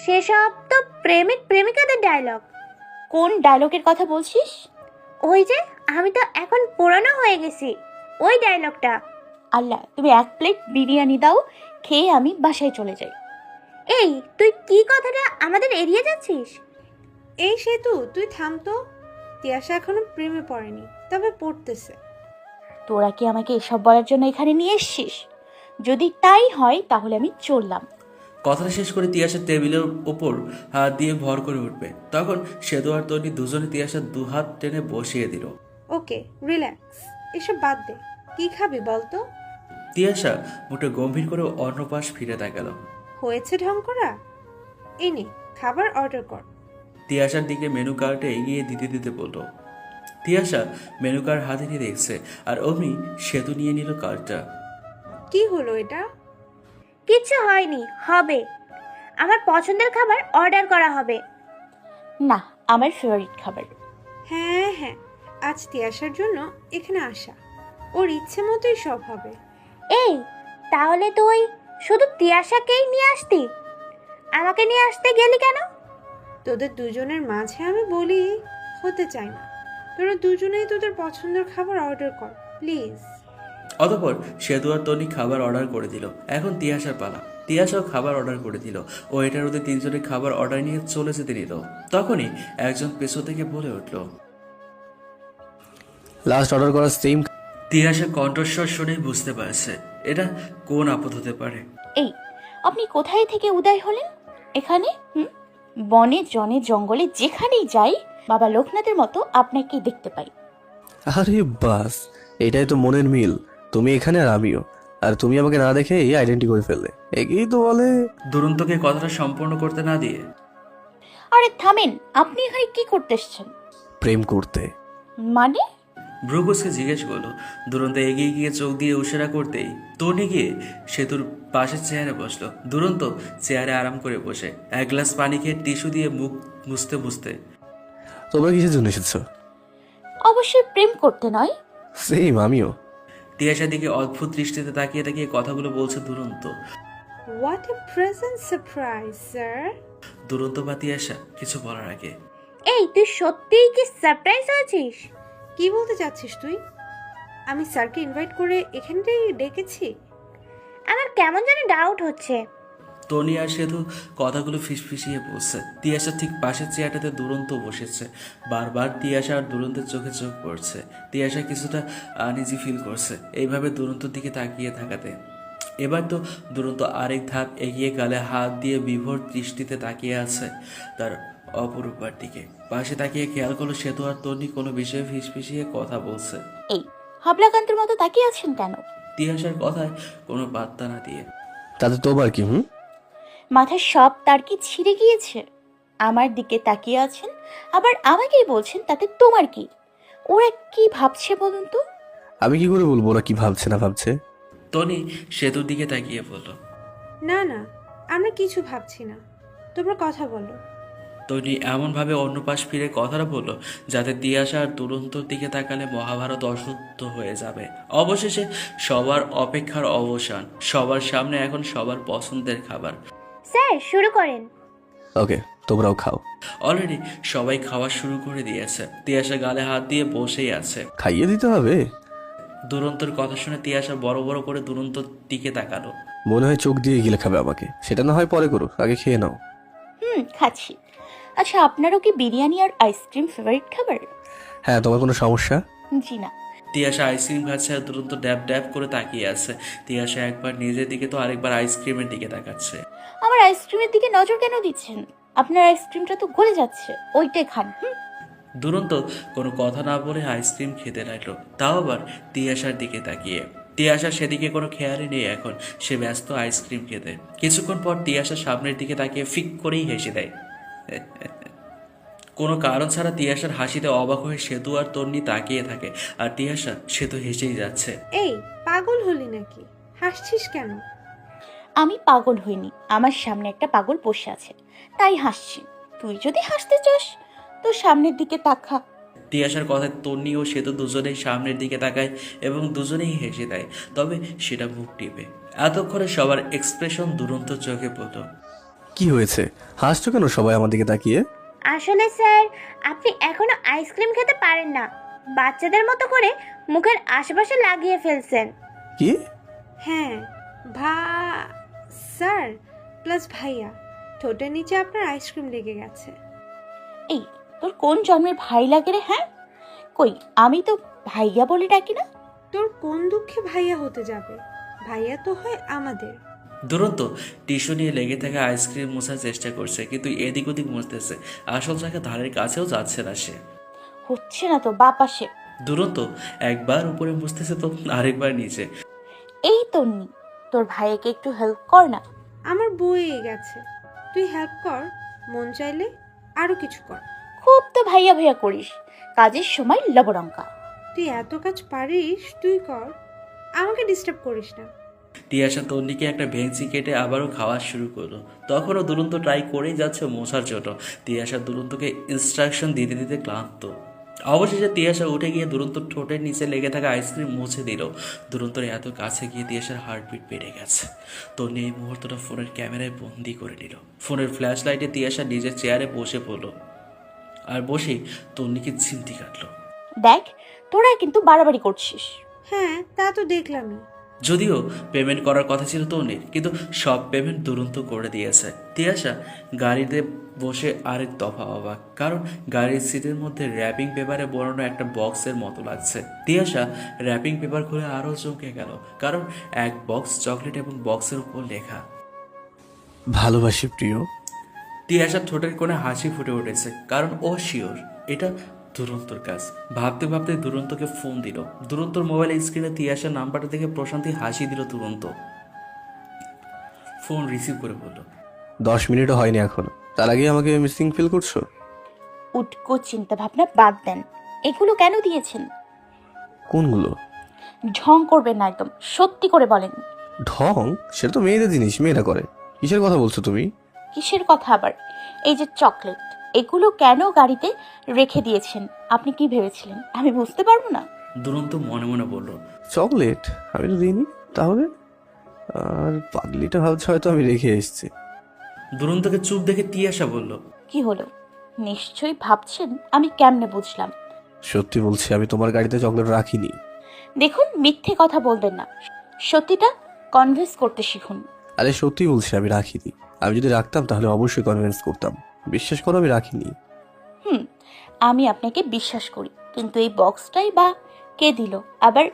সেসব তো প্রেমিক প্রেমিকাদের ডায়লগ। কোন ডায়লগের কথা বলছিস? ওই যে আমি তো এখন পুরানো হয়ে গেছি, ওই ডায়লগটা। আল্লাহ, তুমি 1 প্লেট বিরিয়ানি দাও, খেয়ে আমি বাসায় চলে যাই। এই তুই কি কথাটা আমাদের এড়িয়ে যাচ্ছিস? এই সেতু, তুই থাম তো। তিয়াশা এখনো প্রেমে পড়েনি, তবে পড়তেছে। তোরা কি আমাকে এসব বলার জন্য এখানে নিয়ে এসছিস? যদি তাই হয় তাহলে আমি চললাম। কথাটা শেষ করে তিয়াশা টেবিলের ওপর হাত দিয়ে ভর করে উঠবে, তখন সেদু আর তনি দুজনে তিয়াশার দুহাত টেনে বসিয়ে দিল। ওকে, রিল্যাক্স, এসব বাদ দে। কি খাবি বলতো? তিয়াশা মুখে গম্ভীর করে অন্য পাশ ফিরে তাকালো। হয়েছে ঢং করা? এনে খাবার অর্ডার কর। তিয়াশার দিকে মেনু কার্ডে এগিয়ে দিতে দিতে বলল। তিয়াশা মেনু কার্ড হাতে নিয়ে দেখছে, আর অমনি সেতু নিয়ে নিল কার্ডটা। কি হলো এটা? কিচ্ছু হয়নি, হবে। আমার পছন্দের খাবার অর্ডার করা হবে। না, আমার ফেভারিট খাবার। হ্যাঁ হ্যাঁ, আজ তিয়াশার জন্য এখানে আসা। ওর ইচ্ছে মতোই সব হবে। এই তাহলে তুই শুধু তিয়াশাকেই নিয়ে আসতি, আমাকে নিয়ে আসতে গেলি কেন? তোদের দুজনের মাঝে আমি বলি হতে চাই না। তোরা দুজনেই তোদের পছন্দের খাবার অর্ডার কর প্লিজ। অতঃপর সেতু আর তনি খাবার অর্ডার করে দিল। এখন তিয়াশার পালা। তিয়াশাও খাবার অর্ডার করে দিল। ও এটার ওদের তিনজনের খাবার অর্ডার নিয়ে চলে যেতে নিল। তখনই একজন পেছন থেকে বলে উঠল, লাস্ট অর্ডার করা সেম। তিয়াশা কণ্ঠস্বর শুনেই বুঝতে পারছে এটা কোন আপদ হতে পারে। এই, আপনি কোথায় থেকে উদয় হলেন এখানে? বনে জনে জঙ্গলে যেখানেই যাই বাবা লোকনাথের মতো আপনাকে দেখতে পাই। আরে বাস, এটাই তো মনের মিল। তুমি এখানে আর আমিও। আর তুমি আমাকে না দেখে এই আইডেন্টি করে ফেললে, একেই তো বলে। দুরন্তকে কথাটা সম্পূর্ণ করতে না দিয়ে, আরে থামেন, আপনি এখানে কি করতে এসেছেন? প্রেম করতে। মানে? ভ্রুকুসকে জিজ্ঞেস করলো। দুরন্ত এগিয়ে গিয়ে চোখ দিয়ে উশারা করতেই তনি গিয়ে সেতুর পাশের চেয়ারে বসলো। দুরন্ত চেয়ারে আরাম করে বসে এক গ্লাস পানি খেয়ে টিস্যু দিয়ে মুখ মুছতে মুছতে, তোমরা কিসের জন্য এসেছো? অবশ্যই প্রেম করতে নয়। সেম, আমিও। তিয়াশার দিকে অদ্ভুত দৃষ্টিতে তাকিয়ে তাকিয়ে কথাগুলো বলছে দুরন্ত। What a present surprise sir. দুরন্ত বা তিয়াশা কিছু বলার আগে, এই তুই সত্যিই কি সারপ্রাইজ হয়েছিস? কি বলতে চাচ্ছিস তুই? আমি স্যারকে ইনভাইট করে এখানটাই ডেকেছি। আমার কেমন যেন ডাউট হচ্ছে। তনি আর সেতু কথাগুলো ফিসফিসিয়ে বলছে। তিয়াশা ঠিক পাশের চেয়ারটাতে দুরন্ত বসেছে। বারবার তিয়াশা আর দুরন্তের চোখে চোখ পড়ছে। তিয়াশা কিছুটা আনইজি ফিল করছে এইভাবে দুরন্তর দিকে তাকিয়ে থাকাতে। এবার তো দুরন্ত আরেক ধাপ এগিয়ে গালে হাত দিয়ে বিভোর দৃষ্টিতে তাকিয়ে আছে তার অপরূপার দিকে। পাশে তাকিয়ে খেয়াল করলো সেতু আর তনি কোনো বিষয়ে ফিসফিসিয়ে কথা বলছে। এই, হাবলাকান্তের মতো তাকিয়ে আছেন কেন? তিয়াশার কথায় কোনো পাত্তা না দিয়ে, তাতে তোমার কি? মাথার সব তার কি ছিঁড়ে গিয়েছে? আমার দিকে তাকিয়ে আছেন, আবার আমাকেই বলছেন তাতে তোমার কি? ওরা কি ভাবছে বলুন তো? আমি কি করে বলবো ওরা কি ভাবছে না ভাবছে? তনি সেতুর দিকে তাকিয়ে বলল। না না, আমরা কিছু ভাবছি না, তোমরা কথা বলো। তনি এমনভাবে অন্য পাশ ফিরে কথাটা বললো যাতে তিয়াশা আর দুরন্তর দিকে তাকালে মহাভারত অশুদ্ধ হয়ে যাবে। অবশেষে সবার অপেক্ষার অবসান। সবার সামনে এখন সবার পছন্দের খাবার। স্যার শুরু করেন। ওকে, তোমরাও খাও। অলরেডি সবাই খাওয়া শুরু করে দিয়েছে। তিয়াশা গালে হাত দিয়ে বসেই আছে। খাইয়ে দিতে হবে। দুরন্তর কথা শুনে তিয়াশা বড় বড় করে দুরন্তর দিকে তাকালো। মনে হয় চোখ দিয়ে গিলে খাবে আমাকে। সেটা না হয় পরে করো, আগে খেয়ে নাও। খাচ্ছি। আচ্ছা, আপনারও কি বিরিয়ানি আর আইসক্রিম ফেভারিট খাবার? হ্যাঁ, তোমার কোনো সমস্যা? জি না। তিয়াশা আইসক্রিম খাচ্ছে আর দুরন্ত ড্যাব ড্যাব করে তাকিয়ে আছে। তিয়াশা একবার নিজের দিকে তো আরেকবার আইসক্রিমের দিকে তাকাচ্ছে। আমার আইসক্রিমের দিকে নজর কেন দিচ্ছেন? আপনার আইসক্রিমটা তো গলে যাচ্ছে, ওইটাই খান। দুরন্ত কোনো কথা না বলে আইসক্রিম খেতে লাগলো, তাও আবার তিয়াশার দিকে তাকিয়ে। তিয়াশা সেদিকে কোনো খেয়ালই নেই এখন, সে ব্যস্ত আইসক্রিম খেতে। কিছুক্ষণ পর তিয়াশা সামনের দিকে তাকিয়ে ফিক করেই হেসে দেয়। কোনো কারণ ছাড়া তিয়াশার হাসিতে অবাক হয়ে সেতু আর তন্নি তাকিয়ে থাকে, আর তিয়াশা সে তো হেসেই যাচ্ছে। এই পাগল হলি নাকি? হাসছিস কেন? আমি পাগল হইনি, আমার সামনে একটা পাগল বসে আছে তাই হাসছি। তুই যদি হাসতে চাস তো সামনের দিকে তাকা। তিয়াশার কথায় তন্নি ও সেতু দুজনেই সামনের দিকে তাকায় এবং দুজনেই হেসে দেয়, তবে সেটা মুখ টিপে। এতক্ষণে সবার এক্সপ্রেশন দুরন্ত চোখে পড়ল। কি হয়েছে? হাসছো কেন সবাই আমার দিকে তাকিয়ে? আসলে স্যার, আপনি এখনো আইসক্রিম খেতে পারেন না, বাচ্চাদের মতো করে মুখের আশেপাশে লাগিয়ে ফেলছেন। কি? হ্যাঁ, ভা স্যার প্লাস ভাইয়া, ঠোঁটের নিচে আপনার আইসক্রিম লেগে গেছে। এই তোর কোন জন্মের ভাই লাগে রে? হ্যাঁ, কই আমি তো ভাইয়া বলে ডাকি না। তোর কোন দুঃখে ভাইয়া হতে যাবে? ভাইয়া তো হয় আমাদের। দুরন্ত টিস্যু নিয়ে লেগে থাকা আইসক্রিম মোছার চেষ্টা করছে, কিন্তু এদিক ওদিক মুছতেছে। আসল জায়গা ধারের কাছেও যাচ্ছে না সে। হচ্ছে না তো বাপ আসে। দুরন্ত একবার উপরে মুছতেছে তো আরেকবার নিচে। এই তন্নি, তোর ভাইয়াকে একটু হেল্প কর না। আমার বইয়ে গেছে, তুই হেল্প কর, মন চাইলে আরো কিছু কর। খুব তো ভাইয়া ভাইয়া করিস, কাজের সময় লবণঙ্কা। তুই এত কাজ পারিস, তুই কর, আমাকে ডিস্টার্ব করিস না। তিয়াশা তন্নিকে একটা ভেঙচি কেটে আবারও খাওয়া শুরু করলো। তখনও দুরন্ত ট্রাই করেই যাচ্ছে মোছার জন্য। তিয়াশা দুরন্তকে ইনস্ট্রাকশন দিতে দিতে ক্লান্ত। অবশেষে তিয়াশা উঠে গিয়ে দুরন্ত ঠোঁটের নিচে লেগে থাকা আইসক্রিম মুছে দিল। দুরন্তর এত কাছে গিয়ে তিয়াশার হার্টবিট বেড়ে গেছে। তন্নি এই মুহূর্তটা ফোনের ক্যামেরায় বন্দি করে নিল। ফোনের ফ্ল্যাশ লাইটে তিয়াশা নিজের চেয়ারে বসে পড়ল, আর বসেই তন্নিকে চিমটি কাটলো। দেখ, তোরা কিন্তু বাড়াবাড়ি করছিস। হ্যাঁ, তা তো দেখলামই। যদিও পেমেন্ট করার কথা ছিল তন্নির, কিন্তু সব পেমেন্ট দুরন্ত করে দিয়েছে। তিয়াশা গাড়িতে বসে আরেক দফা অবাক, কারণ গাড়ির সিটের মধ্যে র্যাপিং পেপারে বরানো একটা বক্সের মতো লাগছে। তিয়াশা র্যাপিং পেপার খুলে আরও চমকে গেল, কারণ এক বক্স চকলেট এবং বক্সের উপর লেখা ভালোবাসি প্রিয়। তিয়াশার ঠোঁটের কোণে হাসি ফুটে উঠেছে, কারণ ও শিওর এটা দুরন্তর কাজ। ভাবতে ভাবতে দুরন্তকে ফোন দিল। দুরন্তর মোবাইল স্ক্রিনে তিয়াশার নাম্বারটা দেখে প্রশান্তি হাসি দিল দুরন্ত। ফোন রিসিভ করে বলল, 10 মিনিটও হয়নি এখনো, তার আগে আমাকে মিসিং ফিল করছো? উটকো চিন্তা ভাবনা বাদ দেন। এগুলো কেন দিয়েছেন? কোনগুলো? ঢং করবেন না একদম, সত্যি করে বলেন। ঢং? সেটা তো মেয়েদের জিনিস, মেয়েরা করে। কিসের কথা বলছো তুমি? কিসের কথা আবার? এই যে চকলেট, এগুলো কেন গাড়িতে রেখে দিয়েছেন? আপনি কি ভেবেছিলেন আমি বুঝতে পারবো না? দুরন্ত মনে মনে বলল, চকলেট আমি তো দিইনি। তাহলে? আর পাগলিটা ভাবছে হয়তো আমি রেখে এসেছি। দুরন্তকে চুপ দেখে তিয়াশা বলল, কি হলো? নিশ্চয়ই ভাবছেন আমি কেমনে বুঝলাম। সত্যি বলছি, আমি তোমার গাড়িতে চকলেট রাখিনি। দেখুন, মিথ্যে কথা বলবেন না, সত্যিটা কনভিন্স করতে শিখুন। আরে সত্যি বলছি, আমি রাখিনি। আমি যদি রাখতাম তাহলে অবশ্যই কনভিন্স করতাম। বিশ্বাস করো, আমি রাখিনি। আমি আপনাকে বিশ্বাস করি, কিন্তু এই বক্সটাই বা কে দিল আবার?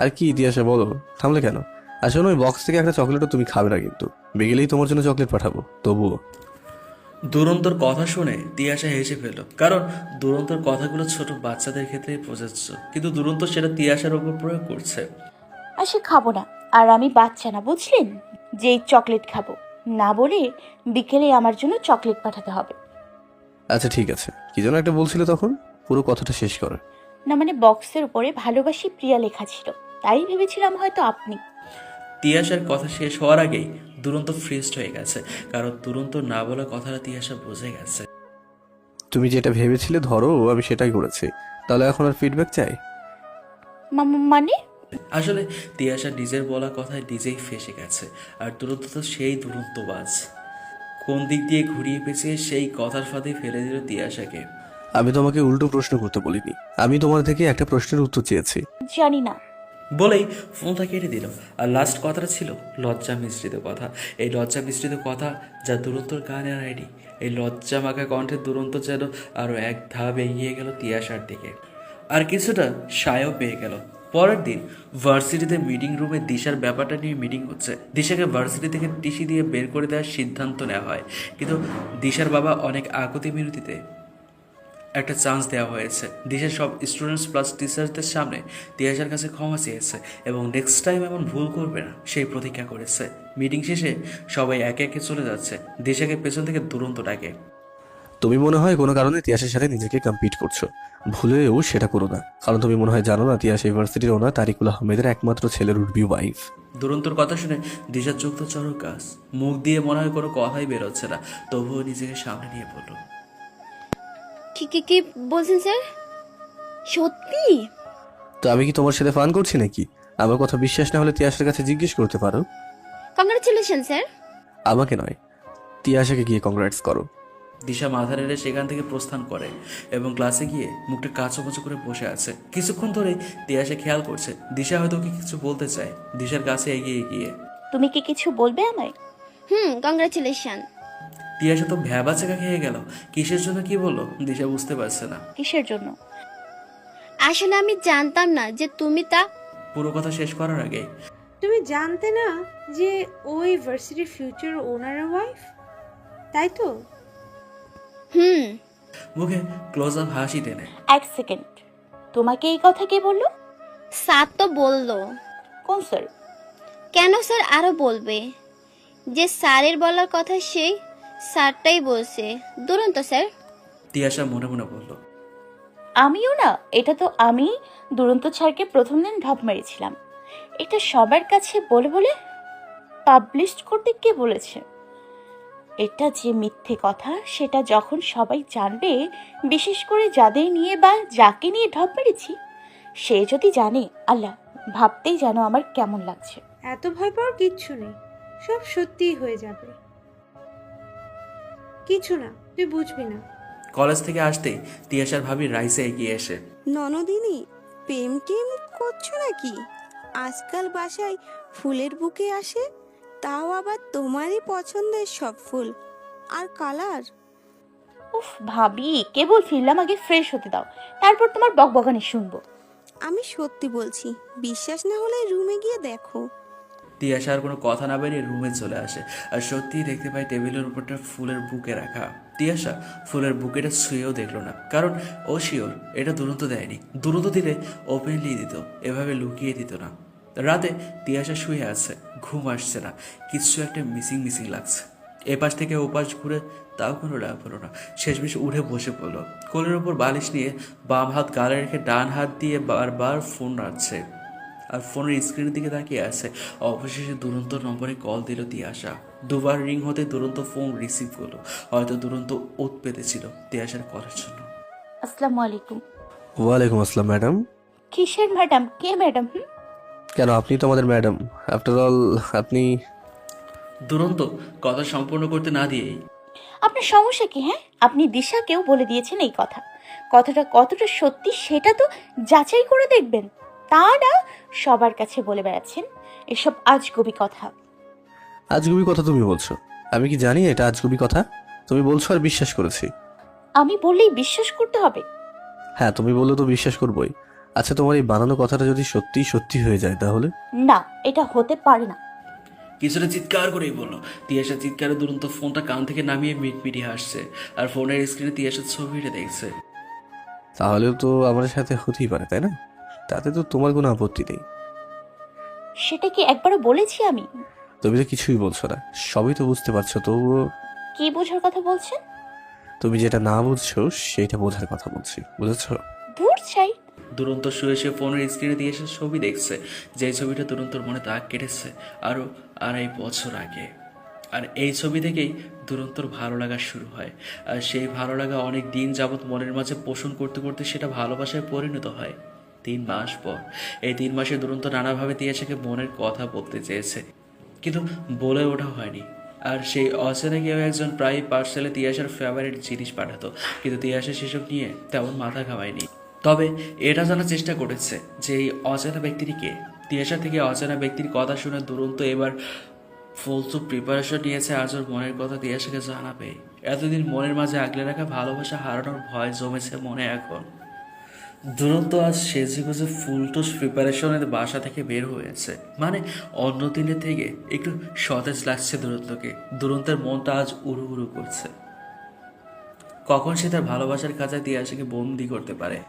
আর কি ইতিহাসে বলো, থামলে কেন? আসলে ওই বক্স থেকে একটা চকলেটও তুমি খাবে না, কিন্তু বিকেলেই তোমার জন্য চকলেট পাঠাবো। তবুও দুরন্তর কথা শুনে তিয়াশা হেসে ফেলল, কারণ দুরন্তর কথাগুলো ছোট বাচ্চাদের ক্ষেত্রে প্রযোজ্য, কিন্তু দুরন্ত সেটা তিয়াশার উপর প্রয়োগ করছে। সে খাবো না, আর আমি বাচ্চা না, বুঝলেন? যেই চকলেট খাবো না বলে বিকেলে আমার জন্য চকলেট পাঠাতে হবে। আচ্ছা ঠিক আছে, কি যেন একটা বলছিলে তখন, পুরো কথাটা শেষ করো। না মানে বক্সের উপরে ভালোবাসি প্রিয়া লেখা ছিল, তাই ভেবেছিলাম হয়তো আপনি। তিয়াশার কথা শেষ হওয়ার আগেই দুরন্ত ফ্রিস্ট হয়ে গেছে, কারণ দুরন্ত না বলা কথাটা তিয়াশা বুঝে গেছে। তুমি যেটা ভেবেছিলে ধরো আমি সেটাই করেছি, তাহলে এখন আর ফিডব্যাক চাই? মানে? আসলে তিয়াশা নিজের বলা কথায় নিজেই ফেসে গেছে, আর দুরন্ত তো সেই দুরন্তবাজ। কোন দিক দিয়ে ঘুরিয়ে পেঁচিয়ে সেই কথার ফাঁদে ফেলে দিল তিয়াশাকে। আমি তোমাকে উল্টো প্রশ্ন করতে বলিনি, আমি তোমার থেকে একটা প্রশ্নের উত্তর চেয়েছি। জানি না বলেই ফোনটা কেটে দিল। আর লাস্ট কথাটা ছিল লজ্জা মিশ্রিত কথা। এই লজ্জা মিশ্রিত কথা যা দুরন্তর গানের আইডি। এই লজ্জা মাখা কণ্ঠে দুরন্ত যেন আরও এক ধাপ এগিয়ে গেল তিয়াশার দিকে, আর কিছুটা সায়ও পেয়ে গেল। পরের দিন ভার্সিটিতে মিটিং রুমে দিশার ব্যাপারটা নিয়ে মিটিং হচ্ছে। দিশাকে ভার্সিটি থেকে টিসি দিয়ে বের করে দেওয়ার সিদ্ধান্ত নেওয়া হয়, কিন্তু দিশার বাবা অনেক আকুতি মিনতিতে একটা চান্স দেওয়া হয়েছে। দেশের সব স্টুডেন্টস প্লাস টিচারদের সামনে তিয়াশার কাছে ক্ষমা চেয়েছে এবং নেক্সট টাইম এমন ভুল করবে না সেই প্রতিজ্ঞা করেছে। মিটিং শেষে সবাই একে একে চলে যাচ্ছে। দেশাকে পেছন থেকে দুরন্ত ডাকে, তুমি মনে হয় কোনো কারণে তিয়াসের সাথে নিজেকে কম্পিট করছো, ভুলেও সেটা করো না, কারণ তুমি মনে হয় জানো না তিয়াস ইউনিভার্সিটির ওনার তারিকুল আহমেদের একমাত্র ছেলের উঠবি ওয়াইফ। দুরন্তর কথা শুনে দিশার চোখ তো চড়ক গাছ, মুখ দিয়ে মনে হয় কোনো কথাই বেরোচ্ছে না, তবুও নিজেকে সামনে নিয়ে বলল, কি কি কি বলছেন স্যার? সত্যি? তো আমি কি তোমার সাথে ফান করছি নাকি? আমার কথা বিশ্বাস না হলে তিয়াসের কাছে জিজ্ঞেস করতে পারো। Congratulation sir. আমাকে নয়, তিয়াশাকে গিয়ে কংগ্রাটস করো। দিশা মাথা নেড়ে সেখান থেকে প্রস্থান করে এবং ক্লাসে গিয়ে মুখটা কাঁচুমাচু করে বসে আছে। কিছুক্ষণ ধরে তিয়াশা খেয়াল করছে দিশা হয়তো ওকে কিছু বলতে চায়। দিশার কাছে এগিয়ে গিয়ে তুমি কি কিছু বলবে আমায়? কংগ্রাচুলেশন। তিয়াশা তো ভ্যাবা চাকা খেয়ে গেল। কিসের জন্য কি বললো দিশা বুঝতে পারছে না। কিসের জন্য? আসলে আমি জানতাম না যে তুমি তা। পুরো কথা শেষ করার আগে তুমি জানতে না যে ওই ভার্সিটির ফিউচার ওনারের ওয়াইফ, তাই তো? মুখে ক্লোজ আপ হাসি টেনে এক সেকেন্ড, তোমাকে এই কথা কে বললো? স্যার তো বললো। কোন স্যার? কেন স্যার আরো বলবে? যে স্যারের বলার কথা সেই স্যারটাই বলছে। দুরন্ত স্যার। তিয়াশা মনে মনে বলল, আমিও না, এটা তো আমি দুরন্ত ছাড়কে প্রথম দিন ঢপ মেরেছিলাম। এটা সবার কাছে বলে বলে পাবলিশ করতে কে বলেছে? এটা যে মিথ্যে কথা সেটা যখন সবাই জানবে, বিশেষ করে যাদের নিয়ে বা যাকে নিয়ে ঢপ মেরেছি, সে যদি জানে, আল্লাহ, ভাবতেই যেন আমার কেমন লাগছে। এত ভয় পাওয়ার কিচ্ছু নেই, সব সত্যিই হয়ে যাবে। কিছু না, তুই বুঝবি না। কলেজ থেকে আসতেই তিয়াশার ভাবি রাইসে এগিয়ে এসে ননদিনী, প্রেম টেম করছো নাকি? আজকাল বাসায় ফুলের বুকে আসে, তাও আবার তোমারই পছন্দের সব ফুল আর কালার। উফ ভাবি, কেবল ফিরলাম, আগে ফ্রেশ হতে দাও, তারপর তোমার বকবকানি শুনবো। আমি সত্যি বলছি, বিশ্বাস না হলে রুমে গিয়ে দেখো। তিয়াশা আর কোনো কথা না বেরিয়ে রুমে চলে আসে আর সত্যিই দেখতে পায় টেবিলের উপরটা ফুলের বুকে রাখা। তিয়াশা ফুলের বুকেটা ছুঁয়েও দেখলো না, কারণ ও শিওর এটা দুরন্ত দেয়নি। দুরন্ত দিলে ওপেনলি দিত, এভাবে লুকিয়ে দিত না। রাতে তিয়াশা শুয়ে আছে, ঘুম আসছে না, কিছু একটা মিসিং মিসিং লাগছে। এপাশ থেকে ওপাশ ঘুরে তাও কোনো লাভ হলো না। শেষমেশ উঠে বসে পড়লো। কোলের ওপর বালিশ নিয়ে বাম হাত গালে রেখে ডান হাত দিয়ে বারবার ফোন নাড়ছে আর ফোনের স্ক্রিনের দিকে তাকিয়ে আছে। অবশেষে দুরন্ত নম্বরে কল দিল তিয়াশা। দুবার রিং হতে দুরন্ত ফোন রিসিভ করলো। হয়তো দুরন্ত ওত পেতেছিল তিয়াশার কলের জন্য। আসসালামু আলাইকুম। ওয়ালাইকুম আসসালাম ম্যাডাম। কিসের ম্যাডাম? কে ম্যাডাম? কেন, আপনি তো আমাদের ম্যাডাম। আফটার অল আপনি। দুরন্ত কথা সম্পূর্ণ করতে না দিয়েই আপনার সমস্যা কি? হ্যাঁ, আপনি দিশাকেও বলে দিয়েছেন এই কথা। কথাটা কতটা সত্যি সেটা তো যাচাই করে দেখবেন, তা না সবার কাছে বলে বেড়াচ্ছেন এসব আজগুবি কথা। আজগুবি কথা তুমি বলছো? আমি কি জানি এটা আজগুবি কথা? তুমি বলছো আর বিশ্বাস করেছি। আমি বললেই বিশ্বাস করতে হবে? হ্যাঁ, তুমি বললে তো বিশ্বাস করবোই। আচ্ছা, তোমার এই বানানো কথাটা যদি সত্যি সত্যি হয়ে যায় তাহলে? না, এটা হতে পারে না। কিছুটা চিৎকার করেই বললো। তিয়াশা চিৎকারে দুরন্ত ফোনটা কান থেকে নামিয়ে মিটমিটি হাসছে আর ফোনের স্ক্রিনে তিয়াশার ছবিটা দেখছে। তাহলেও তো আমার সাথে হতেই পারে, তাই না? তাতে তো তোমার কোনো আপত্তি নেই। সেটা কি একবারও বলেছি আমি? তুমি তো কিছুই বলছো না, সবই তো বুঝতে পারছো, তবুও কি বোঝার কথা বলছেন? তুমি যেটা না বুঝছো সেটা বোঝার কথা বলছি, বুঝেছো? দূর চাই। দুরন্ত শুয়ে শুয়ে ফোনের স্ক্রিনে তিয়াশার ছবি দেখছে, যে ছবিটা দুরন্তর মনে দাগ কেটেছে আরও 2.5 বছর আগে। আর এই ছবি থেকেই দুরন্তর ভালো লাগা শুরু হয়। আর সেই ভালো লাগা অনেক দিন যাবৎ মনের মাঝে পোষণ করতে করতে সেটা ভালোবাসায় পরিণত হয় 3 মাস পর। এই 3 মাসে দুরন্ত নানাভাবে তিয়াশাকে মনের কথা বলতে চেয়েছে, কিন্তু বলে ওঠা হয়নি। আর সেই অচেনা কেউ একজন প্রায় পার্সেলে তিয়াশার ফেভারিট জিনিস পাঠাতো, কিন্তু তিয়াশা সেসব নিয়ে তেমন মাথা ঘামায়নি। তবে এটা জানার চেষ্টা করেছে যে এই অচেনা ব্যক্তিটি কে। তিয়াশা থেকে অচেনা ব্যক্তির কথা শুনে দুরন্ত এবার ফুলসু প্রিপারেশন নিয়েছে আজ ওর মনের কথা তিয়াশাকে জানাবে। এতদিন মনের মাঝে আগলে রাখা ভালোবাসা হারানোর ভয় জমেছে মনে এখন। দুরন্ত আজ সেজেগুজে ফুলটুস প্রিপারেশনের বাসা থেকে বের হয়েছে, মানে অন্য দিনের থেকে একটু সতেজ লাগছে দুরন্তকে। দুরন্তের মনটা আজ উড়ু উড়ু করছে। কখন সে তার ভালোবাসার কাছে তিয়াশাকে বন্দি করতে পারে।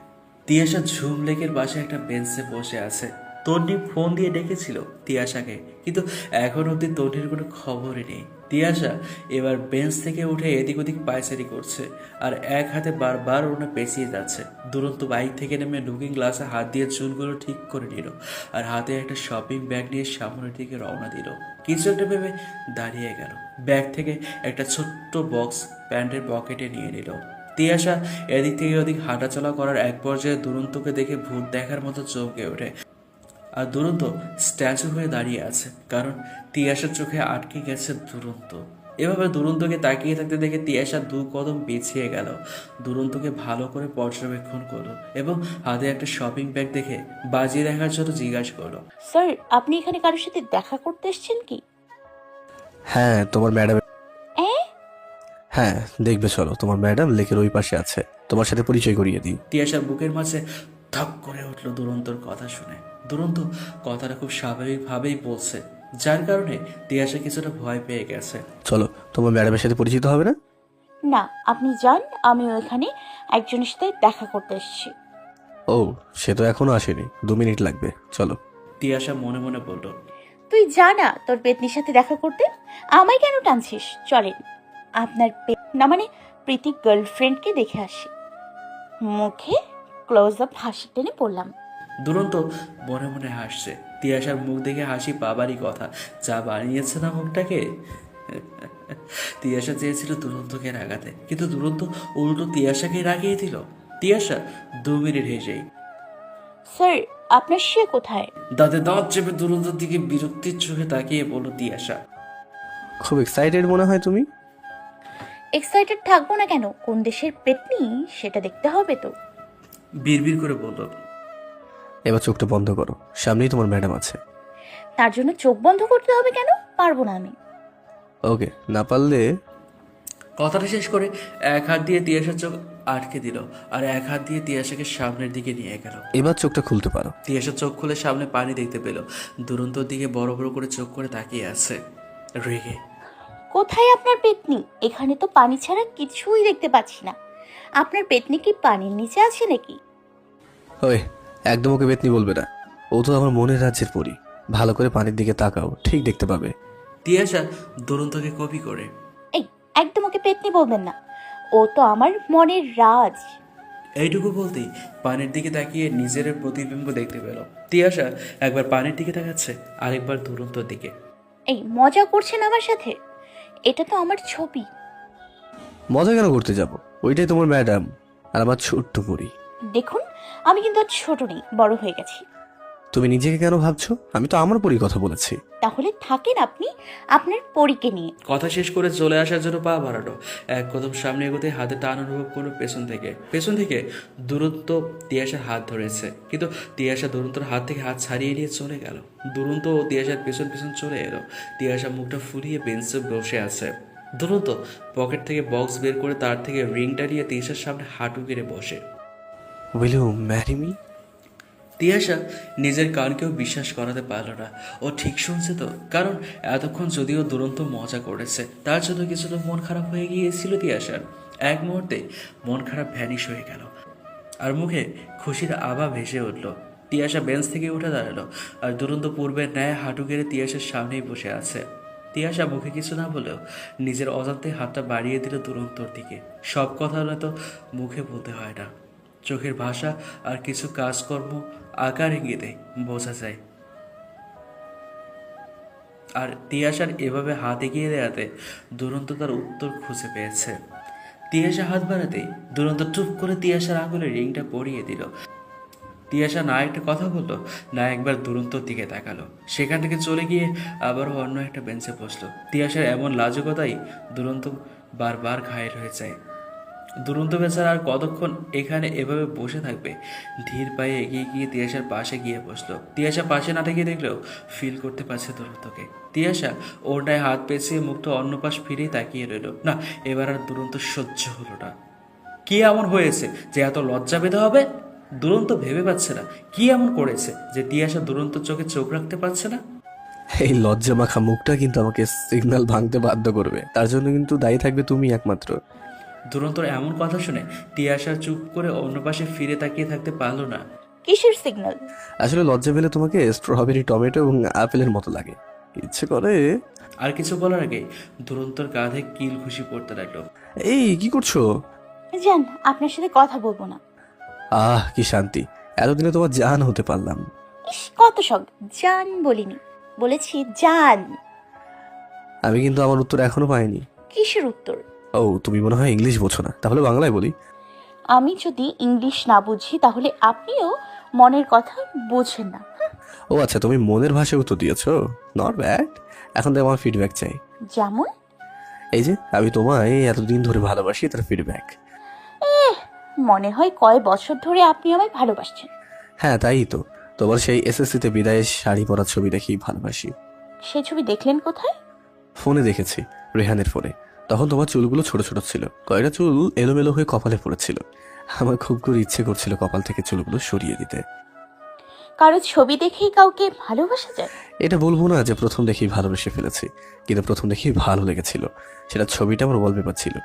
তিয়াশা ঝুম লেকের পাশে একটা বেঞ্চে বসে আছে। তন্নি ফোন দিয়ে ডেকেছিল তিয়াশাকে, কিন্তু এখন অব্দি তন্নির কোনো খবরই নেই। তিয়াশা এবার বেঞ্চ থেকে উঠে এদিক ওদিক পায়চারি করছে আর এক হাতে বারবার ওনা পেঁচিয়ে যাচ্ছে। দুরন্ত বাইক থেকে নেমে লুকিং গ্লাসে হাত দিয়ে চুলগুলো ঠিক করে নিল আর হাতে একটা শপিং ব্যাগ নিয়ে সামনের দিকে রওনা দিল। কিছু একটা ভেবে দাঁড়িয়ে গেল। ব্যাগ থেকে একটা ছোট্ট বক্স প্যান্টের পকেটে নিয়ে নিল। তিয়াশা এদিক থেকে ওদিক হাঁটাচলা করার এক পর্যায়ে দুরন্তকে দেখে ভূত দেখার মতো চমকে ওঠে। আর দুরন্ত স্ট্যাচু হয়ে দাঁড়িয়ে আছে, কারণ তিয়াশার চোখে আটকে গেছে দুরন্ত। এভাবে দুরন্তকে তাকিয়ে থাকতে দেখে তিয়াশা 2 কদম পিছিয়ে গেল। দুরন্তকে ভালো করে পর্যবেক্ষণ করলো এবং হাতে একটা শপিং ব্যাগ দেখে বাজিয়ে দেখার জন্য জিজ্ঞাসা করলো, স্যার আপনি এখানে কারোর সাথে দেখা করতে এসেছেন কি? হ্যাঁ তোমার ম্যাডাম। এ হ্যাঁ দেখবে চলো, তোমার ম্যাডাম লেকের ওই পাশে আছে, তোমার সাথে পরিচয় করিয়ে দিই। তিয়াশার বুকের মাঝে ধক করে উঠল দুরন্তর কথা শুনে। দুরন্ত কথাটা খুব স্বাভাবিকভাবেই বলছে, যার কারণে তিয়াশা কিছুটা ভয় পেয়ে গেছে। চলো, তোমার ম্যাডামের সাথে পরিচিত হবে না? না, আপনি যান, আমি ওইখানে একজনের সাথে দেখা করতে এসেছি। ও, সে তো এখনো আসেনি, 2 মিনিট লাগবে, চলো। তিয়াশা মনে মনে বলল, তুই যা না তোর পেতনির সাথে দেখা করতে, আমায় কেন টানছিস? চলেন, আপনার না মানে প্রীতি গার্লফ্রেন্ডকে দেখে আসি। মুখে ক্লোজ আপ হাসি টেনে পড়লাম। দুরন্ত মনে মনে হাসছে। তিয়াশার মুখ দেখে হাসি পাবারই কথা, যা বানিয়েছে না মুখটাকে। তিয়াশা চেয়েছিল দুরন্তকে রাগাতে, কিন্তু দুরন্ত উল্টো তিয়াশাকে রাগিয়ে দিল। তিয়াশা 2 মিনিট হেসেই স্যার আপনার সে কোথায়? দাঁতে দাঁত চেপে দুরন্তর দিকে বিরক্তির চোখে তাকিয়ে বলল তিয়াশা, খুব এক্সাইটেড মনে হয় তুমি। এক্সাইটেড থাকবো না কেন? কোন দেশের পেতনি সেটা দেখতে হবে তো। বিড়বিড় করে বলল, এবার চোখটা বন্ধ করো, সামনেই তোমার ম্যাডাম আছে। তার জন্য চোখ বন্ধ করতে হবে কেন? পারবো না আমি। ওকে, না পারলে কথাটা শেষ করে এক হাত দিয়ে তিয়াশার চোখ আটকে দিল আর এক হাত দিয়ে তিয়াশাকে সামনের দিকে নিয়ে গেল। এবার চোখটা খুলতে পারো। তিয়াশা চোখ খুলে সামনে পানি দেখতে পেল। দুরন্তর দিকে বড় বড় করে চোখ করে তাকিয়ে আছে রেগে। কোথায় আপনার পেতনি? এখানে তো পানি ছাড়া কিছুই দেখতে পাচ্ছি না। আপনার পেতনি কি পানির নিচে আছে নাকি? ওই, একদম ওকে বেতনি বলবে না, ও তো আমার মনের রাজ্যের পরী। ভালো করে পানির দিকে তাকাও, ঠিক দেখতে পাবে। তিয়াশা দুরন্তকে কপি করে, এই, একদম ওকে পেতনি বলবেন না, ও তো আমার মনের রাজ। এইটুকু বলতেই পানির দিকে তাকিয়ে নিজের প্রতিবিম্ব দেখতে পেল। তিয়াশা একবার পানির দিকে তাকাচ্ছে, আরেকবার দুরন্তর দিকে। এই মজা করছেন আমার সাথে? এটা তো আমার ছবি। মজা কেন করতে যাব? ওইটাই তোমার ম্যাডাম আর আমার ছোট্ট পরী। দেখুন, আমি কিন্তু আর ছোট নেই, বড় হয়ে গেছি। তুমি নিজেকে কেন ভাবছো? আমি তো আমার পরী কথা বলেছি। তাহলে থাকেন আপনি আপনার পরীকে নিয়ে। কথা শেষ করে চলে আসার জন্য পা বাড়ালো। এক কদম সামনে এগোতে হাতে টান অনুভব করলো পেছন থেকে দুরন্ত তিয়াশার হাত ধরেছে, কিন্তু তিয়াশা দুরন্তর হাত থেকে হাত ছাড়িয়ে নিয়ে চলে গেল। দুরন্ত ও তিয়াশার পেছন চলে এলো। তিয়াশা মুখটা ফুলিয়ে বেঞ্চে বসে আছে। দুরন্ত পকেট থেকে বক্স বের করে তার থেকে রিংটা নিয়ে তিয়াশার সামনে হাঁটু গেড়ে বসে। Will you marry me? Tiasha নিজের কানকেও বিশ্বাস করাতে পারল না, ও ঠিক শুনছে তো। কারণ এতক্ষণ যদিও দুরন্ত মজা করেছে, তার জন্য কিছুটা মন খারাপ হয়ে গিয়েছিল তিয়াশার। এক মুহূর্তে মন খারাপ ভ্যানিশ হয়ে গেল আর মুখে খুশির আভা ভেসে উঠল। তিয়াশা বেঞ্চ থেকে উঠে দাঁড়ালো আর দুরন্ত পূর্বের ন্যায় হাঁটু গেড়ে তিয়াশার সামনেই বসে আছে। তিয়াশা মুখে কিছু না বলেও নিজের অজান্তে হাতটা বাড়িয়ে দিল দুরন্তর দিকে। সব কথা হয়তো মুখে বলতে হয় না, চোখের ভাষা আর কিছু কাজকর্ম আকার ইঙ্গিতে বোঝা যায়। আর তিয়াশার এভাবে হাত এগিয়ে দেওয়াতে দুরন্ত তার উত্তর খুঁজে পেয়েছে। তিয়াশা হাত বাড়াতেই দুরন্ত চুপ করে তিয়াশার আঙুলে রিংটা পরিয়ে দিল। তিয়াশা না একটা কথা বললো, না একবার দুরন্তর দিকে তাকালো। সেখান থেকে চলে গিয়ে আবারও অন্য একটা বেঞ্চে বসলো। তিয়াশার এমন লাজুকতাই দুরন্ত বারবার ঘায়েল হয়ে যায়। দুরন্ত বেচারা আর কতক্ষণ এখানে এভাবে বসে থাকবে? ধীর পায়ে এগিয়ে গিয়ে তিয়াশার পাশে গিয়ে বসলো। তিয়াশা পাশে না থেকে দেখলেও ফিল করতে পারছে দুরন্তকে। তিয়াশা ওটায় হাত পেঁচিয়ে মুখটা অন্য পাশ ফিরেই তাকিয়ে রইল। না, এবার আর দুরন্ত সহ্য হলো না। কি এমন হয়েছে যে এত লজ্জা পেতে হবে? দুরন্ত ভেবে পাচ্ছে না কি এমন করেছে যে তিয়াশা দুরন্ত চোখে চোখ রাখতে পারছে না। এই লজ্জা মাখা মুখটা কিন্তু আমাকে সিগন্যাল ভাঙতে বাধ্য করবে, তার জন্য কিন্তু দায়ী থাকবে তুমি একমাত্র। দুরন্তর এমন কথা শুনে তিয়াশা চুপ করে অন্য পাশে ফিরে তাকিয়ে থাকতে পারলো না। কিসের সিগন্যাল? আসলে লজ্জা পেলে তোমাকে স্ট্রবেরি, টমেটো এবং আপেলের মতো লাগে, ইচ্ছে করে। আর কিছু বলার আগে দুরন্তর কাঁধে কিল ঘুষি পড়তে লাগলো। এই কি করছো? জান, আপনার সাথে কথা বলবো না। আহ কি শান্তি, এতদিনে তোমার জান হতে পারলাম। ইস, কত শখ! জান বলিনি, বলেছি জান। আমি কিন্তু আমার উত্তর এখনো পাইনি। কিসের উত্তর? ও, তুমি মনে হয় ইংলিশ বোঝো না, তাহলে বাংলায় বলি। আমি যদি ইংলিশ না বুঝি তাহলে আপনিও মনের কথা বোঝেন না। ও আচ্ছা, তুমি মনের ভাষায় উত্তর দিয়েছো, নট ব্যাড। এখন তো আমার ফিডব্যাক চাই। যেমন? এই যে আমি তোমায় এতদিন ধরে ভালোবাসি, তার ফিডব্যাক। মনে হয় কয় বছর ধরে আপনি আমায় ভালোবাসছেন। হ্যাঁ তাই তো, তোমার সেই এসএসসিতে বিদায়ের শাড়ি পরার ছবি দেখেই ভালোবাসি। সেই ছবি দেখলেন কোথায়? ফোনে দেখেছি, রেহানের ফোনে। তখন তোমার চুলগুলো ছোট ছোট ছিল, কয়টা চুল এলোমেলো হয়ে কপালে পড়েছিল। আমার খুব করে ইচ্ছে করছিল কপাল থেকে চুলগুলো সরিয়ে দিতে। কারো ছবি দেখেই কাউকে ভালোবাসা যায়? এটা বলবো না যে প্রথম দেখেই ভালোবেসে ফেলেছি, কিন্তু প্রথম দেখেই ভালো লেগেছিল। সেটা ছবিটা আমার ওয়ালপেপার ছিল।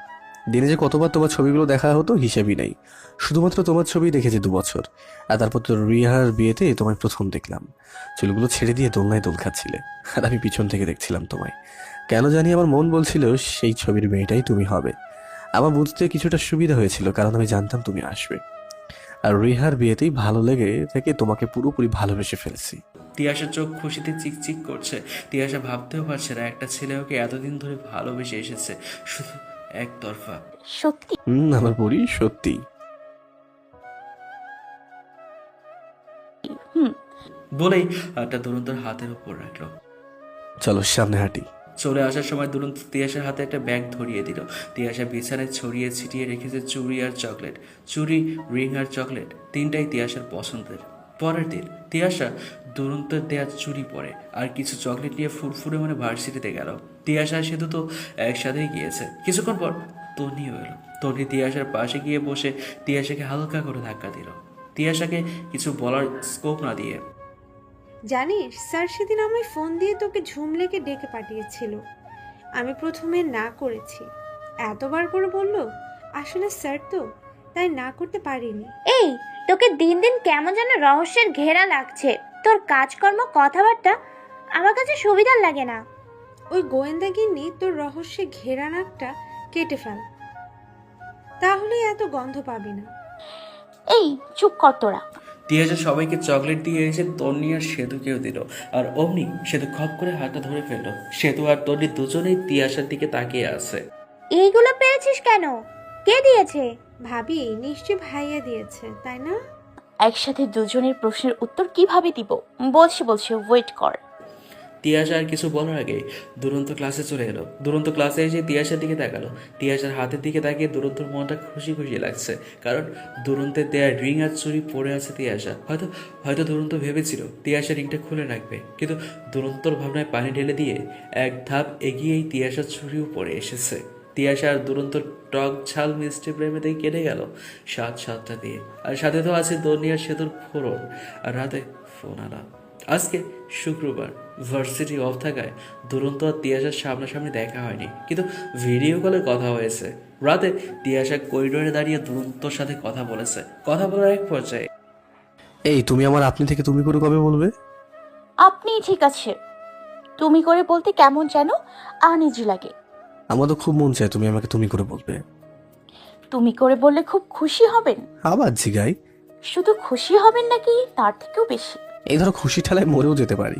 দিনে যে কতবার তোমার ছবিগুলো দেখা হতো হিসেবই নাই। শুধুমাত্র তোমার ছবি দেখেছি 2 বছর। আর তারপর তো রিহার বিয়েতে তোমায় প্রথম দেখলাম। চুলগুলো ছেড়ে দিয়ে দোলনায় দোল খাচ্ছিলে, আর আমি পিছন থেকে দেখছিলাম তোমায়। কেন জানি আমার মন বলছিল সেই ছবির মেয়েটাই তুমি হবে। আমার বুঝতে কিছুটা সুবিধা হয়েছিল, কারণ আমি জানতাম তুমি আসবে। আর রিহার বিয়েতেই ভালো লেগে থেকে তোমাকে পুরোপুরি ভালোবেসে ফেলেছি। তিয়াশার চোখ খুশিতে চিকচিক করছে। তিয়াশা ভাবতেও পারছে না একটা ছেলে ওকে এতদিন ধরে ভালোবেসে এসেছে, শুধু একতরফা। সত্যি? আমার পরি সত্যি। বলেই একটা দুরন্তর হাতের উপর রাখলো। চলো সামনে হাঁটি। চলে আসার সময় দুরন্ত তিয়াশার হাতে একটা ব্যাগ ধরিয়ে দিল। তিয়াশা বিছানায় ছড়িয়ে ছিটিয়ে রেখেছে চুড়ি আর চকলেট। চুড়ি, রিং আর চকলেট তিনটাই তিয়াশার পছন্দের। পরের দিন তিয়াশা দুরন্তের দেয়া চুড়ি পরে আর কিছু চকলেট নিয়ে ফুরফুরে মানে ভার্সিটিতে গেল। তিয়াশা সেতু তো একসাথেই গিয়েছে। কিছুক্ষণ পর তনিও এলো। তনি তিয়াশার পাশে গিয়ে বসে তিয়াশাকে হালকা করে ধাক্কা দিল। তিয়াশাকে কিছু বলার স্কোপ না দিয়ে, জানিস স্যার সেদিন আমায় ফোন দিয়ে তোকে ঝুমলেকে ডেকে পাঠিয়েছিল। আমি প্রথমে না করেছি, এতবার করে বললো। আসলে স্যার তো, তাই না করতে পারিনি। এই, তোকে দিন দিন কেমন যেন রহস্যের ঘেরা লাগছে। তোর কাজকর্ম কথাবার্তা আমার কাছে সুবিধার লাগে না। ওই গোয়েন্দাগিন্নি তোর রহস্যে ঘেরা নাকটা কেটে ফেল, তাহলে এত গন্ধ পাবি না। এই চুপ কর তোরা। তিয়াশা সবাইকে চকলেট দিয়ে এসে তন্নি আর সেতুকেও দিল। আর অমনি সেতু খপ করে হাতটা ধরে ফেললো। সেতু আর তন্নি দুজনেই তিয়াশার দিকে তাকিয়ে আছে। এইগুলো পেয়েছিস কেন? কে দিয়েছে? ভাবি নিশ্চয় ভাইয়া দিয়েছে, তাই না? একসাথে দুজনের প্রশ্নের উত্তর কিভাবে দিব? বলছি ওয়েট কর। তিয়াশা আর কিছু বলার আগে দুরন্ত ক্লাসে চলে এলো। দুরন্ত ক্লাসে এসে তিয়াশার দিকে তাকালো। তিয়াশার হাতের দিকে তাকিয়ে দুরন্তর মনটা খুশি খুশি লাগছে, কারণ দুরন্তের দেয়া রিং আর চুড়ি পরে আছে তিয়াশা। হয়তো দুরন্ত ভেবেছিল তিয়াশা রিংটা খুলে রাখবে, কিন্তু দুরন্তর ভাবনায় পানি ঢেলে দিয়ে এক ধাপ এগিয়েই তিয়াশার চুড়িও পরে এসেছে। তিয়াশা আর দুরন্তর টক ঝাল মিষ্টি প্রেমেতেই কেটে গেল সাতটা দিয়ে। আর সাথে তো আছে দনিয়ার সেতুর ফোরন আর রাতে ফোন আলাপ। আজকে শুক্রবার, ভার্সিটি অফ থাকায় দুরন্ত আর তিয়াশার সামনাসামনি দেখা হয়নি, কিন্তু ভিডিও কলে কথা হয়েছে। রাতে তিয়াশা করিডোরে দাঁড়িয়ে দুরন্তর সাথে কথা বলেছে। কথা বলার এক পর্যায়ে, এই তুমি আমার আপনি থেকে তুমি করে কবে বলবে? আপনি ঠিক আছে, তুমি করে বলতে কেমন যেন আনইজি লাগে। আমার তো খুব মন চায় তুমি আমাকে তুমি করে বলবে। তুমি করে বললে খুব খুশি হবেন। আবার জিগাই? শুধু খুশি হবেন নাকি তার থেকেও বেশি? এই ধরো খুশি ঠেলায় মরেও যেতে পারি।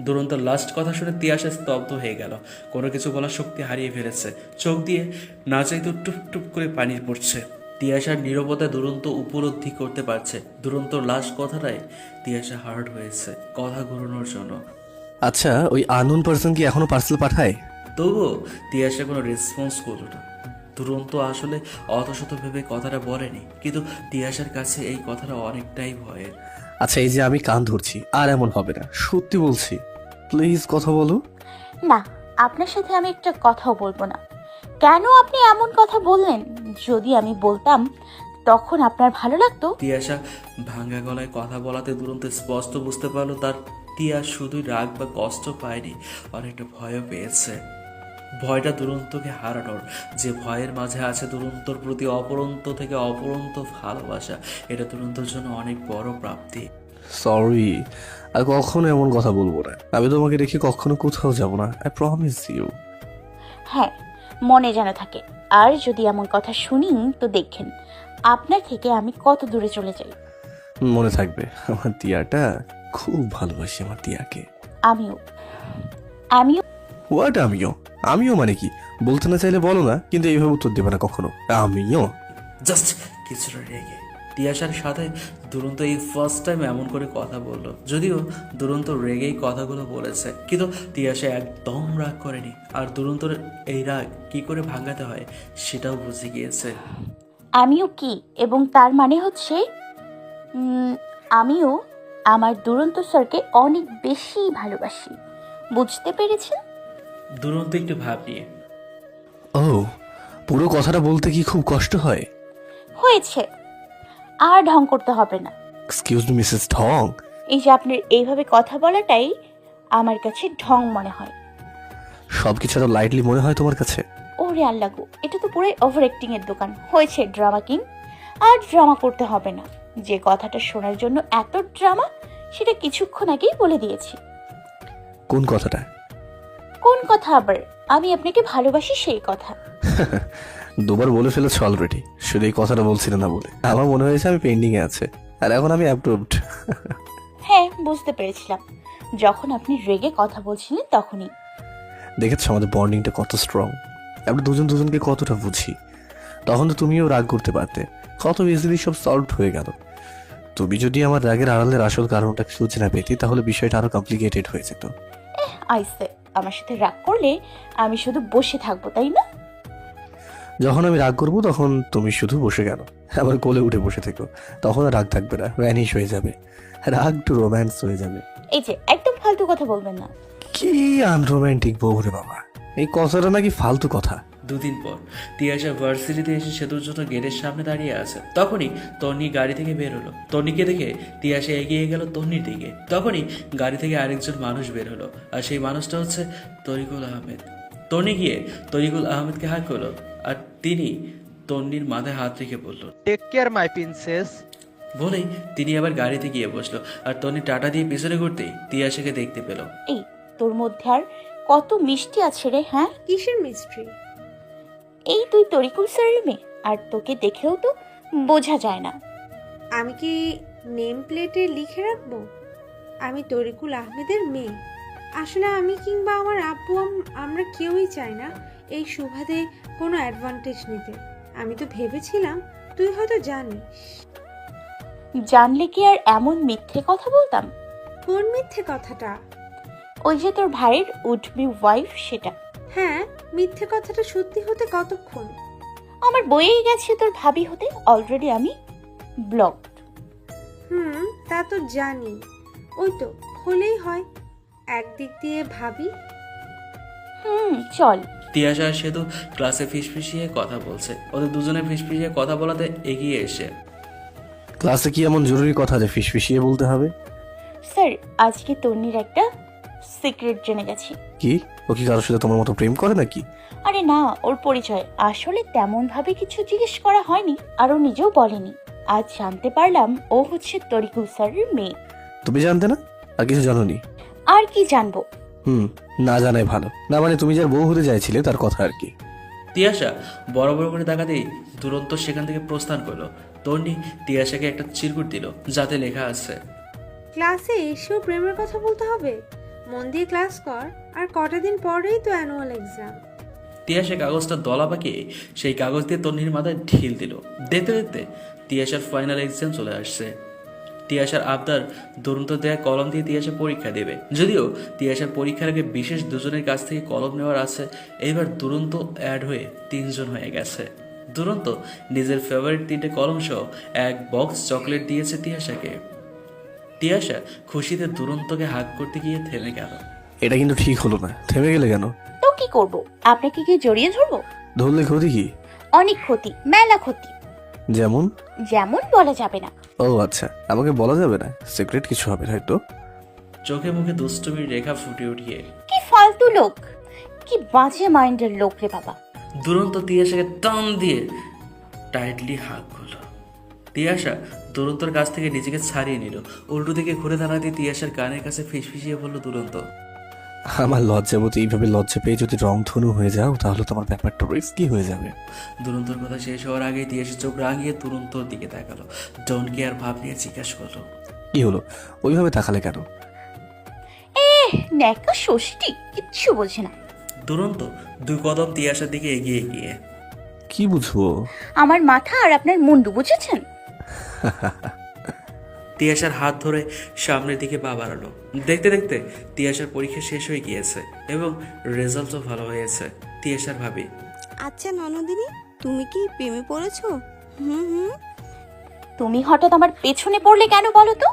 দুরন্তর লাস্ট কথা শুনে তিয়াশা স্তব্ধ হয়ে গেল। কোনো কিছু বলার শক্তি হারিয়ে ফেলেছে। চোখ দিয়ে না চাইতো টুপ টুপ করে পানি পড়ছে। তিয়াশার নীরবতা দুরন্ত উপলব্ধি করতে পারছে। দুরন্তর লাস্ট কথাটাই তিয়াশা হার্ট হয়েছে কথা ঘুরানোর জন্য। আচ্ছা, ওই আননোন পার্সন কি এখনো পার্সেল পাঠায়? তবুও তিয়াশা কোনো রেসপন্স করল না। দুরন্ত আসলে অতশত ভেবে কথাটা বলেনি, কিন্তু তিয়াশার কাছে এই কথাটা অনেকটাই ভয়ের। আচ্ছা, এই যে আমি কান ধরছি, আর এমন হবে না, সত্যি বলছি। প্লিজ কথা বলো। না, আপনার সাথে আমি একটা কথাও বলবো না। কেন আপনি এমন কথা বললেন? যদি আমি বলতাম তখন আপনার ভালো লাগতো? তিয়াশা ভাঙ্গা গলায় কথা বলাতে দুরন্ত স্পষ্ট বুঝতে পারলো তার তিয়া শুধুই রাগ বা কষ্ট পায়নি, অনেকটা ভয়ও পেয়েছে। ভয়টা দুরন্তকে হারানোর, যে ভয়ের মাঝে আছে দুরন্তর প্রতি অপরন্ত থেকে অপরন্ত ভালোবাসা। এটা দুরন্তর জন্য অনেক বড় প্রাপ্তি। সরি, আর কখনো এমন কথা বলবো না। আমি তোমাকে রেখে কখনো কোথাও যাব না, আই প্রমিস ইউ। হ্যাঁ, মনে যেন থাকে। আর যদি এমন কথা শুনি তো দেখেন আপনার থেকে আমি কত দূরে চলে যাই। মনে থাকবে, আমার টিয়াটা খুব ভালোবাসি, আমার টিয়াকে। আমিও আমিও হোয়াট আমিও মানে কি? বলতে না চাইলে বলো না, কিন্তু এইভাবে উত্তর দেবে না কখনো। আমিও জাস্ট কিছুটা রেগে তিয়াশার সাথে দুরন্ত এই ফার্স্ট টাইম এমন করে কথা বলল। যদিও দুরন্ত রেগেই কথাগুলো বলেছে, কিন্তু তিয়াশা একদম রাগ করেনি। আর দুরন্তর এই রাগ কি করে ভাঙাতে হয় সেটাও বুঝে গিয়েছে। আমিও কি, এবং তার মানে হচ্ছে আমিও আমার দুরন্ত স্যারকে অনেক বেশি ভালোবাসি। বুঝতে পেরেছেন? দুরন্ত একটু ভাব নিয়ে, ও, পুরো কথাটা বলতে কি খুব কষ্ট হয়? হয়েছে, আর ঢং করতে হবে না। এক্সকিউজ মি মিসেস ঢং। এই যে আপনার এইভাবে কথা বলাটাই আমার কাছে ঢং মনে হয়। সব কিছু এত লাইটলি মনে হয় তোমার কাছে? ওরে আল্লাহ গো, এটা তো পুরোই ওভার অ্যাক্টিং এর দোকান। হয়েছে ড্রামা কিং, আর ড্রামা করতে হবে না। যে কথাটা শোনার জন্য এত ড্রামা, সেটা কিছুক্ষণ আগেই বলে দিয়েছি। কোন কথাটা? কোন কথা আবার? আমি আপনাকে ভালোবাসি সেই কথা। দুবার বলে ফেলেছ অলরেডি, শুধু এই কথাটা বলছিলে না বলে। আমার মনে হয়েছে আমি পেন্ডিং এ আছে, আর এখন আমি অ্যাপ্রুভড। হ্যাঁ, বুঝতে পেরেছিলাম যখন আপনি রেগে কথা বলছিলেন তখনই। দেখেছো আমাদের বন্ডিংটা কত স্ট্রং, আমরা দুজন দুজনকে কতটা বুঝি। তখন তো তুমিও রাগ করতে পারতে, কত ইজিলি সব সলভ হয়ে গেল। তুমি যদি আমার রাগের আড়ালের আসল কারণটা খুঁজে না পেতি, তাহলে বিষয়টা আরো কমপ্লিকেটেড হয়ে যেত। আইসে, আমার সাথে রাগ করলে আমি শুধু বসে থাকবো, তাই না? যখন আমি রাগ করবো তখন তুমি শুধু বসে গেল, আবার কোলে উঠে বসে থেকো। তখন আর রাগ থাকবে না, ভ্যানিশ হয়ে যাবে, রাগ টু রোম্যান্স হয়ে যাবে। এই যে একদম ফালতু কথা বলবেন না। কি আনরোম্যান্টিক বউ রে বাবা, এই কথাটা নাকি ফালতু কথা। দুদিন পর তিয়াশা ভার্সিটিতে এসে সেতুর জন্য গেটের সামনে দাঁড়িয়ে আছে। তখনই তন্নি গাড়ি থেকে বের হলো। তন্নিকে দেখে তিয়াশা এগিয়ে গেল তন্নির দিকে। তখনই গাড়ি থেকে আরেকজন মানুষ বের হলো, আর সেই মানুষটা হচ্ছে তরিকুল আহমেদ। তন্নি গিয়ে তরিকুল আহমেদকে হাত করলো, আর তিনি তন্নির মাথায় হাত রেখে বলল, টেক কেয়ার মাই প্রিন্সেস। বলেই তিনি আবার গাড়িতে গিয়ে বসলো। আর তন্নি টাটা দিয়ে পিছনে ঘুরতেই তিয়াশাকে দেখতে পেল। এই, তোর মধ্যে আর কত মিষ্টি আছে রে। হ্যাঁ, কিসের মিস্ট্রি? এই তুই তরিকুল স্যারের মেয়ে, আর তোকে দেখেও তো বোঝা যায় না। আমি কি নেম প্লেটে লিখে রাখবো আমি তরিকুল আহমেদের মেয়ে? আসলে আমি কিংবা আমার আব্বু আমরা কেউই চাই না এই সুবাদে কোনো অ্যাডভান্টেজ নিতে। আমি তো ভেবেছিলাম তুই হয়তো জানিস। জানলে কি আর এমন মিথ্যে কথা বলতাম? কোন মিথ্যে কথাটা? ওই যে তোর ভাইয়ের উড বি ওয়াইফ, সেটা। হ্যাঁ, মিথ্যে কথাটা সত্যি হতে কতক্ষণ? আমার বইয়েই গেছে তোর ভাবি হতে। অলরেডি আমি ব্লকড। তা তো জানি। ওই তো হলেই হয়, একদিক দিয়ে ভাবি। চল। তিয়াশা আর সেতু ক্লাসে ফিসফিসিয়ে কথা বলছে। ওদের দুজনে ফিসফিসিয়ে কথা বলাতে এগিয়ে এসে, ক্লাসে কি এমন জরুরি কথা যে ফিসফিসিয়ে বলতে হবে? স্যার, আজকে তন্নির একটা সিক্রেট জেনে গেছি। কি? ও কি কারোর সাথে তোমার মতো প্রেম করে নাকি? আরে না, ওর পরিচয় আসলে তেমন ভাবে কিছু জিজ্ঞেস করা হয়নি, আর ও নিজেও বলেনি। আজ জানতে পারলাম ও হচ্ছে তরিকুল স্যারের মেয়ে। তুমি জানতে না? আর কিছু জানোনি? আর কি জানবো? না জানাই ভালো। না মানে তুমি যার বউ হতে চাইছিলে তার কথা আর কি। তিয়াশা বড় বড় করে তাকাতেই দুরন্ত সেখান থেকে প্রস্থান করলো। তন্নি তিয়াশাকে একটা চিরকুট দিল, যাতে লেখা আছে, ক্লাসে এসেও প্রেমের কথা বলতে হবে? মন দিয়ে ক্লাস কর, আর কটা দিন পরেই তো অ্যানুয়াল এক্সাম। তিয়াশা কাগজটা দলা পাকিয়ে সেই কাগজ দিয়ে তন্নির মাথায় ঢিল দিল। দেখতে দেখতে তিয়াশার ফাইনাল এক্সাম চলে আসছে। তিয়াশার আবদার দুরন্ত দেয়া কলম দিয়ে তিয়াশা পরীক্ষা দেবে। যদিও তিয়াশার পরীক্ষার আগে বিশেষ দুজনের কাছ থেকে কলম নেওয়ার আছে। এবার দুরন্ত অ্যাড হয়ে 3 জন হয়ে গেছে। দুরন্ত নিজের ফেভারিট 3টে কলম সহ এক বক্স চকলেট দিয়েছে তিয়াশাকে। তিয়াশা খুশিতে দুরন্তকে হাত করতে গিয়ে থেমে গেল। এটা কিন্তু ঠিক হলো না। থেমে গেলে কেন? তো কি করব? আপনাকে কি জড়িয়ে ধরবো? ধরলে ক্ষতি কি? অনেক ক্ষতি, মেলা ক্ষতি। যেমন? যেমন বলা যাবে না। ও আচ্ছা, আমাকে বলা যাবে না? সিক্রেট কিছু হবে হয়তো। চোখে মুখে দুষ্টুমির রেখা ফুটে উঠিয়ে, কি ফালতু লোক, কি বাজে মাইন্ডের লোক রে বাবা। দুরন্ত তিয়াশাকে টান দিয়ে টাইটলি হাত করলো। তিয়াশা দুরন্তর কাছ থেকে নিজেকে ছাড়িয়ে নিল। উল্টো দিকে ঘুরে দাঁড়াতে তিয়াশার কানের কাছে ফিসফিসিয়ে বলল দুরন্ত, আমার লজ্জাবতী এইভাবে লজ্জা পেয়ে যদি রংধনু হয়ে যাও, তাহলে তোমার ব্যাপারটা রিস্কি হয়ে যাবে। দুরন্তর কথা শেষ হওয়ার আগেই তিয়াশা চোখ রাঙিয়ে দুরন্তর দিকে তাকালো। ডোন্ট কেয়ার ভাব নিয়ে জিজ্ঞাসা করলো, কি হলো? ওইভাবে তাকালে কেন? ন্যাকা ষষ্ঠী, কিচ্ছু বলছে না। দুরন্ত 2 কদম তিয়াশার দিকে এগিয়ে গিয়ে, কি বুঝবো? আমার মাথা আর আপনার মুন্ডু, বুঝেছেন? তিয়াশার হাত ধরে সামনের দিকে পা বাড়ালো। দেখতে দেখতে তিয়াশার পরীক্ষা শেষ হয়ে গিয়েছে এবং রেজাল্টও ভালো হয়েছে। তিয়াশার ভাবি, আচ্ছা ননদিনী, তুমি কি প্রেমে পড়েছো? হুম হুম। তুমি হঠাৎ আমার পেছনে পড়লে কেন বলো তো?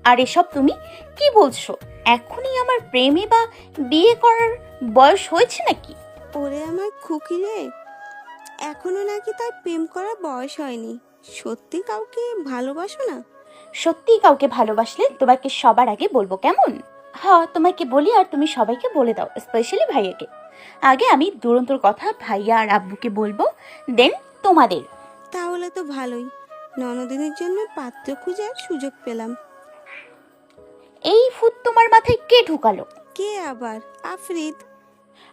আর এসব তুমি কি বলছো? এখনই আমার প্রেমে বা বিয়ে করার বয়স হয়েছে নাকি? ওরে আমার খুকি রে, এখনো নাকি তার প্রেম করার বয়স হয়নি। সত্যি কাউকে ভালোবাসো না? সত্যি কাউকে ভালোবাসলে তোমাকে সবার আগে বলবো, কেমন? হ্যাঁ, তোমাকে বলি আর তুমি সবাইকে বলে দাও, স্পেশালি ভাইয়াকে। আগে আমি দুরন্তর কথা ভাইয়া আর আব্বুকে বলবো, দেন তোমাদের। তাহলে তো ভালোই, ননদিনীর জন্য পাত্র খোঁজার সুযোগ পেলাম। এই ভূত তোমার মাথায় কে ঢুকালো? কে আবার? আফরিদ।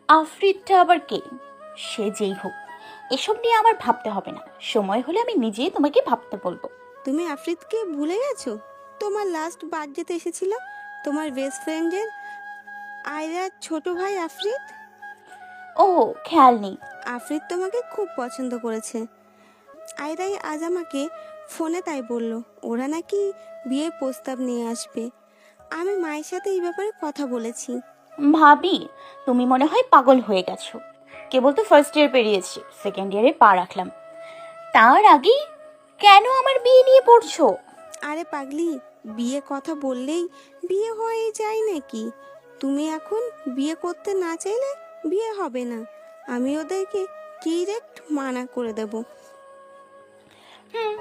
আফ্রিদটা আবার কে? সে যেই হোক, এসব নিয়ে আমার ভাবতে হবে না। সময় হলে আমি নিজেই তোমাকে ভাবতে বলবো। তুমি আফরিদকে ভুলে গেছো? তোমার লাস্ট বার্থডেতে এসেছিল তোমার বেস্ট ফ্রেন্ডের আয়রার ছোট ভাই আফরিদ। ও, খেয়াল নেই। আফরিদ তোমাকে খুব পছন্দ করেছে। আয়রাই আজ আমাকে ফোনে তাই বলল, ওরা নাকি বিয়ের প্রস্তাব নিয়ে আসবে। আমি মায়ের সাথে এই ব্যাপারে কথা বলেছি। ভাবি, তুমি মনে হয় পাগল হয়ে গেছো। কেবল তো ফার্স্ট ইয়ার পেরিয়েছি, সেকেন্ড ইয়ারে পা রাখলাম, তার আগেই কেন আমার বিয়ে নিয়ে পড়ছো? আরে পাগলি, বিয়ে কথা বললেই বিয়ে হয়ে যায় নাকি? তুমি এখন বিয়ে করতে না চাইলে বিয়ে হবে না। আমি ওদেরকে ডিরেক্ট মানা করে দেব।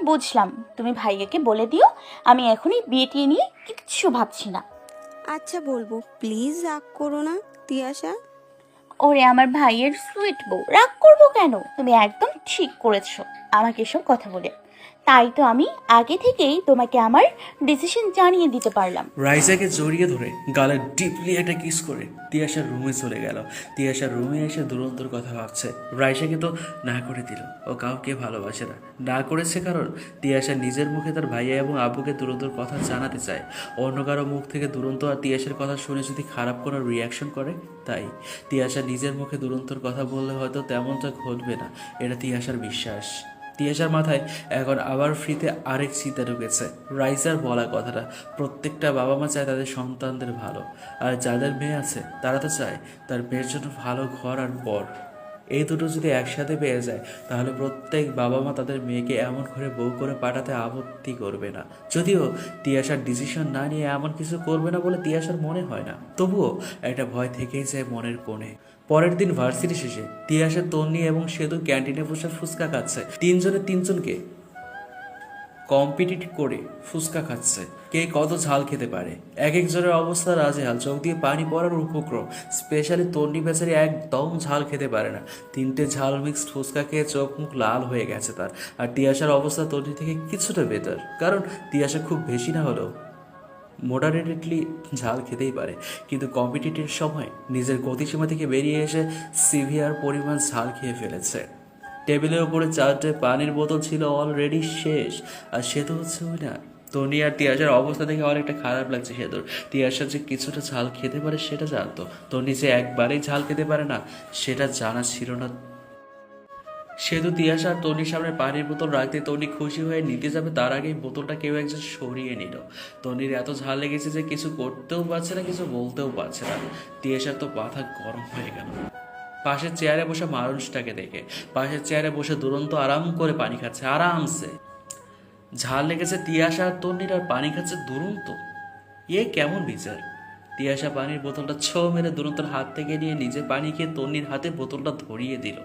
বুঝলাম, তুমি ভাইয়াকে বলে দিও আমি এখনই বিয়েটি নিয়ে কিচ্ছু ভাবছি না। আচ্ছা বলবো, প্লিজ রাগ করো না তিয়াশা। ওরে আমার ভাইয়ের সুইট বউ, রাগ করবো কেন? তুমি একদম ঠিক করেছো আমাকে এসব কথা বলে। তাই তো আমি আগে থেকেই তোমাকে আমার ডিসিশন জানিয়ে দিতে পারলাম। রাইজাকে জড়িয়ে ধরে গালে ডিপলি একটা কিস করে তিয়াশার রুমে চলে গেল। তিয়াশার রুমে এসে দুরন্তর কথা ভাবছে। রাইসাকে তো না করে দিল, ও কাউকে ভালোবাসে না। না করেছে কারণ তিয়াশা নিজের মুখে তার ভাইয়া এবং আব্বুকে দুরন্তর কথা জানাতে চায়। অন্য কারো মুখ থেকে দুরন্ত আর তিয়াশার কথা শুনে যদি খারাপ কোনো রিয়াকশন করে, তাই তিয়াশা নিজের মুখে দুরন্তর কথা বললে হয়তো তেমনটা ঘটবে না, এটা তিয়াশার বিশ্বাস। তিয়াশার মাথায় এখন আবার ফ্রিতে আরেক চিন্তা ঢুকেছে। রাইসার বলা কথাটা, প্রত্যেকটা বাবা মা চায় তাদের সন্তানদের ভালো, আর যাদের মেয়ে আছে তারা তো চায় তার মেয়ের জন্য ভালো ঘর আর বর। এই দুটো যদি একসাথে পেয়ে যায় তাহলে প্রত্যেক বাবা মা তাদের মেয়েকে এমন করে বউ করে পাঠাতে আপত্তি করবে না। যদিও তিয়াশার ডিসিশন না নিয়ে এমন কিছু করবে না বলে তিয়াশার মনে হয় না, তবুও একটা ভয় থেকেই যায় মনের কোণে। পরের দিন ভার্সিটি শেষে তিয়াশা, তন্নি এবং সেতু ক্যান্টিনে বসে ফুচকা খাচ্ছে। তিনজনে তিনজনকে কম্পিটিট করে ফুচকা খাচ্ছে, কে কত ঝাল খেতে পারে। এক একজনের অবস্থা রাজেহাল, চোখ দিয়ে পানি পড়ার উপক্রম। স্পেশালি তন্নি বেচারি একদম ঝাল খেতে পারে না। 3টে ঝাল মিক্সড ফুচকা খেয়ে চোখ মুখ লাল হয়ে গেছে তার। আর তিয়াশার অবস্থা তন্নি থেকে কিছুটা বেটার, কারণ তিয়াশা খুব বেশি না হলেও মোডারেটলি ঝাল খেতেই পারে, কিন্তু কম্পিটিটিভ সময় নিজের গতিসীমা থেকে বেরিয়ে এসে সিভিয়ার পরিমাণ ঝাল খেয়ে ফেলেছে। টেবিলের উপরে 4টে পানির বোতল ছিল অলরেডি শেষ, আর সে তো হচ্ছে উইনার। তনি আর তিয়াশার অবস্থা দেখে অনেকটা খারাপ লাগছে সেতুর। তিয়াশা যে কিছুটা ঝাল খেতে পারে সেটা জানতো, তনি যে একবারেই ঝাল খেতে পারে না সেটা জানা ছিল না। সেতু তিয়াশা আর তনির সামনে পানির বোতল রাখতে তনি খুশি হয়ে নিতে যাবে, তার আগেই বোতলটা কেউ একজন সরিয়ে নিল। তনির এত ঝাল লেগেছে যে কিছু করতেও পারছে না, কিছু বলতেও পারছে না। তিয়াশার তো মাথা গরম হয়ে গেল পাশের চেয়ারে বসে মানুষটাকে দেখে। পাশের চেয়ারে বসে দুরন্ত আরাম করে পানি খাচ্ছে, আরামসে। ঝাল লেগেছে তিয়াশা আর তন্নির, আর পানি খাচ্ছে দুরন্ত। এ কেমন বিচার? তিয়াশা পানির বোতলটা ছো মেরে দুরন্তর হাত থেকে নিয়ে নিজে পানি খেয়ে তন্নির হাতে বোতলটা ধরিয়ে দিল।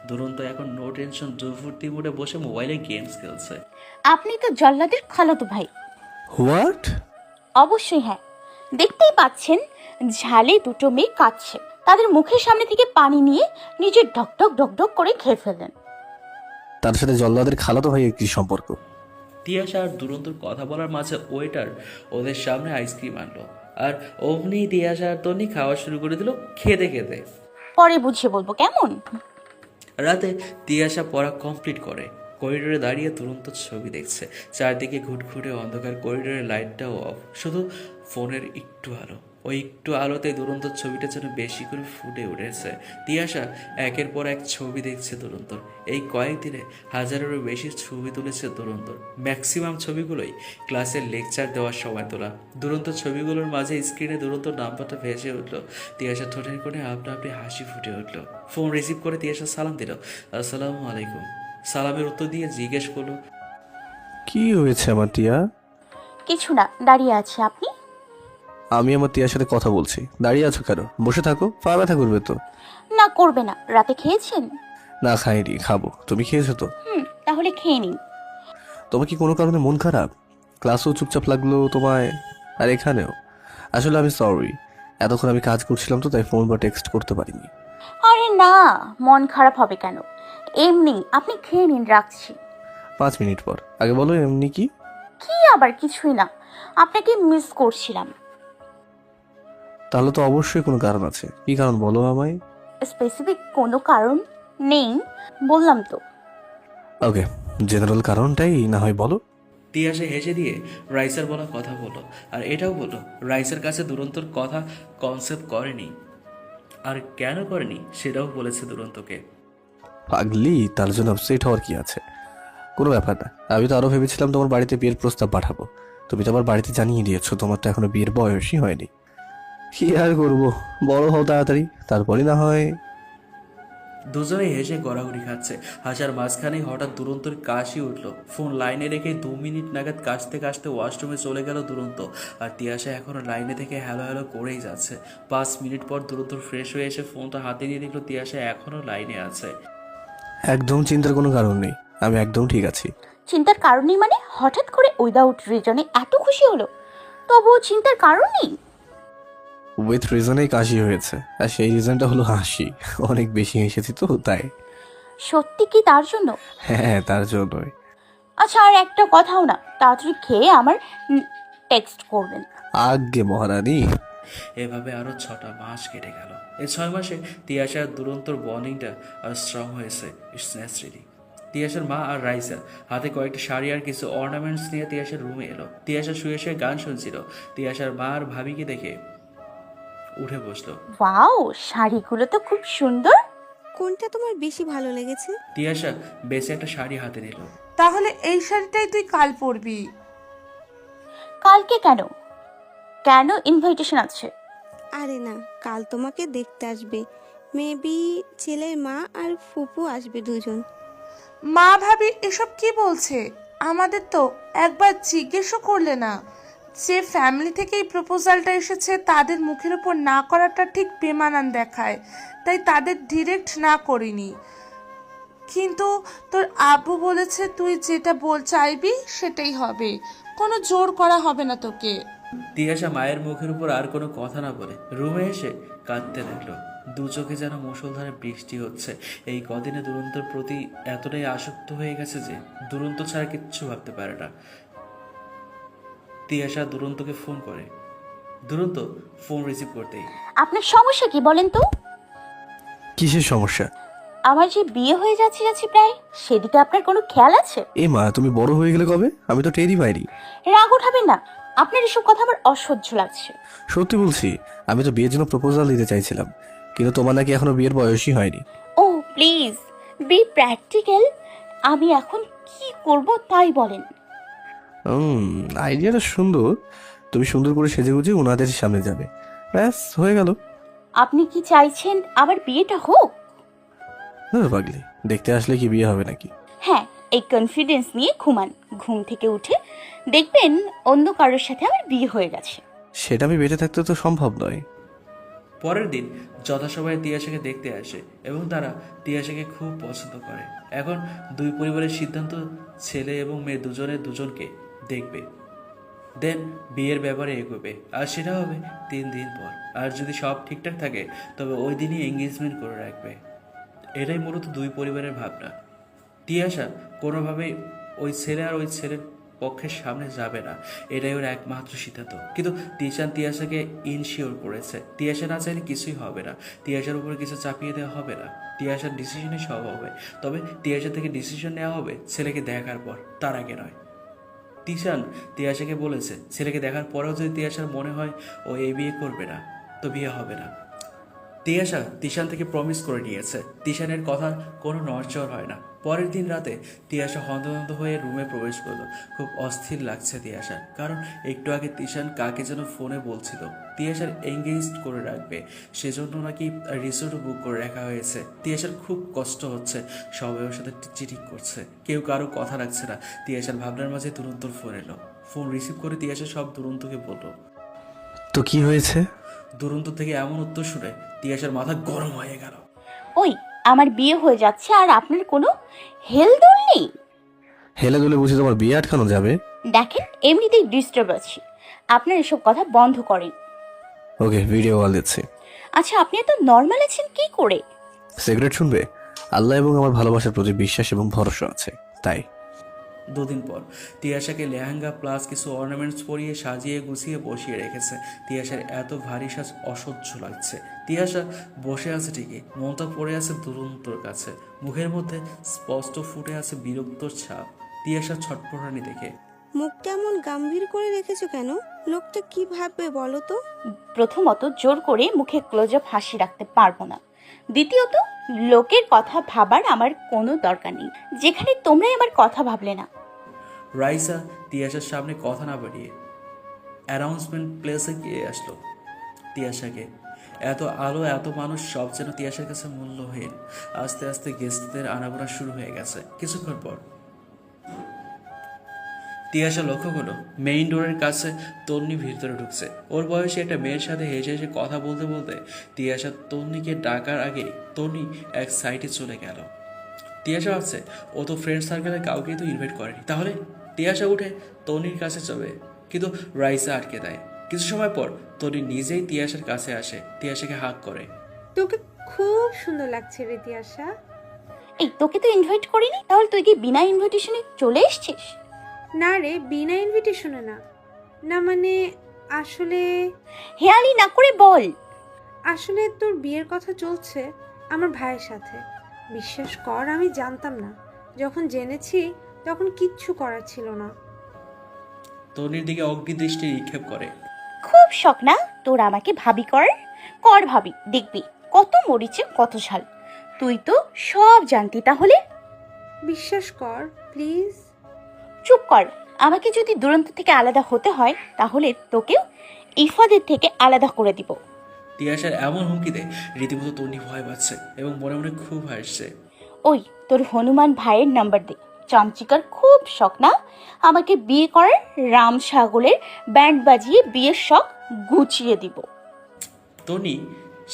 দুরন্ত এখন নো টেনশন দুফুর্তি মুড়ে বসে মোবাইলে গেমস খেলছে। আপনি তো জল্লাদের খালাতো ভাই। হোয়াট? অবশ্যই হ্যাঁ, দেখতেই পাচ্ছেন ঝালে দুটো মেয়ে কাঁদছে, তাদের মুখের সামনে থেকে পানি নিয়ে নিজের ঢকঢক ঢকঢক করে খেয়ে ফেললেন। তার সাথে জল্লাদের খালাতো ভাইয়ের কি সম্পর্ক? তিয়াশা আর দুরন্তর কথা বলার মাঝে ওয়েটার ওদের সামনে আইসক্রিম আনলো, আর অমনি তিয়াশা আর তন্নি খাওয়া শুরু করে দিল খেতে খেতে। পরে বুঝিয়ে বলবো, কেমন? রাতে তিয়াশা পড়া কমপ্লিট করে করিডোরে দাঁড়িয়ে দুরন্ত ছবি দেখছে। চারদিকে ঘুটঘুটে অন্ধকার, করিডোরের লাইটটাও অফ, শুধু ফোনের একটু আলো, ওই একটু আলোতে দুরন্ত ছবিটা যেন বেশি করে ফুটে উঠেছে। তিয়াশা একের পর এক ছবি দেখছে দুরন্তর। এই কয়েকদিনে হাজারেরও বেশি ছবি তুলেছে দুরন্তর। ম্যাক্সিমাম ছবিগুলোই ক্লাসের লেকচার দেওয়ার সময় তোলা। দুরন্ত ছবিগুলোর মাঝে স্ক্রিনে দুরন্তর নাম্বারটা ভেসে উঠল। তিয়াশা ঠোঁটের কোণে আপনা আপনি হাসি ফুটে উঠল। ফোন রিসিভ করে তিয়াশা সালাম দিল, আসসালামু আলাইকুম। সালামের উত্তর দিয়ে জিজ্ঞেস করলো, কি হয়েছে আমার টিয়া? কিছু না, দাঁড়িয়ে আছে। আপনি? আমি আমার টিয়ার সাথে কথা বলছি, দাঁড়িয়ে আছো কেন? বসে থাকো, পা ব্যথা করবে তো। না, করবে না। রাতে খেয়েছেন? না খাইনি, খাবো। তুমি খেয়েছো তো? তাহলে খেয়ে নিন। তোমার কি কোনো কারণে মন খারাপ? ক্লাসেও চুপচাপ লাগলো তোমায়, আর এখানেও। আসলে আমি সরি, এতক্ষণ আমি কাজ করছিলাম তো, তাই ফোন বা টেক্সট করতে পারিনি। আরে না, মন খারাপ হবে কেন? এমনি। আপনি খেয়ে নিন, রাখছি। 5 মিনিট পর। আগে বলো এমনি কি? কি আবার কিছুই না, আপনাকে মিস করছিলাম। তাহলে তো অবশ্যই কোনো কারণ আছে। কি কারণ বলো আমায়। স্পেসিফিক কোনো কারণ নেই, বললাম তো। ওকে, জেনারেল কারণটাই না হয় বলো। তিয়াশা হেসে দিয়ে রাইসার বলা কথা বলল, আর এটাও বলল রাইসার কাছে দুরন্তর কথা কনসেপ্ট করেনি, আর কেন করেনি সেটাও বলেছে দুরন্তকে। পাগলি, তার জন্য আপসেট হওয়ার কি আছে? কোনো ব্যাপার না। আমি তো আরো ভেবেছিলাম তোমার বাড়িতে বিয়ের প্রস্তাব পাঠাবো। তুমি তো আমার বাড়িতে জানিয়ে দিয়েছো তোমার তো এখনো বিয়ের বয়সই হয়নি। কি আর করবো, বড় হও তাড়াতাড়ি, তারপরে না হয়। দুজনেই হেসে গড়াগড়ি খাচ্ছে। হাসার মাঝখানেই হঠাৎ দুরন্তর কাশি উঠল। ফোন লাইনে রেখে 2 মিনিট নাগাদ কাশতে কাশতে ওয়াশরুমে চলে গেল দুরন্ত। আর তিয়াশা এখনো লাইনে থেকে হ্যালো হ্যালো করেই যাচ্ছে। 5 মিনিট পর দুরন্ত ফ্রেশ হয়ে এসে ফোনটা হাতে নিয়ে দেখলো তিয়াশা এখনো লাইনে আছে। একদম চিন্তার কোনো কারণ নেই, আমি একদম ঠিক আছি। চিন্তার কারণ নেই মানে? হঠাৎ করে উইদাউট রিজনে এত খুশি হলো, তবুও চিন্তার কারণ নেই? উইথ রিজনেই কাশি হয়েছে, আর সেই রিজনটা হলো হাসি। অনেক বেশি হেসেছি তো তাই। সত্যি কি তার জন্য? হ্যাঁ, তার জন্যই। আচ্ছা, আর একটা কথাও না, তাড়াতাড়ি খেয়ে আমার টেক্সট করবেন। আজ্ঞে মহারানী। এভাবে আরো 6টা মাস কেটে গেল। এই 6 মাসে তিয়াশার দুরন্তর বন্ডিংটা আর স্ট্রং হয়েছে। It's naturally. তিয়াশার মা আর রাইসা হাতে কয়েকটা শাড়ি আর কিছু অর্নামেন্টস নিয়ে তিয়াশার রুমে এলো। তিয়াশা শুয়ে শুয়ে গান শুনছিল। তিয়াশার মা আর ভাবিকে দেখে উঠে বসলো। ওয়াও, শাড়িগুলো তো খুব সুন্দর। কোনটা তোমার বেশি ভালো লেগেছে? তিয়াশা বেশি একটা শাড়ি হাতে নিল। তাহলে এই শাড়িটাই তুই কাল পরবি। কালকে কেন? কেন ইনভাইটেশন আছে? আরে না, কাল তোমাকে দেখতে আসবে। মেবি ছেলের মা আর ফুপু আসবে, দুজন। মা ভাবি এসব কি বলছে? আমাদের তো একবার জিজ্ঞেসও করলে না। যে ফ্যামিলি থেকে এই প্রপোজালটা এসেছে তাদের মুখের উপর না করাটা ঠিক বেমানান দেখায়, তাই তাদের ডিরেক্ট না করিনি। কিন্তু তোর আব্বু বলেছে তুই যেটা চাইবি সেটাই হবে, কোনো জোর করা হবে না তোকে। তিয়াশা মায়ের মুখের উপর আর কোনো কথা না বলে রুমে এসে কাঁদতে লাগলো। দু চোখে যেন মুষলধারে বৃষ্টি হচ্ছে। এই কদিনে দুরন্তর প্রতি এতটাই আসক্ত হয়ে গেছে যে দুরন্ত ছাড়া কিচ্ছু ভাবতে পারে না। তিয়াশা দুরন্তকে ফোন করে। দুরন্ত ফোন রিসিভ করতেই, আপনার সমস্যা কি বলেন তো? কিসের সমস্যা? আমার যে বিয়ে হয়ে যাচ্ছে প্রায়, সেদিকে আপনার কোনো খেয়াল আছে? এ মা, তুমি বড় হয়ে গেলে কবে? আমি তো টেরই পাইনি। রাগ উঠাবেন না, আপনার এসব কথা আমার অসহ্য লাগছে। সত্যি বলছি, আমি তো বিয়ের জন্য প্রপোজাল দিতে চাইছিলাম, কিন্তু তোমার নাকি এখনো বিয়ের বয়সই হয়নি। ও প্লিজ, বি প্র্যাকটিক্যাল। আমি এখন কি করব তাই বলেন। আইডিয়াটা সুন্দর। তুমি সুন্দর করে সেজেগুজে ওনাদের সামনে যাবে, ব্যাস হয়ে গেল। আপনি কি চাইছেন আমার বিয়েটা হোক? পাগলি, দেখতে আসলে কি বিয়ে হবে নাকি? হ্যাঁ, এই কনফিডেন্স নিয়ে ঘুমান। ঘুম থেকে উঠে দেখবেন অন্য কারোর সাথে আমার বিয়ে হয়ে গেছে। সেটা আমি বেঁচে থাকতে তো সম্ভব নয়। পরের দিন যথাসময়ে তিয়াশাকে দেখতে আসে এবং তারা তিয়াশাকে খুব পছন্দ করে। এখন দুই পরিবারের সিদ্ধান্ত ছেলে এবং মেয়ে দুজনকে দেখবে, দেন বিয়ের ব্যাপারে এগোবে। আর সেটা হবে 3 দিন পর। আর যদি সব ঠিকঠাক থাকে তবে ওই দিনই এঙ্গেজমেন্ট করে রাখবে। এটাই মূলত দুই পরিবারের ভাবনা। তিয়াশা কোনোভাবেই ওই ছেলে আর ওই ছেলের পক্ষের সামনে যাবে না, এটাই ওর একমাত্র সিদ্ধান্ত। কিন্তু তিশান তিয়াশাকে ইনশিওর করেছে তিয়াশা না চাইলে কিছুই হবে না, তিয়াশার উপরে কিছু চাপিয়ে দেওয়া হবে না, তিয়াশার ডিসিশনে সব হবে। তবে তিয়াশা থেকে ডিসিশন নেওয়া হবে ছেলেকে দেখার পর, তার আগে নয়। তিশান তিয়াশাকে বলেছে ছেলেকে দেখার পরেও যদি তিয়াশার মনে হয় ও এই বিয়ে করবে না তো বিয়ে হবে না। তিয়াশা তিশান থেকে প্রমিস করে নিয়েছে, তিশানের কথার কোনো নড়চড় হয় না। পরের দিন রাতে তিয়াশা হন্তদন্ত হয়ে রুমে প্রবেশ করলো। খুব অস্থির লাগছে তিয়াশার, কারণ একটু আগে তিশান কাকে যেন ফোনে বলছিল তিয়াশার এঙ্গেজ করে রাখবে, সেজন্য নাকি রিসোর্ট বুক করে রাখা হয়েছে। তিয়াশার খুব কষ্ট হচ্ছে, সবাই ওর সাথে চিটিং করছে, কেউ কারো কথা রাখছে না। তিয়াশার ভাবনার মাঝে দুরন্তর ফোন এলো। ফোন রিসিভ করে তিয়াশা সব দুরন্তকে বলল। তো কি হয়েছে? দুরন্ত থেকে এমন উত্তর শুনে তিয়াশার মাথা গরম হয়ে গেল। ওই আমার বিয়ে হয়ে যাচ্ছে আর আপনার কোনো হেলদোল নেই? হেলে দুলে বুঝি তোমার বিয়ে আটকানো যাবে? দেখেন এমনিতেই ডিস্টার্ব আছি, আপনার এসব কথা বন্ধ করেন। ওকে, ভিডিও কল দিচ্ছি। আচ্ছা আপনি এত নর্মাল আছেন কি করে? সিগারেট শুনবে? আল্লাহ এবং আমার ভালোবাসার প্রতি বিশ্বাস এবং ভরসা আছে, তাই। দুদিন পর তিয়াশাকে লেহেঙ্গা প্লাস কিছু অর্নামেন্টস পরিয়ে সাজিয়ে গুছিয়ে বসিয়ে রেখেছে। তিয়াশার এত ভারী সাজ অসহ্য লাগছে। তিয়াশা বসে আছে ঠিকই, মনটা পড়ে আছে দুরন্তর কাছে। মুখের মধ্যে স্পষ্ট ফুটে আছে বিরক্তর ছাপ। তিয়াশা ছটফটানি দেখে। মুখটা এমন গম্ভীর করে রেখেছো কেন? লোকটা কি ভাববে বলো তো? প্রথমত জোর করে মুখে ক্লোজ আপ হাসি রাখতে পারবো না, দ্বিতীয়ত লোকের কথা ভাবার আমার কোনো দরকার নেই, যেখানে তোমরাই আমার কথা ভাবলে না। রাইসা তিয়াশার সামনে কথা না বাড়িয়ে অ্যানাউন্সমেন্ট প্লেসে গিয়ে আসলো। তিয়াশাকে এত আলো এত মানুষ সব যেন তিয়াশার কাছে মূল্যহীন। আস্তে আস্তে গেস্টদের আনাগোনা শুরু হয়ে গেছে। কিছুক্ষণ পর তিয়াশা লক্ষ্য করলো মেইন ডোরের কাছে তন্নি ভিতরে ঢুকছে। ওর বয়সে একটা মেয়ের সাথে হেসে হেসে কথা বলতে বলতে তিয়াশা তন্নিকে ডাকার আগে তন্নি এক সাইডে চলে গেল। তিয়াশা ভাবছে ও তো ফ্রেন্ড সার্কেলে কাউকেই তো ইনভাইট করেনি, তাহলে তিয়াশা উঠে তন্নির কাছে যাবে, কিন্তু রাইসা আটকে দেয়। কিছু সময় পর তন্নি নিজেই তিয়াশার কাছে আসে, তিয়াশাকে হাক করে। তোকে খুব সুন্দর লাগছে রে তিয়াশা। এই তোকে তো ইনভাইট করিনি, তাহলে তুই কি বিনা ইনভিটেশনে চলে এসেছিস? না রে, বিনা ইনভিটেশনে না। না মানে আসলে হেয়ালি না করে বল। আসলে তোর বিয়ের কথা চলছে আমার ভাইয়ের সাথে। বিশ্বাস কর, আমি জানতাম না। যখন জেনেছি তখন কিচ্ছু করার ছিল না। তন্নির দিকে অগ্নিদৃষ্টি নিক্ষেপ করে। খুব শখ না তোর আমাকে ভাবি করার? কর ভাবি, দেখবি কত মরিচে কত ঝাল। তুই তো সব জানতি তাহলে। বিশ্বাস কর প্লিজ। চুপ কর। আমাকে যদি দুরন্ত থেকে আলাদা হতে হয় তাহলে তোকেও ইফাদের থেকে আলাদা করে দিব। তিয়াশার এমন হুমকিতে রীতিমতো তন্নি ভয় পাচ্ছে এবং মনে মনে খুব হাসছে। ওই তোর হনুমান ভাইয়ের নাম্বার দে। চামচিকার খুব শখ না আমাকে বিয়ে করার? রাম ছাগলের ব্যান্ড বাজিয়ে বিয়ের শখ গুছিয়ে দিব। তনি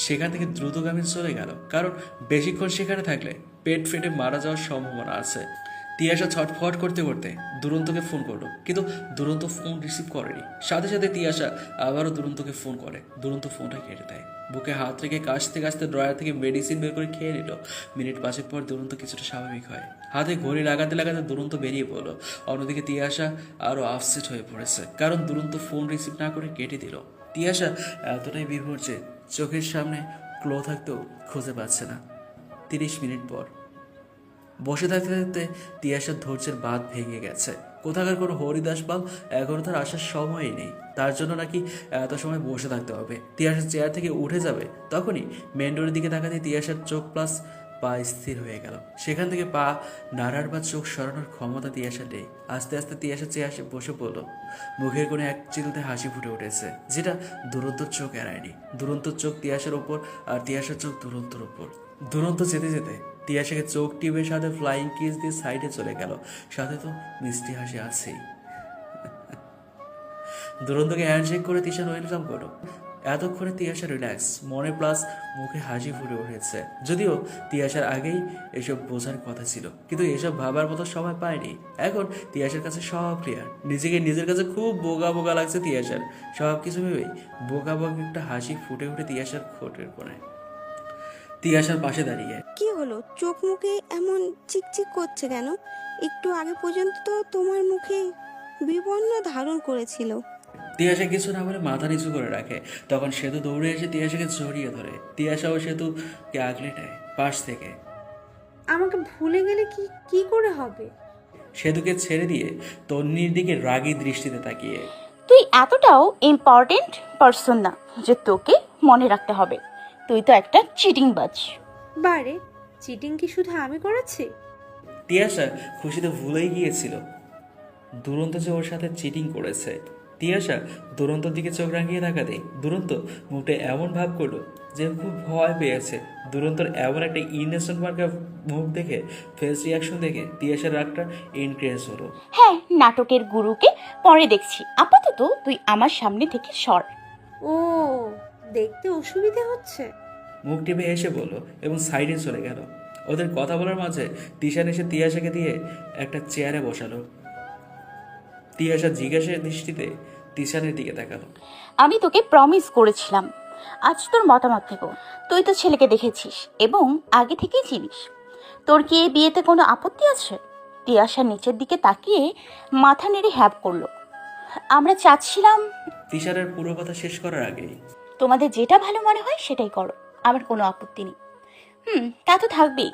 সেখান থেকে দ্রুতগামী চলে গেল, কারণ বেশিক্ষণ সেখানে থাকলে পেট ফেটে মারা যাওয়ার সম্ভাবনা আছে। তিয়াশা ছটফট করতে করতে দুরন্তকে ফোন করলো, কিন্তু দুরন্ত ফোন রিসিভ করেনি। সাথে সাথে তিয়াশা আবারও দুরন্তকে ফোন করে। দুরন্ত ফোনটা কেটে দেয়। বুকে হাত রেখে কাশতে কাশতে ড্রয়ার থেকে মেডিসিন বের করে খেয়ে নিল। মিনিট 5 পর দুরন্ত কিছুটা স্বাভাবিক হয়। হাতে ঘড়ি লাগাতে লাগাতে দুরন্ত বেরিয়ে পড়লো। অন্যদিকে তিয়াশা আরও আপসেট হয়ে পড়েছে, কারণ দুরন্ত ফোন রিসিভ না করে কেটে দিল। তিয়াশা এতটাই বিভোর যে চোখের সামনে ক্লো থাকতেও খুঁজে পাচ্ছে না। 30 মিনিট পর বসে থাকতে থাকতে তিয়াশার ধৈর্যের বাঁধ ভেঙে গেছে। কোথাকার কোনো হরিদাস বাল এখনো তার আসার সময়ই নেই, তার জন্য নাকি এত সময় বসে থাকতে হবে। তিয়াশার চেয়ার থেকে উঠে যাবে, তখনই মেন ডোরের দিকে তাকাতে তিয়াশার চোখ প্লাস পা স্থির হয়ে গেল। সেখান থেকে পা নাড়ার বা চোখ সরানোর ক্ষমতা তিয়াশার নেই। আস্তে আস্তে তিয়াশা চেয়ারে বসে পড়ল। মুখের কোণে এক চিলতে হাসি ফুটে উঠেছে, যেটা দুরন্তর চোখ এড়ায়নি। দুরন্তর চোখ তিয়াশার ওপর আর তিয়াশার চোখ দুরন্তর ওপর। দুরন্ত যেতে যেতে তিয়াশাকে চোখ টিপের সাথে ফ্লাইং কিস দিয়ে সাইডে চলে গেল। সাথে তো মিষ্টি হাসি আছেই। দুরন্তকে হ্যান্ডশেক করে তিশা ওয়েলকাম করো। এতক্ষণে তিয়াশা রিল্যাক্স, মনে প্লাস মুখে হাসি ফুটে উঠেছে। যদিও তিয়াশার আগেই এসব বোঝার কথা ছিল, কিন্তু এসব ভাবার মতো সময় পায়নি। এখন তিয়াশার কাছে সব ক্লিয়ার। নিজেকে নিজের কাছে খুব বোকা বোকা লাগছে তিয়াশার। সব কিছু ভেবেই বোকা বোকা একটা হাসি ফুটে উঠে তিয়াশার ঠোঁটের কোণায়। তিয়াশার পাশে দাঁড়িয়ে। কি হলো? চোখ মুখে এমন চিকচিক করছে কেন? একটু আগে পর্যন্ত তো তোমার মুখে বিবর্ণ ধারণ করেছিল। তিয়াশা কিছু না বলে মাথা নিচু করে রাখে। তখন সেতু দৌড়ে এসে তিয়াশাকে জড়িয়ে ধরে। তিয়াশা ও সেতুকে আগলে নেয় পাশ থেকে। আমাকে ভুলে গেলে কি কি করে হবে? সেতুকে ছেড়ে দিয়ে তন্নির দিকে রাগী দৃষ্টিতে তাকিয়ে। তুই এতটাও ইম্পর্টেন্ট পারসন না যে তোকে মনে রাখতে হবে। তুই তো একটা চিটিংবাজ। বারে, চিটিং কি শুধু আমি করেছি? তিয়াশা খুশিতে ভুলেই গিয়েছিল দুরন্ত যে ওর সাথে চিটিং করেছে। তিয়াশা দুরন্তর দিকে চোখ রাঙিয়ে তাকাতে দুরন্ত মুখে এমন ভাব করলো যে খুব ভয় পেয়েছে। দুরন্তর এমন একটা ইনোসেন্ট মার্কা মুখ দেখে, ফেস রিয়াকশন দেখে তিয়াশার রাগটা ইনক্রিজ হলো। হ্যাঁ, নাটকের গুরুকে পরে দেখছি। আপাতত তুই আমার সামনে থেকে সর। ও, দেখতে অসুবিধে হচ্ছে। মুখ টিপে হেসে বলল এবং সাইডে চলে গেল। ওদের কথা বলার মাঝে তিশান এসে তিয়াশাকে দিয়ে একটা চেয়ারে বসালো। তিয়াশা জিজ্ঞাসা দৃষ্টিতে তিশানের দিকে তাকালো। আমি তোকে প্রমিস করেছিলাম আজ তোর মতামত নেব। তুই তো ছেলেকে দেখেছিস এবং আগে থেকেই চিনিস। তোর কি এই বিয়েতে কোনো আপত্তি আছে? তিয়াশা নিচের দিকে তাকিয়ে মাথা নেড়ে হ্যাপ করলো। আমরা চাচ্ছিলাম তিশানের পুরো কথা শেষ করার আগেই তোমাদের যেটা ভালো মনে হয় সেটাই করো, আমার কোনো আপত্তি নেই। তা তো থাকবেই।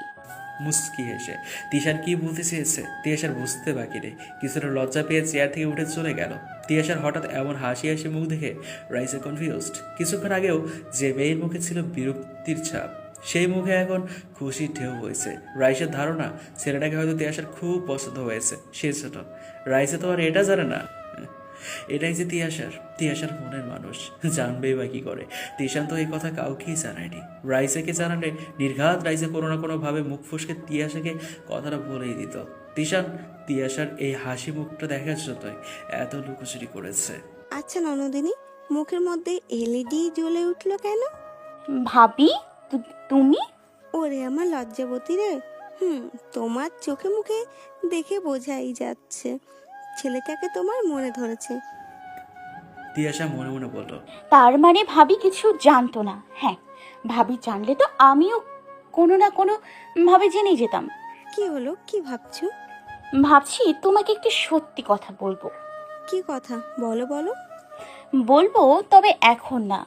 মুস্কি হেসে তিশার কি বলতে চেয়েছে তিয়াশার বুঝতে বাকি নেই। কিছুটা লজ্জা পেয়ে চেয়ার থেকে উঠে চলে গেল। তিয়াশার হঠাৎ এমন হাসি হাসি মুখ দেখে রাইসা কনফিউজড। কিছুক্ষণ আগেও যে মেয়ের মুখে ছিল বিরক্তির ছাপ, সেই মুখে এখন খুশি ঢেউ হয়েছে। রাইসের ধারণা ছেলেটাকে হয়তো তিয়াশার খুব পছন্দ হয়েছে। সে ছোট, রাইসা তো আর এটা জানে না এটাই যে তিয়াশার মনের মানুষ। জানবেই বা কি করে? তিশান তো এই কথা কাউকেই জানায়নি। রাইসাকে জানালে নির্ঘাত রাইসা কোনো না কোনো ভাবে মুখ ফুসকে তিয়াশাকে কথাটা বলেই দিত। তিয়াশার এই হাসি মুখটা দেখার জন্যই এত লুকোচুরি করেছে। আচ্ছা ননদিনী, মুখের মধ্যে এলইডি জ্বলে উঠলো কেন? ভাবি, তুমি? ওরে আমার লজ্জাবতী রে। তোমার চোখে মুখে দেখে বোঝাই যাচ্ছে ছেলেটাকে তোমার মনে ধরেছে। তিয়াশা মনে মনে বলল, তার মানে ভাবি কিছু জানতো না? হ্যাঁ, ভাবি জানলে তো আমিও কোনো না কোনো ভাবে জেনে যেতাম। কি হলো, কি ভাবছো? ভাবছি তোমাকে একটি সত্যি কথা বলবো। কি কথা? বলো বলো। বলবো, তবে এখন না।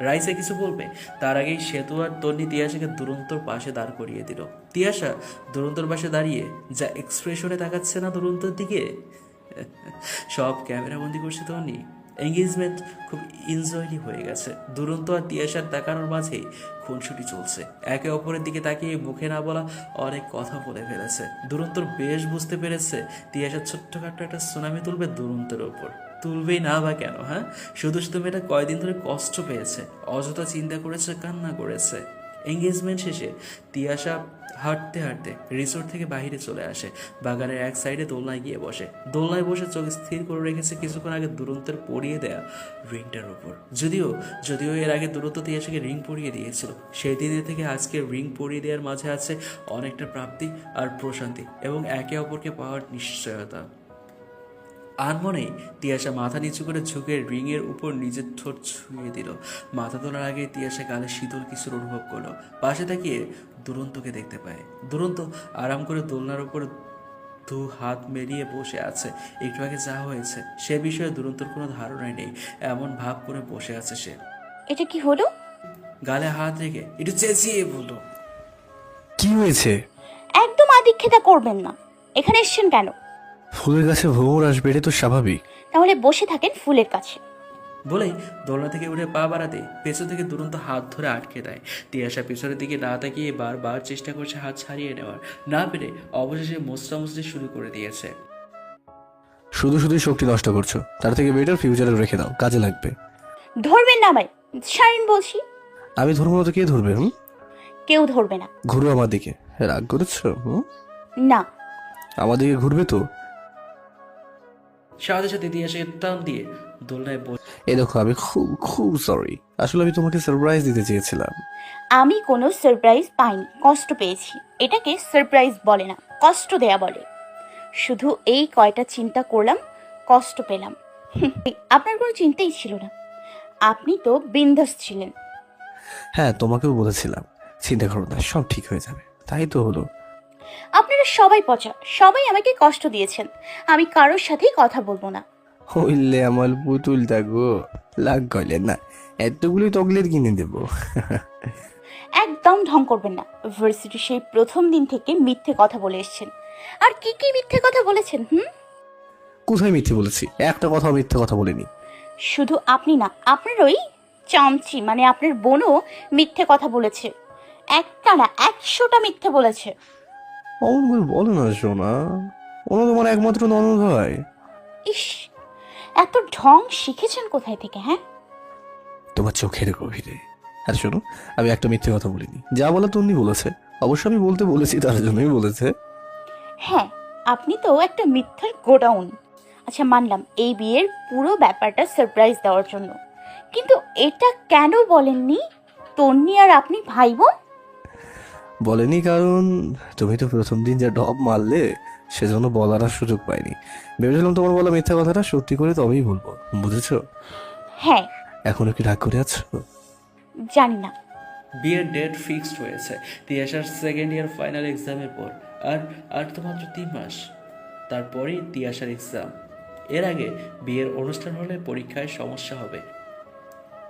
রাইসা কিছু বলবে তার আগেই সেতু আর তন্নি তিয়াশাকে দুরন্তর পাশে দাঁড় করিয়ে দিল। তিয়াশা দুরন্তর পাশে দাঁড়িয়ে যা এক্সপ্রেশনে তাকাচ্ছে না দুরন্তর দিকে, সব ক্যামেরা বন্দি করছে তন্নি। এঙ্গেজমেন্ট খুব এনজয়লি হয়ে গেছে। দুরন্ত আর তিয়াশার তাকানোর মাঝেই খুনসুটি চলছে। একে অপরের দিকে তাকিয়ে মুখে না বলা অনেক কথা বলে ফেলেছে। দুরন্তর বেশ বুঝতে পেরেছে তিয়াশার ছোট্টখাট্ট একটা সুনামি তুলবে দুরন্তের ওপর। তুলবেই না বা কেন? হ্যাঁ, শুধু শুধু মেয়েটা কয়দিন ধরে কষ্ট পেয়েছে, অযথা চিন্তা করেছে, কান্না করেছে। এঙ্গেজমেন্ট শেষে তিয়াশা হাঁটতে হাঁটতে রিসোর্ট থেকে বাইরে চলে আসে। বাগানের এক সাইডে দোলনায় গিয়ে বসে। দোলনায় বসে চোখ স্থির করে রেখেছে কিছুক্ষণ আগে দুরন্তের পরিয়ে দেয়া রিংটার উপর। যদিও এর আগে দুরন্ত তিয়াশাকে রিং পরিয়ে দিয়েছিল। সেই দিনের থেকে আজকে রিং পরিয়ে দেওয়ার মাঝে আছে অনেকটা প্রাপ্তি আর প্রশান্তি এবং একে অপরকে পাওয়ার নিশ্চয়তা। আনমনেই তিয়াশা মাথা নিচু করে ঝুঁকে রিংয়ের উপর নিজের ঠোঁট ছুঁয়ে দিল। মাথা তোলার আগে তিয়াশা গালে শীতল কিছুর অনুভব করলো। পাশে তাকিয়ে দুরন্তকে দেখতে পায়। দুরন্ত আরাম করে দোলনার উপর দু হাত মেরিয়ে বসে আছে। একটু আগে যা হয়েছে সে বিষয়ে দুরন্তর কোনো ধারণাই নেই, এমন ভাব করে বসে আছে সে। এটা কি হলো? গালে হাত রেখে একটু চেঁচিয়ে বলল, কি হয়েছে? একদম আদিক্ষেতা করবেন না। এখানে এসছেন কেন? ফুলের গাছে ভ্রমর আসবে, এটা তো স্বাভাবিক। তাহলে বসে থাকেন ফুলের কাছে। বলেই দোলনা থেকে উঠে পা বাড়াতে পেছন থেকে দুরন্ত হাত ধরে আটকে দেয়। তিয়াশা পেছনের দিকে না তাকিয়ে বারবার চেষ্টা করছে হাত ছাড়িয়ে নেওয়ার, না পেরে অবশেষে মোচড়ামুচড়ি শুরু করে দিয়েছে। শুধু শুধুই শক্তি নষ্ট করছো, তার থেকে বেটার ফিউচারে রেখে দাও, কাজে লাগবে। ধরবেন না আমায়, সারেন বলছি। আমি ধরবো না তো কে ধরবে? কেউ ধরবে না। ঘুরো আমার দিকে। রাগ করেছো? না। আমার দিকে ঘুরবে তো? সাথে সাথে তিয়াশাকে টান দিয়ে দোলনায় এই দেখো, আমি খুব খুব সরি। আসলে আমি তোমাকে সারপ্রাইজ দিতে চেয়েছিলাম। আমি কোনো সারপ্রাইজ পাইনি, কষ্ট পেয়েছি। এটাকে সারপ্রাইজ বলে না, কষ্ট দেয়া বলে। শুধু এই কয়টা চিন্তা করলাম, কষ্ট পেলাম। আপনার কোনো চিন্তাই ছিল না, আপনি তো বিন্দাস ছিলেন। হ্যাঁ, তোমাকেও বলেছিলাম চিন্তা করো না, সব ঠিক হয়ে যাবে। তাই তো হলো। আপনারা সবাই পচা, সবাই আমাকে কষ্ট দিয়েছেন। আমি কারোর সাথেই কথা বলবো না। হইলে আমার পুতুলটা গো, লাগ গলে না, এতগুলি চকলেট কিনে দেবো। একদম ঢং করবেন না। ভার্সিটি সেই প্রথম দিন থেকে মিথ্যে কথা বলে এসেছেন। আর কি কি মিথ্যে কথা বলেছেন? কোথায় মিথ্যে বলেছি? একটা কথাও মিথ্যে কথা বলিনি। শুধু আপনি না, আপনার ওই চামচি মানে আপনার বোনও মিথ্যে কথা বলেছে। একটা না 100টা মিথ্যে বলেছে। অমন করে বলো না সোনা, ওরা তোমার একমাত্র ননদ হয়। ইস, এত ঢং শিখেছেন কোথায় থেকে? হ্যাঁ, তোমার চোখের গভীরে। আর শোনো, আমি একটা মিথ্যে কথা বলিনি, যা বলা তন্নি বলেছে। অবশ্য আমি বলতে বলেছি, তার জন্যই বলেছে। হ্যাঁ, আপনি তো একটা মিথ্যার গোডাউন। আচ্ছা মানলাম এই বিয়ের পুরো ব্যাপারটা সারপ্রাইজ দেওয়ার জন্য, কিন্তু এটা কেন বলেননি তন্নি আর আপনি ভাই বোন? বলেনি কারণ তুমি তো প্রথম দিন যা ডব মারলে, সেজন্য বলার আর সুযোগ পাইনি। ভেবেছিলাম তোমার বলা মিথ্যা কথাটা সত্যি করে তবেই বলবো, বুঝেছো? হ্যাঁ, এখনো কি রাগ করে আছো? জানি না। বিয়ের ডেট ফিক্সড হয়েছে তিয়াশার সেকেন্ড ইয়ার ফাইনাল এক্সামের পর। আর আর তো মাত্র 3 মাস, তারপরেই তিয়াশার এক্সাম। এর আগে বিয়ের অনুষ্ঠান হলে পরীক্ষায় সমস্যা হবে,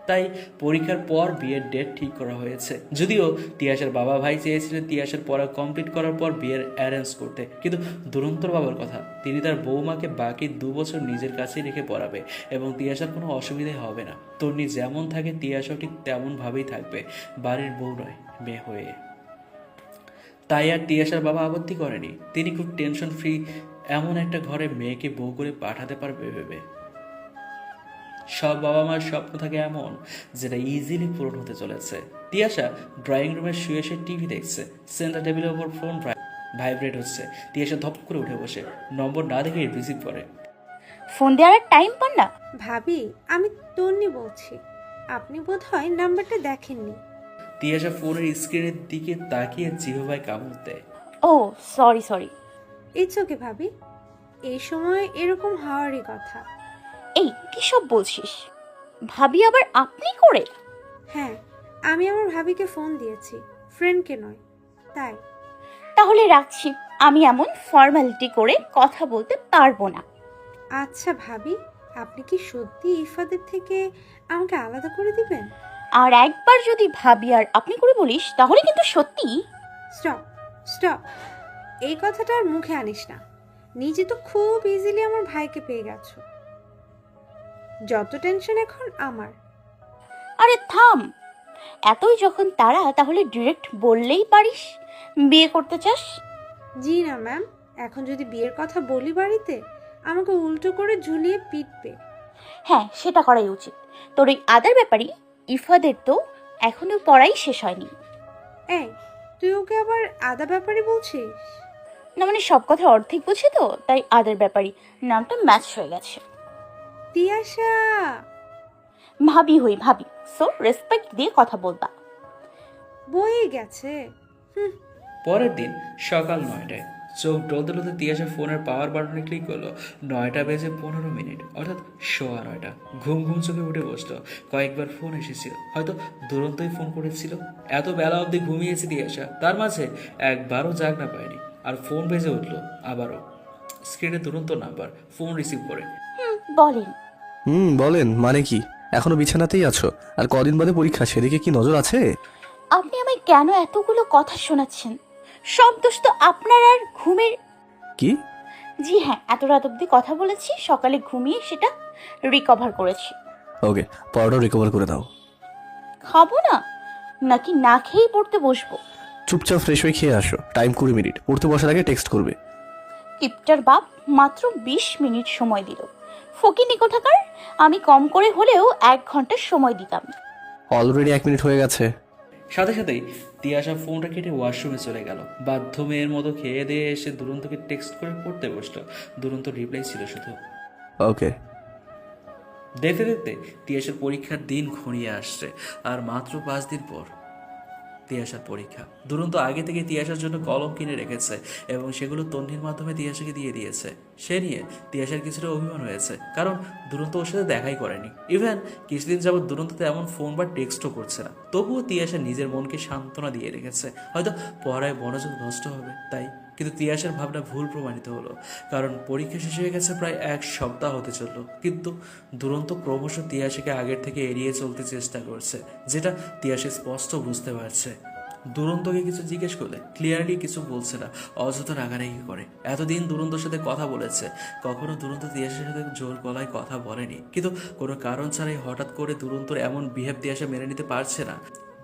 তাই পরীক্ষার পর বিয়ের ডেট ঠিক করা হয়েছে। যদিও তিয়াশার বাবা ভাই চেয়েছিলেন তিয়াশার পড়া কমপ্লিট করার পর বিয়ের অ্যারেঞ্জ করতে, কিন্তু দুরন্তর বাবার কথা, তিনি তার বৌমাকে বাকি 2 বছর নিজের কাছেই রেখে পড়াবে এবং তিয়াশার কোনো অসুবিধা হবে না। তন্নি যেমন থাকে তিয়াশাও ঠিক তেমনভাবেই থাকবে, বাড়ির বউ নয়, মেয়ে হয়ে। তাই আর তিয়াশার বাবা আপত্তি করেনি। তিনি খুব টেনশন ফ্রি এমন একটা ঘরে মেয়েকে বউ করে পাঠাতে পারবে ভেবে। সব বাবা মার স্বপ্ন থাকে এমন, যেটা ইজিলি পূরণ হতে চলেছে। তিয়াশা ড্রয়িং রুমে শুয়ে শুয়ে টিভি দেখছে। সেন্টার টেবিলের ওপর ফোন ভাইব্রেট হচ্ছে। তিয়াশা ধপ করে উঠে বসে নম্বর না দেখে রিসিভ করে। ফোন দেওয়ার আর টাইম পান না? ভাবি, আমি তন্নি বলছি। আপনি বোধহয় নাম্বারটা দেখেননি। তিয়াশা ফোনের স্ক্রিনের দিকে তাকিয়ে জিহ্বায় কামড় দেয়। ও সরি। ইটস ওকে ভাবি, এই সময় এরকম হওয়ারই কথা। এই কি সব বলছিস? ভাবি আবার আপনি করে? হ্যাঁ, আমি আমার ভাবিকে ফোন দিয়েছি, ফ্রেন্ডকে নয়। তাই তাহলে রাখছি, আমি এমন ফর্মালিটি করে কথা বলতে পারবো না। আচ্ছা ভাবি, আপনি কি সত্যি ইফাদের থেকে আমাকে আলাদা করে দিবেন? আর একবার যদি ভাবি আর আপনি করে বলিস তাহলে কিন্তু সত্যি। স্টপ স্টপ, এই কথাটা আর মুখে আনিস না। নিজে তো খুব ইজিলি আমার ভাইকে পেয়ে গেছো। যত টেনশন এখন আমার। আরে থাম, এতই যখন তারা তাহলে ডিরেক্ট বললেই পারিস বিয়ে করতে চাস। জি না ম্যাম, এখন যদি বিয়ের কথা বলি বাড়িতে, আমাকে উল্টো করে ঝুলিয়ে পিটবে। হ্যাঁ, সেটা করাই উচিত। তোর ওই আদার ব্যাপারই ইফাদের তো এখনো পড়াই শেষ হয়নি। এই, তুই ওকে আবার আদা ব্যাপারে বলছিস? না মানে সব কথা অর্ধেক বুঝি তো, তাই আদার ব্যাপারই নামটা ম্যাচ হয়ে গেছে। তিয়াশা, ভাবি হই ভাবি, সো রেসপেক্ট দিয়ে কথা বলবা। বয়ে গেছে। পরের দিন সকাল 9টায় চোখ ডলতে ডলতে তিয়াশা ফোনের পাওয়ার বাটনে ক্লিক করলো। 9:15 অর্থাৎ 9:15। ঘুম ঘুম চোখে উঠে বসলো। কয়েকবার ফোন এসেছিল, হয়তো দুরন্তই ফোন করেছিল। এত বেলা অবধি ঘুমিয়েছে তিয়াশা, তার মাঝে একবারও জাগ না পায়নি। আর ফোন বেজে উঠলো আবারও। স্ক্রিনে দুরন্ত নাম্বার, ফোন রিসিভ করে। বলেন। বলেন মানে কি? এখনো বিছানাতেই আছো? আর কদিন বাদে পরীক্ষা, সেদিকে কি নজর আছে? আপনি আমায় কেন এতগুলো কথা শোনাচ্ছেন? সব দোষ তো আপনার আর ঘুমের। কি? জি হ্যাঁ, এত রাত অব্দি কথা বলেছি, সকালে ঘুমিয়ে সেটা রিকভার করেছি। ওকে, পড়াটা রিকভার করে দাও। খাবো না নাকি না খেয়েই পড়তে বসবো? চুপচাপ ফ্রেশ হয়ে খেয়ে আসো। Time 20 minute. পড়তে বসার আগে টেক্সট করবে। কিপটার বাপ মাত্র 20 মিনিট সময় দিল। ফকিনি কোথাকার, আমি কম করে হলেও 1 ঘন্টা সময় দিতাম। অলরেডি 1 মিনিট হয়ে গেছে। সাথে সাথেই তিয়াশা ফোনটা কেটে ওয়াশরুমে চলে গেল। বাধ্য মেয়ের মতো খেয়ে দিয়ে এসে দুরন্তকে টেক্সট করে পড়তে বসলো। দুরন্ত রিপ্লাই ছিল শুধু ওকে। দেখতে দেখতে তিয়াশার পরীক্ষার দিন ঘনিয়ে আসছে। আর মাত্র 5 দিন পর তিয়াশার পরীক্ষা। দুরন্ত আগে থেকে তিয়াশার জন্য কলম কিনে রেখেছে এবং সেগুলো তন্নির মাধ্যমে তিয়াশাকে দিয়ে দিয়েছে। সে নিয়ে তিয়াশার কিছুটা অভিমান হয়েছে, কারণ দুরন্ত ওর সাথে দেখাই করেনি। ইভেন কিছুদিন যাবৎ দুরন্ততে এমন ফোন বা টেক্সটও করছে না। তবুও তিয়াশা নিজের মনকে সান্ত্বনা দিয়ে রেখেছে, হয়তো পড়ায় মনোযোগ নষ্ট হবে তাই। কিন্তু তিয়াশার ভাবনা ভুল প্রমাণিত হলো, কারণ পরীক্ষা শেষ হয়ে গেছে প্রায় 1 সপ্তাহ হতে চলল। কিন্তু দুরন্ত ক্রমশ তিয়াশাকে আগের থেকে এড়িয়ে চলতে চেষ্টা করছে, যেটা তিয়াশা স্পষ্ট বুঝতে পারছে। দুরন্তকে কিছু জিজ্ঞেস করলে ক্লিয়ারলি কিছু বলছে না, অযথা রাগারাগি করে। এতদিন দুরন্তর সাথে কথা বলেছে, কখনো দুরন্ত তিয়াসের সাথে জোর গলায় কথা বলেনি, কিন্তু কোনো কারণ ছাড়াই হঠাৎ করে দুরন্তর এমন বিহেভ তিয়াসা মেনে নিতে পারছে না।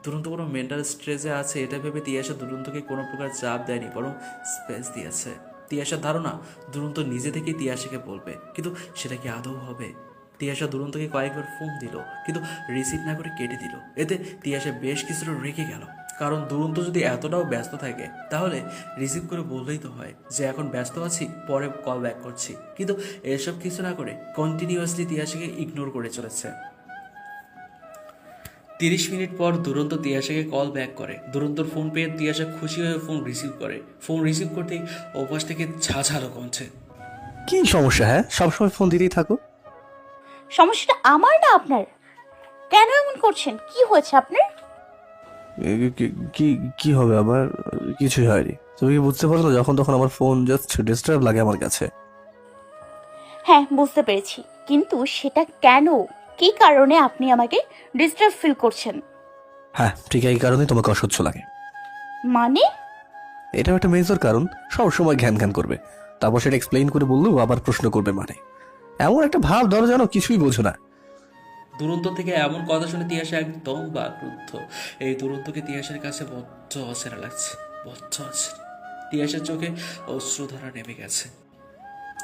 দুরন্ত কোনো মেন্টাল স্ট্রেসে আছে এটা ভেবে তিয়াসা দুরন্তকে কোনো প্রকার চাপ দেয়নি, বরং স্পেস দিয়েছে। তিয়াসার ধারণা দুরন্ত নিজে থেকেই তিয়াসাকে বলবে, কিন্তু সেটা কি আদৌ হবে? তিয়াসা দুরন্তকে কয়েকবার ফোন দিল, কিন্তু রিসিভ না করে কেটে দিল। এতে তিয়াসা বেশ কিছুটা রেগে গেল, কারণ দুরন্ত যদি এতটাও ব্যস্ত থাকে তাহলে রিসিভ করে বললেই তো হয় যে এখন ব্যস্ত আছি, পরে কল ব্যাক করছি। কিন্তু এসব কিছু না করে কন্টিনিউয়াসলি তিয়াসাকে ইগনোর করে চলেছে। 30 মিনিট পর দুরন্ত তিয়াসাকে কল ব্যাক করে। দুরন্তর ফোন পেয়ে তিয়াসা খুশি হয়ে ফোন রিসিভ করে। ফোন রিসিভ করতেই ওপাশ থেকে ঝাঝালো কমছে। কি সমস্যা? হ্যাঁ, সবসময় ফোন দিতেই থাকো। সমস্যাটা আমার না আপনার। কেন এমন করছেন? কি হয়েছে আপনার? কি কি হবে আবার? কিছুই হয়নি। তুমি কি বুঝতে পারো না, যখন তখন আমার ফোন জাস্ট ডিস্টার্ব লাগে আমার কাছে। হ্যাঁ, বুঝতে পেরেছি, কিন্তু সেটা কেন? কি কারণে আপনি আমাকে ডিস্টার্ব ফিল করছেন? হ্যাঁ, ঠিক এই কারণে তোমাকে অসহ্য লাগে। মানে? এটাও একটা মেজর কারণ। সব সময় ঘ্যান ঘ্যান করবে, তারপর সেটা এক্সপ্লেইন করে বললেও আবার প্রশ্ন করবে। মানে এমন একটা ভাব ধরো যেন কিছুই বোঝো না। দুরন্ত থেকে এমন কথা শুনে তিয়াসা একদম বাকরুদ্ধ। এই দুরন্তকে তিয়াসের কাছে বড্ড অচেনা লাগছে, বড্ড অচেনা। তিয়াসের চোখে অশ্রুধারা নেমে গেছে।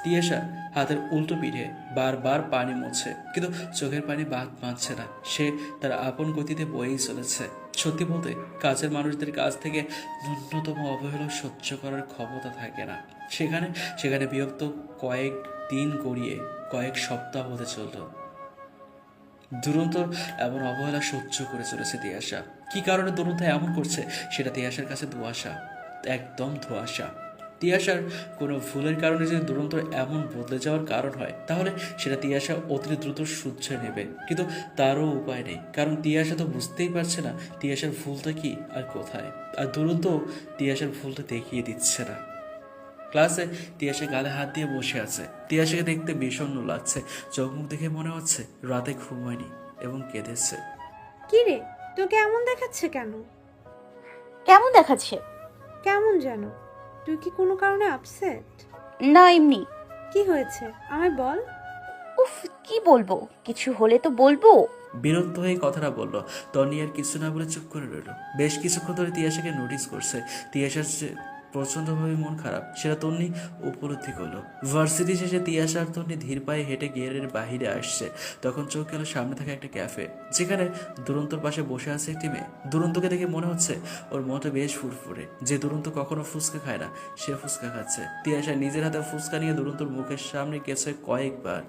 তিয়াসা হাতের উল্টো পিঠে বারবার পানি মুছছে, কিন্তু চোখের পানি বাদ মানছে না। সে তার আপন গতিতে বয়েই চলেছে। সত্যি বলতে কাছের মানুষদের কাছ থেকে ন্যূনতম অবহেলা সহ্য করার ক্ষমতা থাকে না। সেখানে সেখানে বিরক্ত কয়েক দিন গড়িয়ে কয়েক সপ্তাহ হতে চলল। দুরন্ত এমন অবহেলা সহ্য করে চলেছে তিয়াসা। কি কারণে দুরন্ত এমন করছে সেটা তিয়াসার কাছে ধোঁয়াশা, একদম ধোঁয়াশা। তিয়াসার কোনো ভুলের কারণে যদি দুরন্ত এমন বদলে যাওয়ার কারণ হয়, তাহলে সেটা তিয়াসা অতি দ্রুত সহ্য নেবে, কিন্তু তারও উপায় নেই, কারণ তিয়াসা তো বুঝতেই পারছে না তিয়াসার ভুলটা কি আর কোথায়। আর দুরন্ত তিয়াসার ভুলটা দেখিয়ে দিচ্ছে না। ক্লাসে তিয়াসা গালে হাত দিয়ে বসে আছে। তিয়াসাকে দেখতে বিষণ্ণ লাগছে, চোখ মুখ দেখে মনে হচ্ছে রাতে ঘুমায়নি এবং কেঁদেছে। কি রে, তোকে এমন দেখাচ্ছে কেন? কেমন দেখাচ্ছে? কেমন যেন? তুই কি কোনো কারণে আপসেট? না, এমনি। কি হয়েছে আমায় বল। উফ, কি বলবো? কিছু হলে তো বলবো। বিরক্ত হয়ে কথাটা বলল। তনি আর কিছু না বলে চুপ করে রইল। বেশ কিছুক্ষণ ধরে তিয়াসাকে নোটিস করছে। তিয়াসার যে প্রচণ্ডভাবে মন খারাপ সেটা তন্নি উপলব্ধি করলো। ভার্সিটি শেষে তিয়াসা আর তন্নি ধীর পায়ে হেঁটে গেটের বাহিরে আসছে। তখন চোখ গেল সামনে থাকা একটা ক্যাফে, যেখানে দুরন্তর পাশে বসে আছে একটি মেয়ে। দুরন্তকে দেখে মনে হচ্ছে ওর মনটা বেশ ফুরফুরে। যে দুরন্ত কখনো ফুচকা খায় না, সে ফুচকা খাচ্ছে। তিয়াসা নিজের হাতে ফুচকা নিয়ে দুরন্তর মুখের সামনে গেছে কয়েকবার,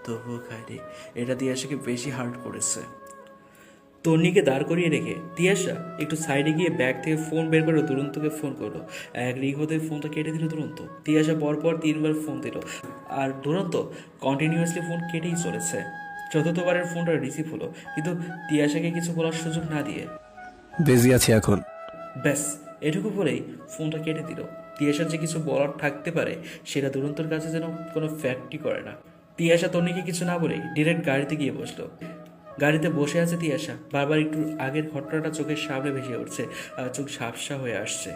তবুও খায়নি। এটা তিয়াসাকে বেশি হার্ট করেছে। তন্নিকে দাঁড় করিয়ে রেখে তিয়াসা একটু সাইডে গিয়ে ব্যাগ থেকে ফোন বের করে দুরন্তকে ফোন করলো। এক রিং হতে ফোনটা কেটে দিল দুরন্ত। তিয়াসা পরপর 3বার ফোন দিল, আর দুরন্ত কন্টিনিউয়াসলি ফোন কেটেই চলেছে। চতুর্থবারের ফোনটা রিসিভ হলো, কিন্তু তিয়াসাকে কিছু বলার সুযোগ না দিয়ে বিজি আছি এখন। ব্যাস এটুকু বলেই ফোনটা কেটে দিল। তিয়াসার যে কিছু বলার থাকতে পারে সেটা দুরন্তর কাছে যেন কোনো ফ্যাক্টই করে না। তিয়াসা তন্নিকে কিছু না বলেই ডিরেক্ট গাড়িতে গিয়ে বসলো। গাড়িতে বসে আছে তিয়াসা। বারবার একটু আগের ঘটনাটা চোখের সামনে ভেসে উঠছে, আর চোখ ঝাপসা হয়ে আসছে।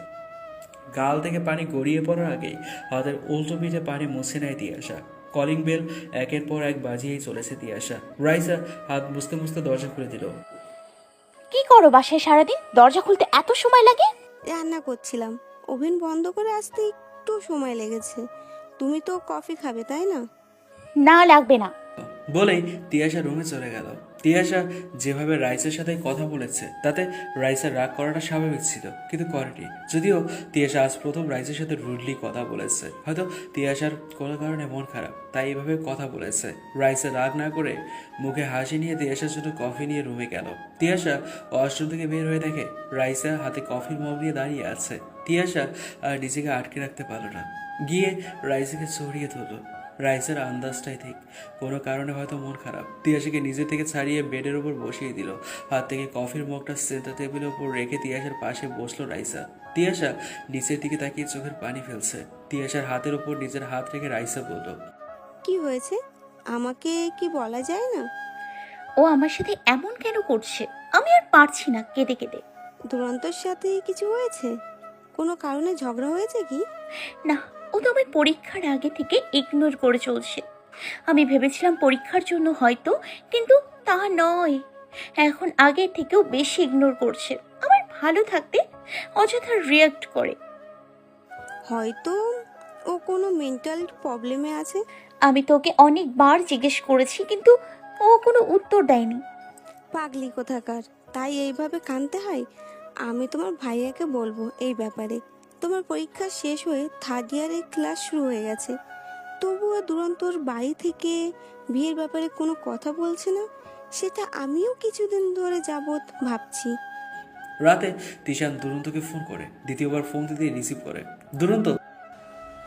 গাল থেকে পানি গড়িয়ে পড়ার আগেই হাতের উল্টো পিঠে পানি মুছে নেয় তিয়াসা। কলিং বেল একের পর এক বাজিয়েই চলেছে তিয়াসা। রাইসা হাত মুছতে মুছতে দরজা খুলে দিল। কি করো বাসায় সারাদিন? দরজা খুলতে এত সময় লাগে? রান্না করছিলাম, ওভেন বন্ধ করে আসতে একটু সময় লেগেছে। তুমি তো কফি খাবে তাই না? না, লাগবে না। বলেই তিয়াসা রুমে চলে গেল। তিয়াসা যেভাবে রাইসের সাথে কথা বলেছে তাতে রাইসের রাগ করাটা স্বাভাবিক ছিল, কিন্তু করেনি। যদিও তিয়াসা আজ প্রথম রাইসের সাথে রুডলি কথা বলেছে। হয়তো তিয়াসার কোনো কারণে মন খারাপ, তাই এভাবে কথা বলেছে। রাইসের রাগ না করে মুখে হাসি নিয়ে তিয়াসার জন্য কফি নিয়ে রুমে গেল। তিয়াসা ওয়াশরুম থেকে বের হয়ে দেখে রাইসা হাতে কফির মগ নিয়ে দাঁড়িয়ে আছে। তিয়াসা আর নিজেকে আটকে রাখতে পারল না, গিয়ে রাইসাকে জড়িয়ে ধরল। রাইসের আন্দাজটাই ঠিক, কোনো কারণে হয়তো মন খারাপ। তিয়াসাকে নিজে থেকে ছাড়িয়ে বেডের উপর বসিয়ে দিল। হাত থেকে কফির মগটা সেন্টার টেবিলের উপর রেখে তিয়াসার পাশে বসলো রাইসা। তিয়াসা নিচের দিকে তাকিয়ে চোখের পানি ফেলছে। তিয়াসার হাতের উপর নিজের হাত রেখে রাইসা বলল, কি হয়েছে আমাকে কি বলা যায় না? ও আমার সাথে এমন কেন করছে? আমি আর পারছি না কেঁদে কেঁদে। দুরন্তর সাথে কিছু হয়েছে? কোনো কারণে ঝগড়া হয়েছে কি? না, ও তো আমার পরীক্ষার আগে থেকে ইগনোর করে চলছে। আমি ভেবেছিলাম পরীক্ষার জন্য হয়তো, কিন্তু তা নয়। এখন আগের থেকেও বেশি ইগনোর করছে। আমার ভালো থাকতে অযথা রিয়াক্ট করে। হয়তো ও কোনো মেন্টাল প্রবলেমে আছে। আমি তো ওকে অনেকবার জিজ্ঞেস করেছি, কিন্তু ও কোনো উত্তর দেয়নি। পাগলি কোথাকার, তাই এইভাবে কাঁদতে হয়? আমি তোমার ভাইয়াকে বলবো এই ব্যাপারে। তোমার পরীক্ষা শেষ হয়ে থার্ড ইয়ারের ক্লাস শুরু হয়ে গেছে, তবুও দুরন্তর বাড়ি থেকে বিয়ের ব্যাপারে কোনো কথা বলছে না। সেটা আমিও কিছুদিন ধরে যাবৎ ভাবছি। রাতে তিশান দুরন্তকে ফোন করে, দ্বিতীয়বার ফোন দিতে রিসিভ করে। দুরন্ত,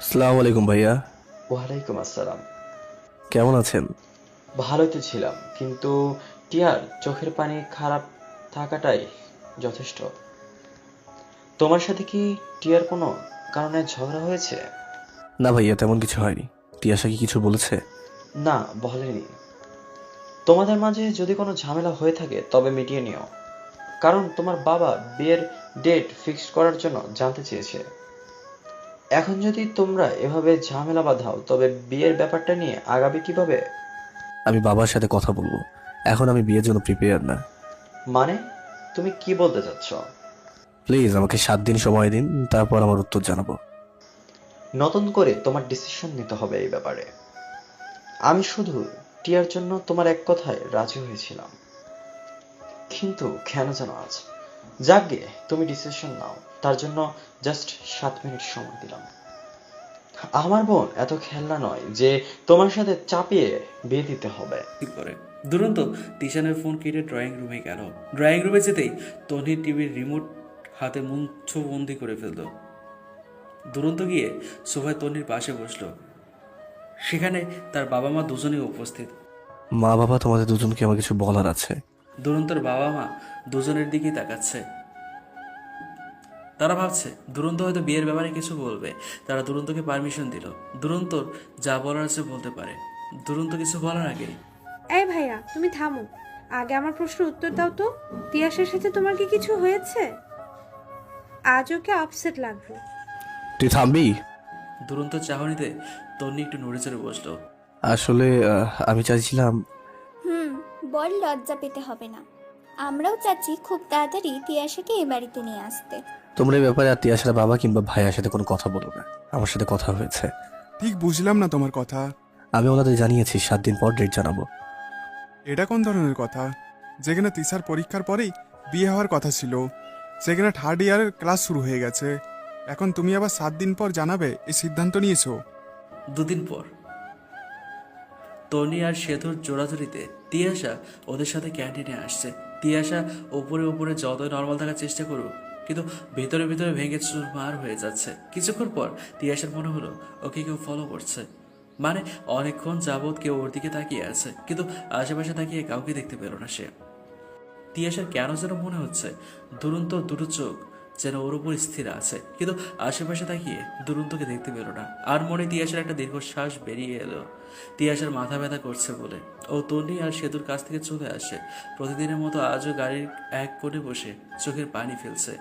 আসসালামু আলাইকুম ভাইয়া। ওয়ালাইকুম আসসালাম। কেমন আছেন? ভালোই তো ছিলাম, কিন্তু টিয়ার চোখের পানি খারাপ থাকাটাই যথেষ্ট। তোমার সাথে কি টিয়ার কোনো কারণে ঝগড়া হয়েছে? না ভাইয়া, তেমন কিছু হয়নি। তিয়াশা কি কিছু বলেছে? না, বলেনি। তোমাদের মাঝে যদি কোনো ঝামেলা হয়ে থাকে তবে মিটিয়ে নিও, কারণ তোমার বাবা বিয়ের ডেট ফিক্সড করার জন্য জানতে চেয়েছে। এখন যদি তোমরা এভাবে ঝামেলা বাঁধাও তবে বিয়ের ব্যাপারটা নিয়ে আগাবে কিভাবে? আমি বাবার সাথে কথা বলবো। এখন আমি বিয়ের জন্য প্রিপেয়ার না। মানে তুমি কি বলতে চাচ্ছ? প্লিজ আমাকে 7 দিন সময় দিন, তারপর আমার উত্তর জানাবো। নতুন করে তোমার ডিসিশন নিতে হবে এই ব্যাপারে। আমি শুধু টিয়ার জন্য তোমার এক কথায় রাজি হয়েছিলাম, কিন্তু কেন যেন আজ। যাকগে, তুমি ডিসিশন নাও, তার জন্য জাস্ট 7 মিনিট সময় দিলাম। আমার বোন এত খেলনা নয় যে তোমার সাথে চাপিয়ে বিয়ে দিতে হবে। রিসিভ করে। দুরন্ত তিশানের ফোন কেটে ড্রয়িং রুমে গেল। ড্রয়িং রুমে যেতেই তন্নির টিভির রিমোট হাতে মুঠোবন্দি করে ফেলল। দুরন্ত গিয়ে সোফায় তন্নির পাশে বসলো। সেখানে তার বাবা মা দুজনেই উপস্থিত। মা বাবা, তোমাদের দুজনকে আমার কিছু বলার আছে। দুরন্তর বাবা মা দুজনের দিকেই তাকাচ্ছে। তারা ভাবছে দুরন্ত হয়তো বিয়ের ব্যাপারে কিছু বলবে। তারা দুরন্তকে পারমিশন দিল। দুরন্তর যা বলার আছে বলতে পারে। দুরন্ত কিছু বলার আগেই এই ভাইয়া, তুমি থামো। আগে আমার প্রশ্নের উত্তর দাও তো। তিয়াসের সাথে তোমার কি কিছু হয়েছে? আজ ওকে আপসেট লাগবে। তুই থামবি? দুরন্ত চাহনিতে তন্নি একটু নড়ে চড়ে বসলো। আসলে আমি চাইছিলাম। বল, লজ্জা পেতে হবে না। আমরাও চাচ্ছি খুব তাড়াতাড়ি তিয়াশাকে এ বাড়িতে নিয়ে আসতে। তোমরা এই ব্যাপারে আর তিয়াশার বাবা কিংবা ভাইয়ার সাথে কোনো কথা বলো না। আমার সাথে কথা হয়েছে। ঠিক বুঝলাম না তোমার কথা। আমি ওনাদের জানিয়েছি 7 দিন পর ডেট জানাবো। এটা কোন ধরনের কথা? যেখানে তিসার পরীক্ষার পরেই বিয়ে হওয়ার কথা ছিল, সেখানে থার্ড ইয়ারের ক্লাস শুরু হয়ে গেছে। এখন তুমি আবার 7 দিন পর জানাবে এই সিদ্ধান্ত নিয়েছো? 2 দিন পর। তনি আর সেতুর জোড়াজুড়িতে তিয়াশা ওদের সাথে ক্যান্টিনে আসছে। তিয়াশা ওপরে ওপরে যতই নর্মাল থাকার চেষ্টা করুক, কিন্তু ভেতরে ভেতরে ভেঙে চুরমার হয়ে যাচ্ছে। কিছুক্ষণ পর তিয়াশার মনে হলো ওকে কেউ ফলো করছে। মানে অনেকক্ষণ যাবৎ কেউ ওর দিকে তাকিয়ে আছে, কিন্তু আশেপাশে তাকিয়ে কাউকে দেখতে পেল না সে। তিয়াশার কেন যেন মনে হচ্ছে দুরন্ত দুটো চোখ যেন ওর উপর স্থির আছে, কিন্তু আশেপাশে তাকিয়ে দুরন্তকে দেখতে পেল না। আর মনে তিয়াশার একটা দীর্ঘশ্বাস বেরিয়ে এলো। তিয়াশার মাথা ব্যথা করছে বলে ও তন্নি আর সেতুর কাছ থেকে চলে আসে। প্রতিদিনের মতো আজও গাড়ির এক কোণে বসে চোখের পানি ফেলছে।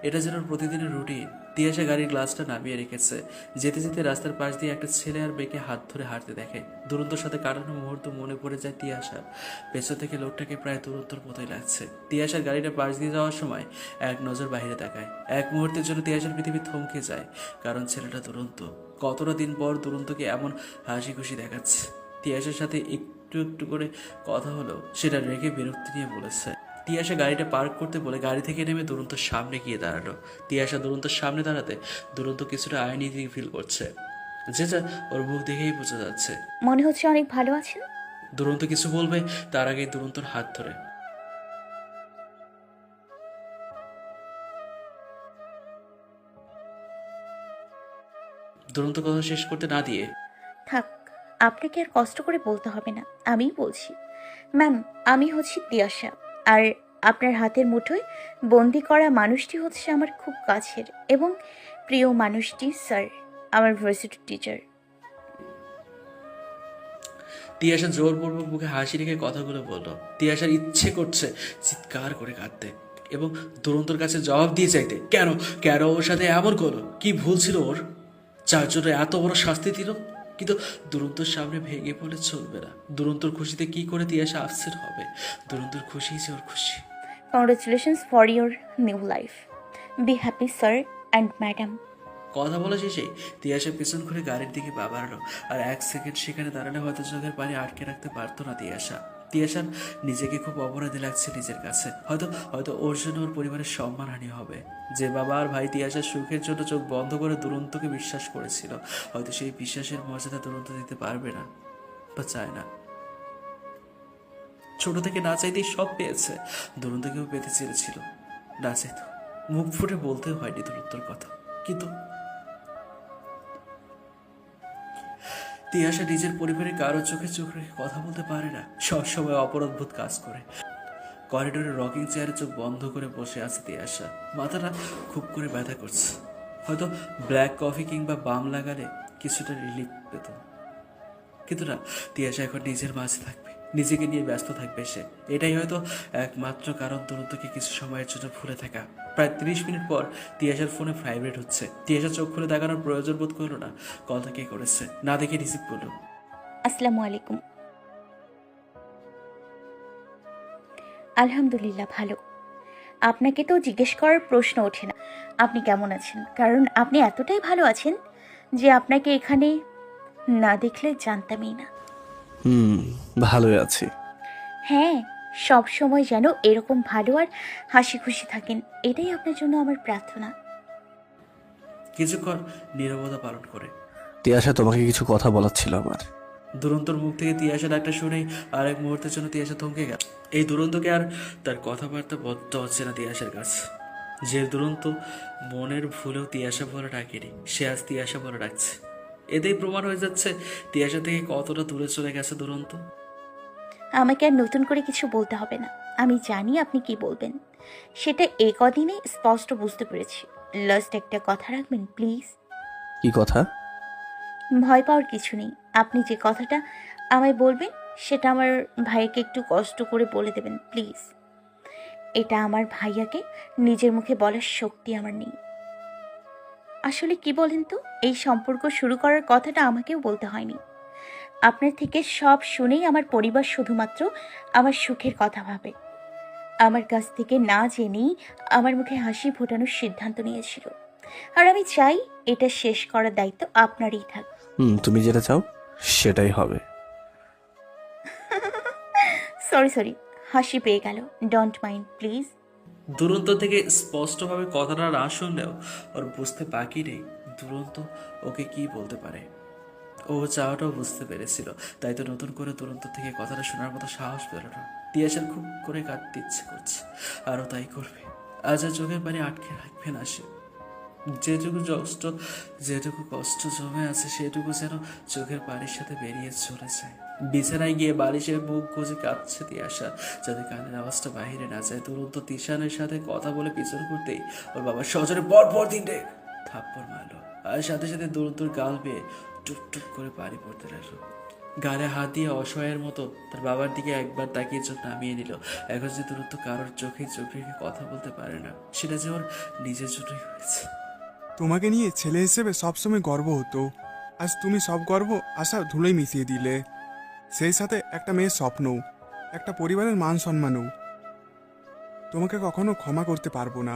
এটা যেন প্রতিদিনের রুটিন। তিয়াশা গাড়ির গ্লাসটা নামিয়ে রেখেছে। যেতে যেতে রাস্তার পাশ দিয়ে একটা ছেলে আর মেয়েকে হাত ধরে হাঁটতে দেখে। দুরন্তর সাথে কাটানো মুহূর্ত মনে পড়ে যায় তিয়াশার। পেছন থেকে লোকটাকে প্রায় দুরন্তর মতোই লাগছে। তিয়াশার গাড়িটা পাশ দিয়ে যাওয়ার সময় এক নজর বাইরে তাকায়। এক মুহূর্তের জন্য তিয়াশার পৃথিবী থমকে যায়, কারণ ছেলেটা দুরন্ত। কতটা দিন পর দুরন্তকে এমন হাসি খুশি দেখাচ্ছে। তিয়াশার সাথে একটু একটু করে কথা হলো, সেটা রেখে বিরক্তি নিয়ে বলেছে। তিয়াশা গাড়িটা পার্ক করতে বলে গাড়ি থেকে নেমে দুরন্তর সামনে গিয়ে দাঁড়ালো। তিয়াশা দুরন্তর সামনে দাঁড়াতে দুরন্ত কিছুটা আইনিজি ফিল করছে, যেটা ওর মুখ দেখেই বোঝা যাচ্ছে। মনে হচ্ছে অনেক ভালো আছেন। দুরন্ত কিছু বলবে তার আগেই দুরন্তর হাত ধরে দুরন্ত কথা শেষ করতে না দিয়ে, থাক, আপনাকে আর কষ্ট করে বলতে হবে না, আমিই বলছি। ম্যাম, আমি হচ্ছি তিয়াশা, আর আপনার হাতের মুঠোয় বন্দি করা মানুষটি হচ্ছে আমার খুব কাছের এবং প্রিয় মানুষটি স্যার, আমার ভার্সিটির টিচার। তিয়াশা জোরপূর্বক মুখে হাসি রেখে কথাগুলো বলল। তিয়াশার ইচ্ছে করছে চিৎকার করে কাঁদতে, এবং দুরন্তর কাছে জবাব দিয়ে চাইতে কেন কেন ওর সাথে এমন করলো? কি ভুল ছিল ওর? যার জন্য এত বড় শাস্তি দিল। কিন্তু দুরন্তর সামনে ভেঙে পড়লে চলবে না। দুরন্তর খুশিতে কি করে তিয়াশা আপসেট হবে? দুরন্তর খুশি যে ওর খুশি। Congratulations for your new life. Be happy sir and madam. কথা বলা শেষেই তিয়াশা পেছন ঘুরে গাড়ির দিকে পা বাড়ালো। আর এক সেকেন্ড সেখানে দাঁড়ালে হয়তো চোখের পানি আটকে রাখতে পারতো না তিয়াশার নিজেকে খুব অপরাধী লাগছে নিজের কাছে। হয়তো হয়তো ওর জন্য ওর পরিবারের সম্মানহানি হবে। যে বাবা আর ভাই তিয়াশার সুখের জন্য চোখ বন্ধ করে দুরন্তকে বিশ্বাস করেছিল, হয়তো সেই বিশ্বাসের মর্যাদা দুরন্ত দিতে পারবে না বা চায় না। ছোট থেকে না চাইতেই সব পেয়েছে। দুরন্তকেও পেতে চেয়েছিল, না চাইতো। মুখ ফুটে বলতেও হয়নি দুরন্তর কথা। কিন্তু তিয়াশা নিজের পরিবারের কারো চোখে চোখ রেখে কথা বলতে পারে না। সবসময় অপরাধবোধ কাজ করে। করিডোরে রকিং চেয়ারে চোখ বন্ধ করে বসে আছে তিয়াশা। মাথাটা খুব করে ব্যথা করছে। হয়তো ব্ল্যাক কফি কিংবা বাম লাগালে কিছুটা রিলিফ পেত। কিন্তু না, তিয়াশা এখন নিজের মাঝে থাকবে, নিজেকে নিয়ে ব্যস্ত থাকবে সে। এটাই হয়তো একমাত্র কারণ দুরন্তকে কিছু সময়ের জন্য ভুলে থাকা। প্রায় 30 মিনিট পর তিয়াশার ফোনে ভাইব্রেট হচ্ছে। তিয়াশা চোখ খুলে দেখানোর প্রয়োজন বোধ করলো না কলটা কে করেছে। না দেখে রিসিভ করলো। আসসালামু আলাইকুম। আলহামদুলিল্লাহ ভালো। আপনাকে তো জিজ্ঞেস করার প্রশ্ন ওঠে না আপনি কেমন আছেন, কারণ আপনি এতটাই ভালো আছেন যে আপনাকে এখানে না দেখলে জানতামই না। ভালোই আছি। হ্যাঁ, সব সময় যেন এরকম ভালো আর হাসি খুশি থাকেন, এটাই আপনার জন্য আমার প্রার্থনা। কিছুক্ষণ নীরবতা পালন করে তিয়াশা, তোমাকে কিছু কথা বলার ছিল আমার। দুরন্তর মুখ থেকে তিয়াশা ডাকটা শুনেই আরেক মুহূর্তের জন্য তিয়াশা থমকে গেল। এই দুরন্তকে আর তার কথাবার্তা বদ্ধ হচ্ছে না তিয়াশার কাছে। যে দুরন্ত মনের ভুলেও তিয়াশা বলে ডাকেনি, সে আজ তিয়াশা বলে ডাকছে। এতেই প্রমাণ হয়ে যাচ্ছে তিয়াশা থেকে কতটা দূরে চলে গেছে দুরন্ত। আমাকে আর নতুন করে কিছু বলতে হবে না, আমি জানি আপনি কি বলবেন। সেটা এই কদিনে স্পষ্ট বুঝতে পেরেছি। লাস্ট একটা কথা রাখবেন প্লিজ। কি কথা? ভয় পাওয়ার কিছু নেই। আপনি যে কথাটা আমায় বলবেন সেটা আমার ভাইয়াকে একটু কষ্ট করে বলে দেবেন প্লিজ। এটা আমার ভাইয়াকে নিজের মুখে বলার শক্তি আমার নেই। আসলে কি বলেন তো, এই সম্পর্ক শুরু করার কথাটা আমাকেও বলতে হয়নি। আপনার থেকে সব শুনেই আমার পরিবার শুধুমাত্র আমার সুখের কথা ভাবে। আমার কাছ থেকে না জেনেই আমার মুখে হাসি ফোটানোর সিদ্ধান্ত নিয়েছিল। আর আমি চাই এটা শেষ করার দায়িত্ব আপনারই থাক। তুমি যেটা চাও সেটাই হবে। সরি, হাসি পেয়ে গেল। Don't mind please. দুরন্ত থেকে স্পষ্টভাবে কথাটা না শুনলেও ওর বুঝতে বাকি নেই দুরন্ত ওকে কি বলতে পারে। ও চাওয়াটাও বুঝতে পেরেছিল, তাই তো নতুন করে দুরন্ত থেকে কথাটা শোনার মতো সাহস পেল না। তিয়াশার খুব করে কাঁদতে ইচ্ছে করছে, আরও তাই করবে। আজ আর চোখের পানি আটকে রাখবে না সে। যেটুকু কষ্ট জমে আছে সেটুকু যেন চোখের পানির সাথে বেরিয়ে চলে যায়। বিছানায় গিয়ে বালিশে মুখ গুজে কাঁদছে তিয়াশা, যাতে কানের আওয়াজটা বাহিরে না যায়। দুরন্ত তিশানের সাথে কথা বলে পিছন করতেই ওর বাবা সজরে পর 3টে থাপ্পড় মারলো। আর সাথে সাথে দুরন্তর গাল বেয়ে টুপ টুপ করে পানি পড়তে লাগলো। গালে হাত দিয়ে অসহায়ের মতো তার বাবার দিকে একবার তাকিয়ে চোখ নামিয়ে নিল। এখন যে দুরন্ত কারোর চোখে চোখ রেখে কথা বলতে পারে না, সেটা যে ওর নিজের জন্যই হয়েছে। তোমাকে নিয়ে ছেলে হিসেবে সবসময় গর্ব হতো, আজ তুমি সব গর্ব আশা ধুলোয় মিশিয়ে দিলে। সেই সাথে একটা মেয়ের স্বপ্নও, একটা পরিবারের মান সম্মানও। তোমাকে কখনো ক্ষমা করতে পারবো না।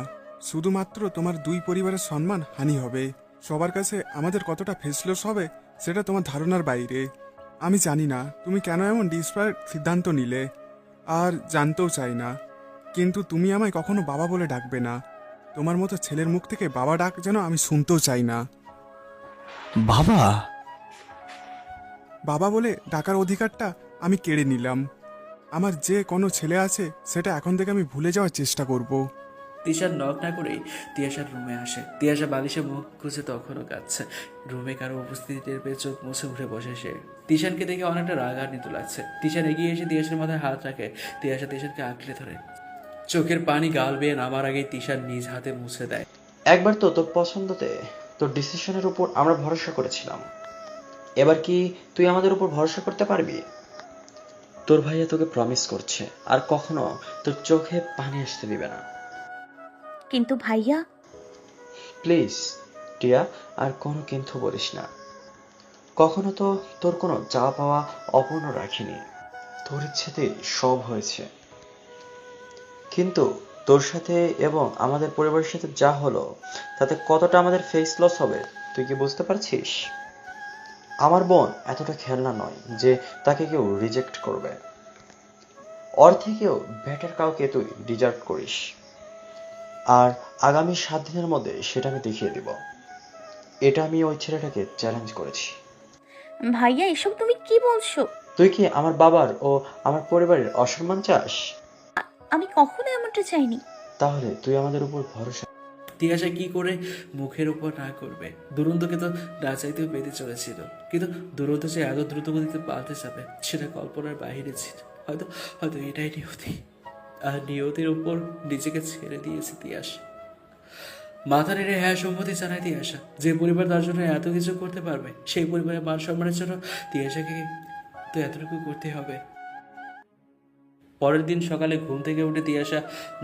শুধুমাত্র তোমার 2 পরিবারের সম্মান হানি হবে। সবার কাছে আমাদের কতটা ফেসলেস হবে সেটা তোমার ধারণার বাইরে। আমি জানি না তুমি কেন এমন ডিসপায়ার সিদ্ধান্ত নিলে, আর জানতেও চাই না। কিন্তু তুমি আমায় কখনো বাবা বলে ডাকবে না। তোমার মতো ছেলের মুখ থেকে বাবা ডাক যেন আমি শুনতেও চাই না। বাবা? বাবা বলে ডাকার অধিকারটা আমি কেড়ে নিলাম। আমার যে কোনো ছেলে আছে সেটা এখন থেকে আমি ভুলে যাওয়ার চেষ্টা করব। তিশার নক না করেই তিয়াশার রুমে আসে। তিয়াশা বালিশে মুখ গুজে তখনও কাঁদছে। রুমে কারো উপস্থিতি টের পেয়ে চোখ মুছে উঠে বসে সে। তিশানকে দেখে অনেকটা রাগান্বিত লাগছে। তিশান এগিয়ে এসে তিয়াশার মাথায় হাত রাখে। তিয়াশা তিশানকে আঁকড়ে ধরে। চোখের পানি গাল বেয়ে নামার আগেই তিশান নিজ হাতে মুছে দেয়। একবার তো তোর পছন্দতে, তোর ডিসিশনের উপর আমরা ভরসা করেছিলাম। এবার কি তুই আমাদের উপর ভরসা করতে পারবি? তোর ভাইয়া তোকে প্রমিস করছে আর কখনো তোর চোখে পানি আসতে দিবে না। কিন্তু ভাইয়া, প্লিজ টিয়া, আর কোনো কিন্তু বলিস না। কখনো তো তোর কোনো চা পাওয়া অপূর্ণ রাখিনি। তোর ইচ্ছেতে সব হয়েছে, কিন্তু তোর সাথে এবং আমাদের পরিবারের সাথে যা হলো তাতে কতটা আমাদের ফেস লস হবে তুই কি বুঝতে পারছিস? আমার বোন এতটা খেলনা নয় যে তাকে কেউ রিজেক্ট করবে। ওর থেকেও বেটার কাউকে তুই ডিজার্ভ করিস, আর আগামী 7 দিনের মধ্যে সেটা আমি দেখিয়ে দিব। এটা আমি ওই ছেলেটাকে চ্যালেঞ্জ করেছি। ভাইয়া এসব তুমি কি বলছো? তুই কি আমার বাবার ও আমার পরিবারের অসম্মান চাস? আমি কখনো এমনটা চাইনি। তাহলে তুই আমাদের উপর ভরসা। তিয়াশা কি করে মুখের উপর না করবে? দুরন্তকে তো না চাইতেও পেতে চলেছিল, কিন্তু দুরন্ত যে এত দ্রুত গতিতে পাল্টে যাবে সেটা কল্পনার বাইরে ছিল। হয়তো হয়তো এটাই নিয়তি, আর নিয়তির উপর নিজেকে ছেড়ে দিয়েছে তিয়াশা। মাথা নেড়ে হ্যাঁ সম্মতি জানায় তিয়াশা। যে পরিবার তার জন্য এত কিছু করতে পারবে, সেই পরিবারের মান সম্মানের জন্য তিয়াশাকে তো এতটুকু করতে হবে। পরের দিন সকালে ঘুম থেকে উঠে তিয়াশা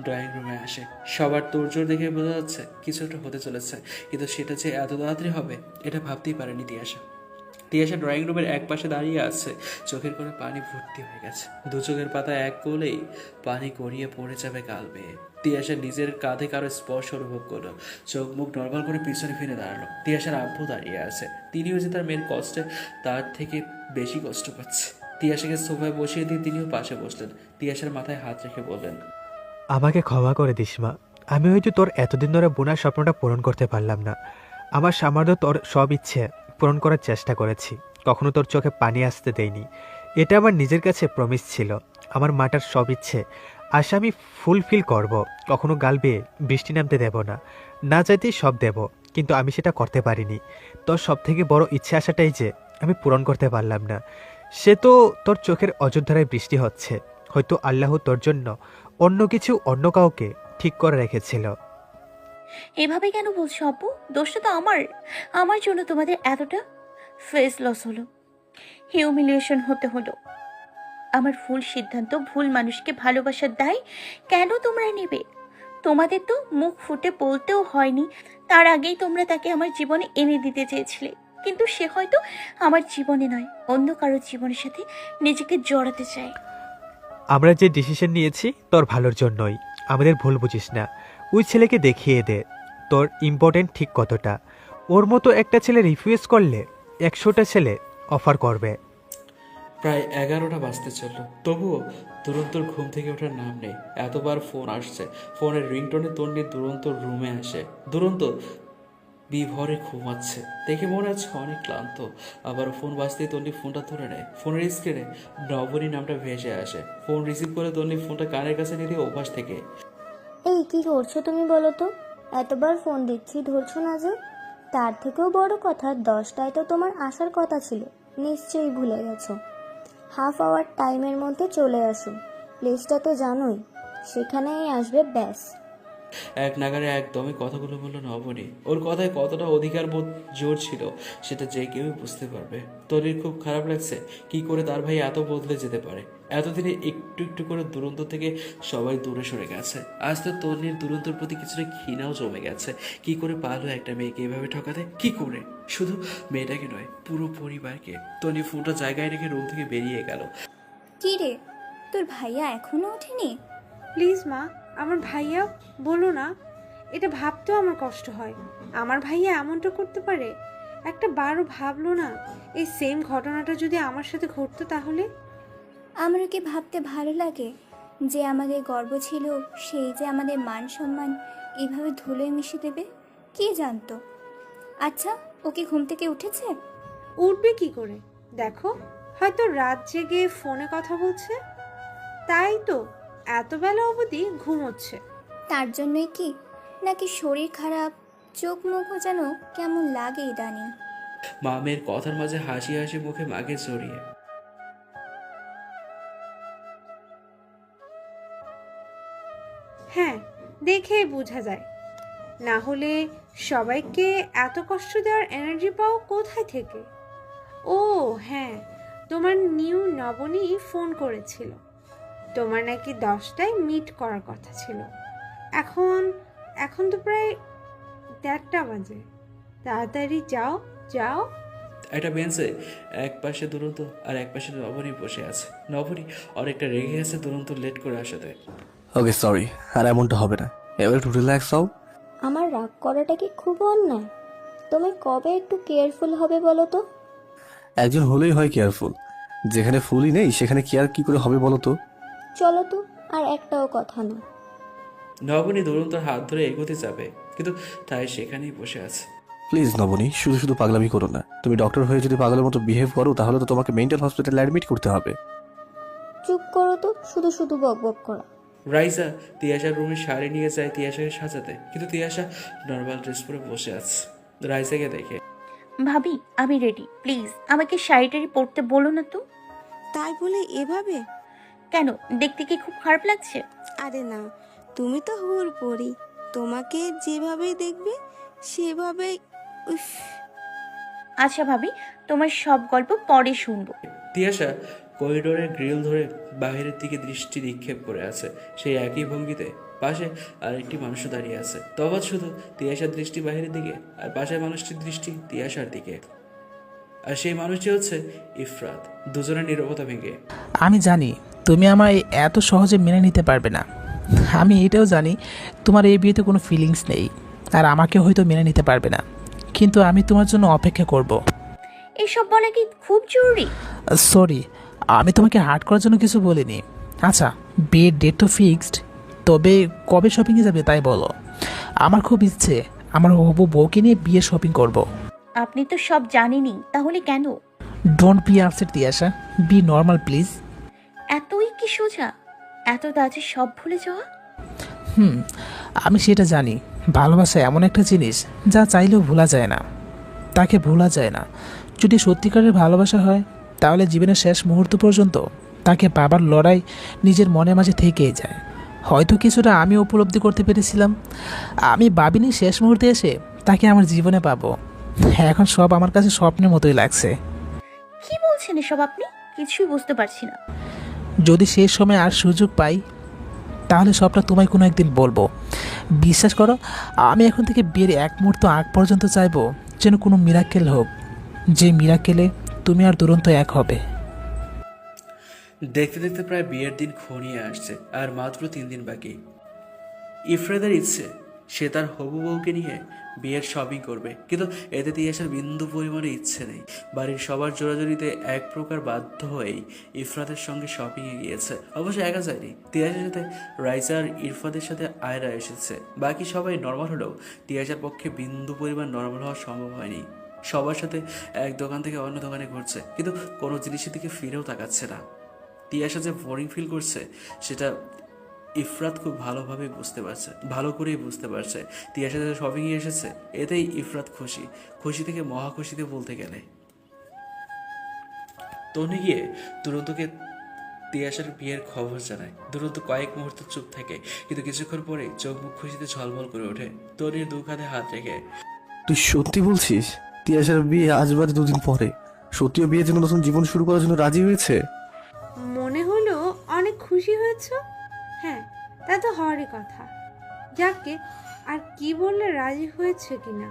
ড্রয়িং রুমে আসে। সবার তোড়জোড় দেখে বোঝা যাচ্ছে কিছু একটা হতে চলেছে, কিন্তু সেটা যে এত তাড়াতাড়ি হবে এটা ভাবতেই পারেনি তিয়াশা। তিয়াশা ড্রয়িং রুমের এক পাশে দাঁড়িয়ে আছে, চোখের কোণে পানি ভর্তি হয়ে গেছে। দু চোখের পাতা এক কোলেই পানি গড়িয়ে পড়ে যাবে গাল বেয়ে। তিয়াশা নিজের কাঁধে কারো স্পর্শ অনুভব করলো, চোখ মুখ নর্মাল করে পিছনে ফিরে দাঁড়ালো। তিয়াশার আব্বু দাঁড়িয়ে আছে, তিনিও যে তার মেয়ের কষ্টে তার থেকে বেশি কষ্ট পাচ্ছে। তিয়াশাকে সোফায় বসিয়ে দিয়ে তিনিও পাশে বসলেন। তিয়াশার মাথায় হাত রেখে বললেন, আমাকে ক্ষমা করে দিস মা। আমি হয়তো তোর এতদিন ধরে বোনার স্বপ্নটা পূরণ করতে পারলাম না। আমার সামর্থ্য তোর সব ইচ্ছে পূরণ করার চেষ্টা করেছি, কখনো তোর চোখে পানি আসতে দেইনি। এটা আমার নিজের কাছে প্রমিস ছিল। আমার মাটার সব ইচ্ছে আশা আমি ফুলফিল করব। কখনো গাল বেয়ে বৃষ্টি নামতে দেব না, না চাইতেই সব দেব, কিন্তু আমি সেটা করতে পারিনি। তোর সব থেকে বড় ইচ্ছে আশাটাই যে আমি পূরণ করতে পারলাম না। সে তো তোর চোখের অযোধ্যায় বৃষ্টি হচ্ছে। হয়তো আল্লাহ তোর জন্য অন্য কিছু অন্য কাউকে ঠিক করে রেখেছিল। এভাবে কেন বলছো আপু? দোষটা তো আমার জন্য তোমাদের এতটা ফেস লস হলো, হিউমিলিয়েশন হতে হলো। আমার ভুল সিদ্ধান্ত, ভুল মানুষকে ভালোবাসার দায় কেন তোমরা নেবে? তোমাদের তো মুখ ফুটে বলতেও হয়নি, তার আগেই তোমরা তাকে আমার জীবনে এনে দিতে চেয়েছিলে। কিন্তু সে হয়তো আমার জীবনে নয়, অন্য কারো জীবনের সাথে নিজেকে জড়াতে চায়। আমরা যে ডিসিশন নিয়েছি তোর ভালোর জন্যই। আমাদের ভুল বুঝিস না। ওই ছেলেকে দেখিয়ে দে তোর ইম্পর্টেন্ট ঠিক কতটা। ওর মতো একটা ছেলে রিফিউজ করলে 100টা ছেলে অফার করবে। প্রায় 11টা বাজতে চললো, তবুও দুরন্তর ঘুম থেকে ওঠার নাম নেই। এতবার ফোন আসছে, ফোনের রিংটোনে তন্নি দুরন্ত রুমে আসে। দুরন্ত বিভরে ঘুমাচ্ছে দেখে মনে হচ্ছে অনেক ক্লান্ত। আবার ফোন বাজতেই তন্নি ফোনটা তুলে নেয়। ফোনের স্ক্রিনে নবনী নামটা ভেসে আসে। ফোন রিসিভ করে তন্নি ফোনটা কানের কাছে নিয়ে দিয়ে অভ্যাস থেকে, এই কি করছো তুমি বলো তো? এতবার ফোন দিচ্ছি ধরছো না যে? তার থেকেও বড় কথা, 10টায় তো তোমার আসার কথা ছিল, নিশ্চয়ই ভুলে গেছো। হাফ আওয়ার টাইমের মধ্যে চলে আসো, প্লেসটা তো জানোই, সেখানেই আসবে ব্যাস। এক নাগারে একদমই কথাগুলো বললো নবনী। ওর কথায় কতটা অধিকার বোধ জোর ছিল সেটা যে কেউ বুঝতে পারবে। তনির খুব খারাপ লাগছে, কি করে তার ভাই এত বদলে যেতে পারে। এতদিনে একটু একটু করে দুরন্ত থেকে সবাই দূরে সরে গেছে। আজ তো তনির দুরন্তর প্রতি কিছুটা ঘৃণাও জমে গেছে। কি করে পারলো একটা মেয়েকে এভাবে ঠকাতে? কি করে? শুধু মেয়েটাকে নয়, পুরো পরিবারকে। তনি ফোনটা জায়গায় রেখে রুম থেকে বেরিয়ে গেল। কি রে, তোর ভাইয়া এখনো ওঠেনি? প্লিজ মা, আমার ভাইয়া বলো না। এটা ভাবতেও আমার কষ্ট হয়। আমার ভাইয়া এমনটা করতে পারে? একটা বারও ভাবলো না এই সেম ঘটনাটা যদি আমার সাথে ঘটতো তাহলে? আমারও কি ভাবতে ভালো লাগে যে আমাদের গর্ব ছিল সেই যে আমাদের মান সম্মান এইভাবে ধুলোয় মিশে দেবে? কি জানতো? আচ্ছা, ও কি ঘুম থেকে উঠেছে? উঠবে কি করে? দেখো, হয়তো রাত জেগে ফোনে কথা বলছে, তাই তো এত বেলা অবধি ঘুমোচ্ছে। তার জন্যই কি? নাকি শরীর খারাপ, চোখ মুখও যেন কেমন লাগে ইদানিং। মামের কথার মাঝে হাসি হাসি মুখে মাকে জড়িয়ে, হ্যাঁ, দেখেই বোঝা যায়। না হলে সবাইকে এত কষ্ট দেওয়ার এনার্জি পাও কোথায় থেকে? ও হ্যাঁ, তোমার নিউ নবনী ফোন করেছিল। তোমার নাকি 10টায় মিট করার কথা ছিল। এখন এখন তো প্রায় 1:30 বাজে। তাড়াতাড়ি যাও যাও। একটা বেঞ্চে এক পাশে দুরন্ত আর এক পাশে নবনী বসে আছে। নবনী অনেকটা রেগে গেছে দুরন্ত লেট করে আসাতে। ওকে সরি, আর এমনটা হবে না। এবার একটু রিল্যাক্স হও। আমার রাগ করাটা কি খুব অন্যায়? তুমি কবে একটু কেয়ারফুল হবে বলো তো? একজন হলেই হয় কেয়ারফুল, যেখানে ফুলই নেই সেখানে কেয়ার কি করে হবে বলো তো? চলো তো, আর একটাও কথা না। নবনী দুরন্তর হাত ধরে এগোতে যাবে, কিন্তু তাই সেখানেই বসে আছে। প্লিজ নবনী, শুধু শুধু পাগলামি করো না। তুমি ডক্টর হয়ে যদি পাগলের মতো বিহেভ করো তাহলে তো তোমাকে মেন্টাল হসপিটালে অ্যাডমিট করতে হবে। চুপ করো তো, শুধু শুধু বক বক করা। রাইসা তিয়াশার রুমে শাড়ি নিয়ে যায় তিয়াশাকে সাজাতে, কিন্তু তিয়াশা নর্মাল ড্রেস পরে বসে আছে। রাইসাকে দেখে ভাবি আমি রেডি, প্লিজ আমাকে শাড়িটারি পরতে বলো না তো। তাই বলে এভাবে? কেন, দেখতে কি খুব খারাপ লাগছে? আরে না, তুমি তো হুর পড়ি, তোমাকে যেভাবে দেখবে সেভাবেই। উফ, আচ্ছা ভাবি, তোমার সব গল্প পরে শুনবো। তিয়াশা করিডোরের গ্রিল ধরে বাইরের দিকে দৃষ্টি নিক্ষেপ করে আছে। সেই একই ভঙ্গিতে পাশে আরেকটি মানুষ দাঁড়িয়ে আছে। তফাৎ শুধু তিয়াশার দৃষ্টি বাইরের দিকে আর পাশের মানুষটির দৃষ্টি তিয়াশার দিকে। আর সেই মানুষটি হচ্ছে ইফরাত। দুজনের নীরবতা ভেঙে আমি জানি তুমি আমায় এত সহজে মেনে নিতে পারবে না। আমি এটাও জানি তোমার এই বিয়েতে কোনো ফিলিংস নেই, আর আমাকে হয়তো মেনে নিতে পারবে না, কিন্তু আমি তোমার জন্য অপেক্ষা করব। এসব বলা কি খুব জরুরি? সরি, আমি তোমাকে হার্ট করার জন্য কিছু বলিনি। আচ্ছা, বিয়ের ডেট তো ফিক্সড, তবে কবে শপিংয়ে যাবে তাই বলো। আমার খুব ইচ্ছে আমার হবু বউকে নিয়ে বিয়ে শপিং করব। আপনি তো সব জানেনই, তাহলে কেন? Don't be upset Tiyasha, be normal please. এতই কি সোজা, এত তাজে সব ভুলে যাওয়া? আমি সেটা জানি। ভালোবাসা এমন একটা জিনিস যা চাইলেও ভোলা যায় না, তাকে ভোলা যায় না। যদি সত্যিকারের ভালোবাসা হয় তাহলে জীবনের শেষ মুহূর্ত পর্যন্ত তাকে পাবার লড়াই নিজের মনে মাঝে থেকেই যায়। হয়তো কিছুটা আমি উপলব্ধি করতে পেরেছিলাম, আমি ভাবিনি শেষ মুহূর্তে এসে তাকে আমার জীবনে পাবো। এখন সব আমার কাছে স্বপ্নের মতোই লাগছে। কি বলছেন এসব আপনি? কিছুই বুঝতে পারছি না। যদি সেই সময় আর সুযোগ পাই তাহলে সবটা তোমায় কোনো একদিন বলবো। বিশ্বাস করো, আমি এখন থেকে বিয়ের এক মুহূর্ত আগ পর্যন্ত চাইবো যেন কোনো মিরাকেল হোক, যে মিরাকেলে তুমি আর দুরন্ত এক হবে। দেখতে দেখতে প্রায় বিয়ের দিন ঘনিয়ে আসছে, আর মাত্র 3 দিন বাকি। ইফরাদের ইচ্ছে সে তার হবু বউকে নিয়ে বিয়ের শপিং করবে, কিন্তু এতে তিয়াশার বিন্দু পরিমাণে ইচ্ছে নেই। বাড়ির সবার জোরাজোরিতে এক প্রকার বাধ্য হয়েই ইফরাদের সঙ্গে শপিংয়ে গিয়েছে। অবশ্য একা যায়নি, তিয়াশার সাথে রাইসা আর ইরফাদের সাথে আয়রা এসেছে। বাকি সবাই নর্মাল হলেও তিয়াশার পক্ষে বিন্দু পরিমাণ নর্মাল হওয়া সম্ভব হয়নি। সবার সাথে এক দোকান থেকে অন্য দোকানে ঘুরছে, কিন্তু কোনো জিনিসের দিকে ফিরেও তাকাচ্ছে না। তিয়াশা যে বোরিং ফিল করছে সেটা ইফরাত খুব ভালোভাবে বুঝতে পারছে, ভালো করেই বুঝতে পারছে। তিয়াশা যে শপিংয়ে এসেছে এতেই ইফরাত খুশি, খুশি থেকে মহা খুশিতে বলতে গেলে। তনি গিয়ে দুরন্তকে তিয়াশার বিয়ের খবর জানায়। দুরন্ত কয়েক মুহূর্ত চুপ থাকে, কিন্তু কিছুক্ষণ পরে চোখ মুখ খুশিতে ঝলমল করে ওঠে। তনির 2 কাঁধে হাত রেখে তুই সত্যি বলছিস তিয়াশার বিয়ে আজ বাদে 2 দিন পরে সত্যিও বিয়ের জন্য নতুন জীবন শুরু করার জন্য রাজি হয়েছে? মনে হলো অনেক খুশি হয়েছো। হ্যাঁ, তা তো হওয়ারই কথা। যাকে আর কি বললে রাজি হয়েছে কিনা,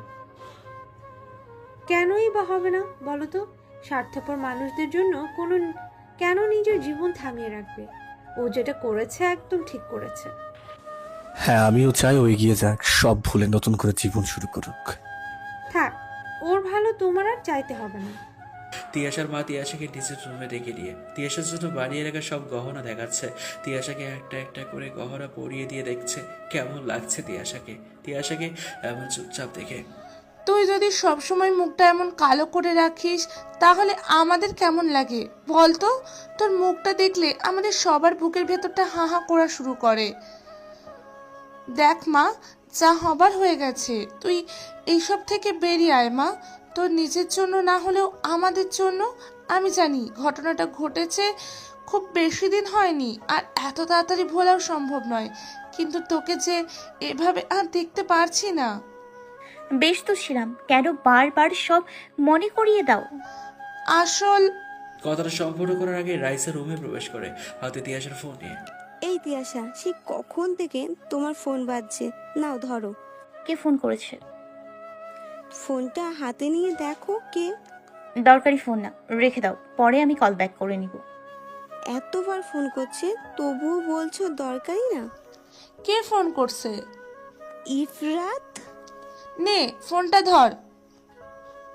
কেনই বা হবে না বলো তো? স্বার্থপর মানুষদের জন্য কেন নিজের জীবন থামিয়ে রাখবে? ও যেটা করেছে একদম ঠিক করেছে। হ্যাঁ, আমিও চাই ও এগিয়ে যাক, সব ভুলে নতুন করে জীবন শুরু করুক। থাক, ওর ভালো তোমার আর চাইতে হবে না। তিয়াশার মা তিয়াশাকে নিজের রুমে ডেকে নিয়ে তিয়াশার জন্য বানিয়ে রাখা সব গহনা দেখাচ্ছে। তিয়াশাকে একটা একটা করে গহনা পরিয়ে দিয়ে দেখছে কেমন লাগছে তিয়াশাকে। তিয়াশাকে এমন চুপচাপ দেখে তুই যদি সবসময় মুখটা এমন কালো করে রাখিস তাহলে আমাদের কেমন লাগে বলতো? তোর মুখটা দেখলে আমাদের সবার বুকের ভেতরটা হা হা করা শুরু করে। দেখ মা, যা হবার হয়ে গেছে, তুই এইসব থেকে বেরিয়ে আয় মা, তোর নিজের জন্য না হলেও আমাদের জন্য। আমি জানি ঘটনাটা ঘটেছে খুব বেশি দিন হয়নি আর এত তাড়াতাড়ি ভোলাও সম্ভব নয়, কিন্তু তোকে যে এভাবে আর দেখতে পারছি না। বেশ তো ছিলাম, কেন বারবার সব মনে করিয়ে দাও? আসল কথাটা সম্পূর্ণ করার আগে রাইসা রুমে প্রবেশ করে, হাতে তিয়াশার ফোন নিয়ে। এই তিয়াশা, সে কখন থেকে তোমার ফোন বাজছে, নাও ধরো। কে ফোন করেছে? ফোনটা হাতে নিয়ে দেখো কে। দরকারি ফোন না, রেখে দাও, পরে আমি কল ব্যাক করে নিব। এতবার ফোন করছে তবুও বলছো দরকারি না? কে ফোন করছে? ইফরাত। নে ফোনটা ধর,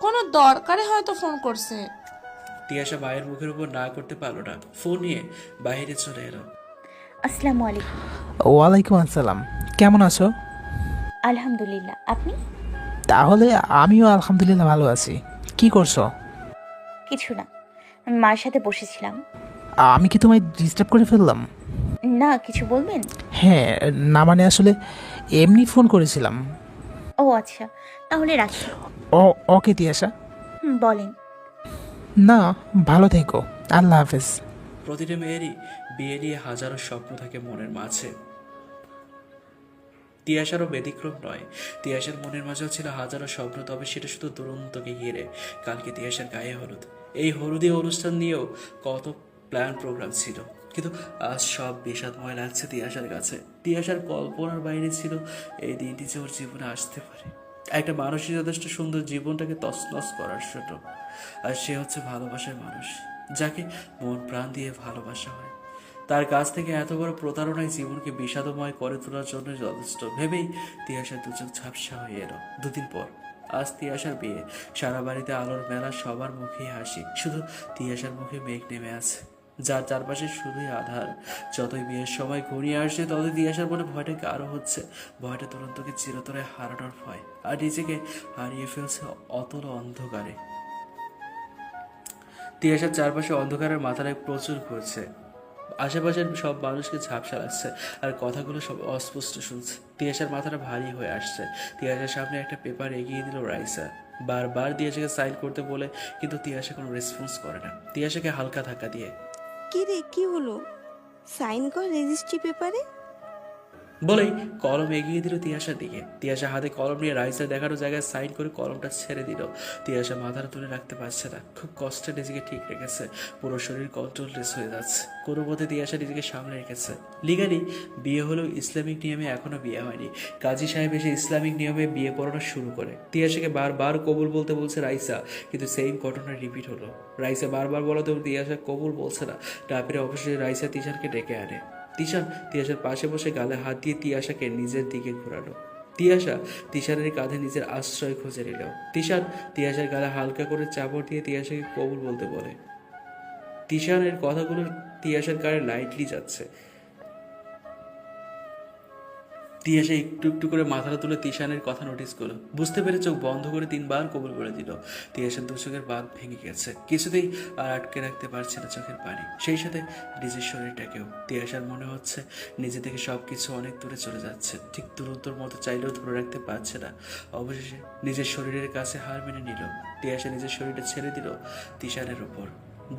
কোনো দরকারে হয়তো ফোন করছে। তিয়াশা মায়ের মুখের উপর না করতে পারলো না, ফোন নিয়ে বাইরে চলে এলো। আসসালামু আলাইকুম। ওয়ালাইকুম আসসালাম, কেমন আছো? আলহামদুলিল্লাহ, আপনি? তাহলে আমিও আলহামদুলিল্লাহ ভালো আছি। কি করছো? কিছু না, আমি মায়ের সাথে বসেছিলাম। আমি কি তোমায় ডিস্টার্ব করে ফেললাম? না, কিছু বলবেন? হ্যাঁ, না মানে আসলে এমনি ফোন করেছিলাম। ও আচ্ছা, তাহলে রাখি। ওকে তিয়াশা। বলেন। না, ভালো থেকো, আল্লাহ হাফেজ। প্রতিটা মেয়েরই বিয়ে নিয়ে হাজারো স্বপ্ন থাকে মনের মাঝে। তিয়াশারও ব্যতিক্রম নয়। তিয়াশার মনের মাঝেও ছিল হাজারো স্বপ্ন, তবে সেটা শুধু দুরন্তকে ঘিরে। কালকে তিয়াশার গায়ে হলুদ, এই হলুদি অনুষ্ঠান নিয়েও কত প্ল্যান প্রোগ্রাম ছিল, কিন্তু আজ সব বিষাদময় লাগছে তিয়াশার কাছে। তিয়াশার কল্পনার বাইরে ছিল এই দিনটি যে ওর জীবনে আসতে পারে, একটা মানুষই যথেষ্ট সুন্দর জীবনটাকে তছনছ করার জন্য। আর সে হচ্ছে ভালোবাসার মানুষ, যাকে মন প্রাণ দিয়ে ভালোবাসা হয়। তার কাছ থেকে এত বড় প্রতারণায় জীবনকে বিষাদময় করে তোলার জন্য যথেষ্ট ভেবেই তিয়াশার দুচোখ ঝাপসা হয়ে এলো। দুদিন পর আজ তিয়াশার বিয়ে। সারা বাড়িতে আলোর মেলা, সবার মুখেই হাসি, শুধু তিয়াশার মুখে মেঘ নেমে আছে, যার চারপাশে শুধুই আধার। যতই বিয়ের সময় ঘনিয়ে আসছে ততই তিয়াশার মনে ভয়টা গাঢ় হচ্ছে। ভয়টা তুরন্তকে চিরতরে হারানোর ভয়, আর নিজেকে হারিয়ে ফেলছে অতল অন্ধকারে। তিয়াশার চারপাশে অন্ধকারের মাথায় প্রচুর ঘুরছে, আশেপাশের সব মানুষকে ঝাপসা লাগছে, আর কথাগুলো সব অস্পষ্ট শুনছে। তিয়াশার মাথাটা ভারী হয়ে আসছে। তিয়াশার সামনে একটা পেপার এগিয়ে দিল রাইসা, বারবার তিয়াশাকে সাইন করতে বলে, কিন্তু তিয়াশা কোনো রেসপন্স করে না। তিয়াশাকে হালকা ধাক্কা দিয়ে, কি রে, কি হলো? সাইন কর রেজিস্ট্রি পেপারে। বলেই কলম এগিয়ে দিল তিয়াশার দিকে। তিয়াশা হাতে কলম নিয়ে রাইসা দেখানো জায়গায় সাইন করে কলমটা ছেড়ে দিল। তিয়াশা মাথাটা তুলে রাখতে পারছে না, খুব কষ্টে নিজেকে ঠিক রেখেছে। পুরো শরীর কন্ট্রোললেস হয়ে যাচ্ছে। কোনো মতে তিয়াশা নিজেকে সামনে রেখেছে। লিগালি বিয়ে হলেও ইসলামিক নিয়মে এখনো বিয়ে হয়নি। কাজী সাহেব এসে ইসলামিক নিয়মে বিয়ে পড়ানো শুরু করে। তিয়াশাকে বারবার কবুল বলতে বলছে রাইসা, কিন্তু সেম ঘটনা রিপিট হলো। রাইসা বারবার বলাতেও তিয়াশা কবুল বলছে না। টাপের অবশেষে রাইসা তিশানকে ডেকে আনে। তিশান তিয়াশার পাশে বসে গালে হাত দিয়ে তিয়াশাকে নিজের দিকে ঘোরালো। তিয়াশা তিশানের কাঁধে নিজের আশ্রয় খুঁজে নিল। তিশান তিয়াশার গালে হালকা করে চাপড় দিয়ে তিয়াশাকে কবুল বলতে বলে। তিশানের কথাগুলো তিয়াশার গায়ে লাইটলি যাচ্ছে। তিয়াশা একটু একটু করে মাথাটা তুলে তিশানের কথা নোটিস করলো। বুঝতে পেরে চোখ বন্ধ করে 3 বার কবুল বলে দিল। তিয়াশার দু চোখের বাঁধ ভেঙে গেছে, কিছুতেই আর আটকে রাখতে পারছে না চোখের পানি, সেই সাথে নিজের শরীরটাকেও। তিয়াশার মনে হচ্ছে নিজে থেকে সবকিছু অনেক দূরে চলে যাচ্ছে, ঠিক দুরন্তর মতো চাইলেও ধরে রাখতে পারছে না। অবশেষে নিজের শরীরের কাছে হার মেনে নিল। তিয়াশা নিজের শরীরটা ছেড়ে দিল তিশানের উপর।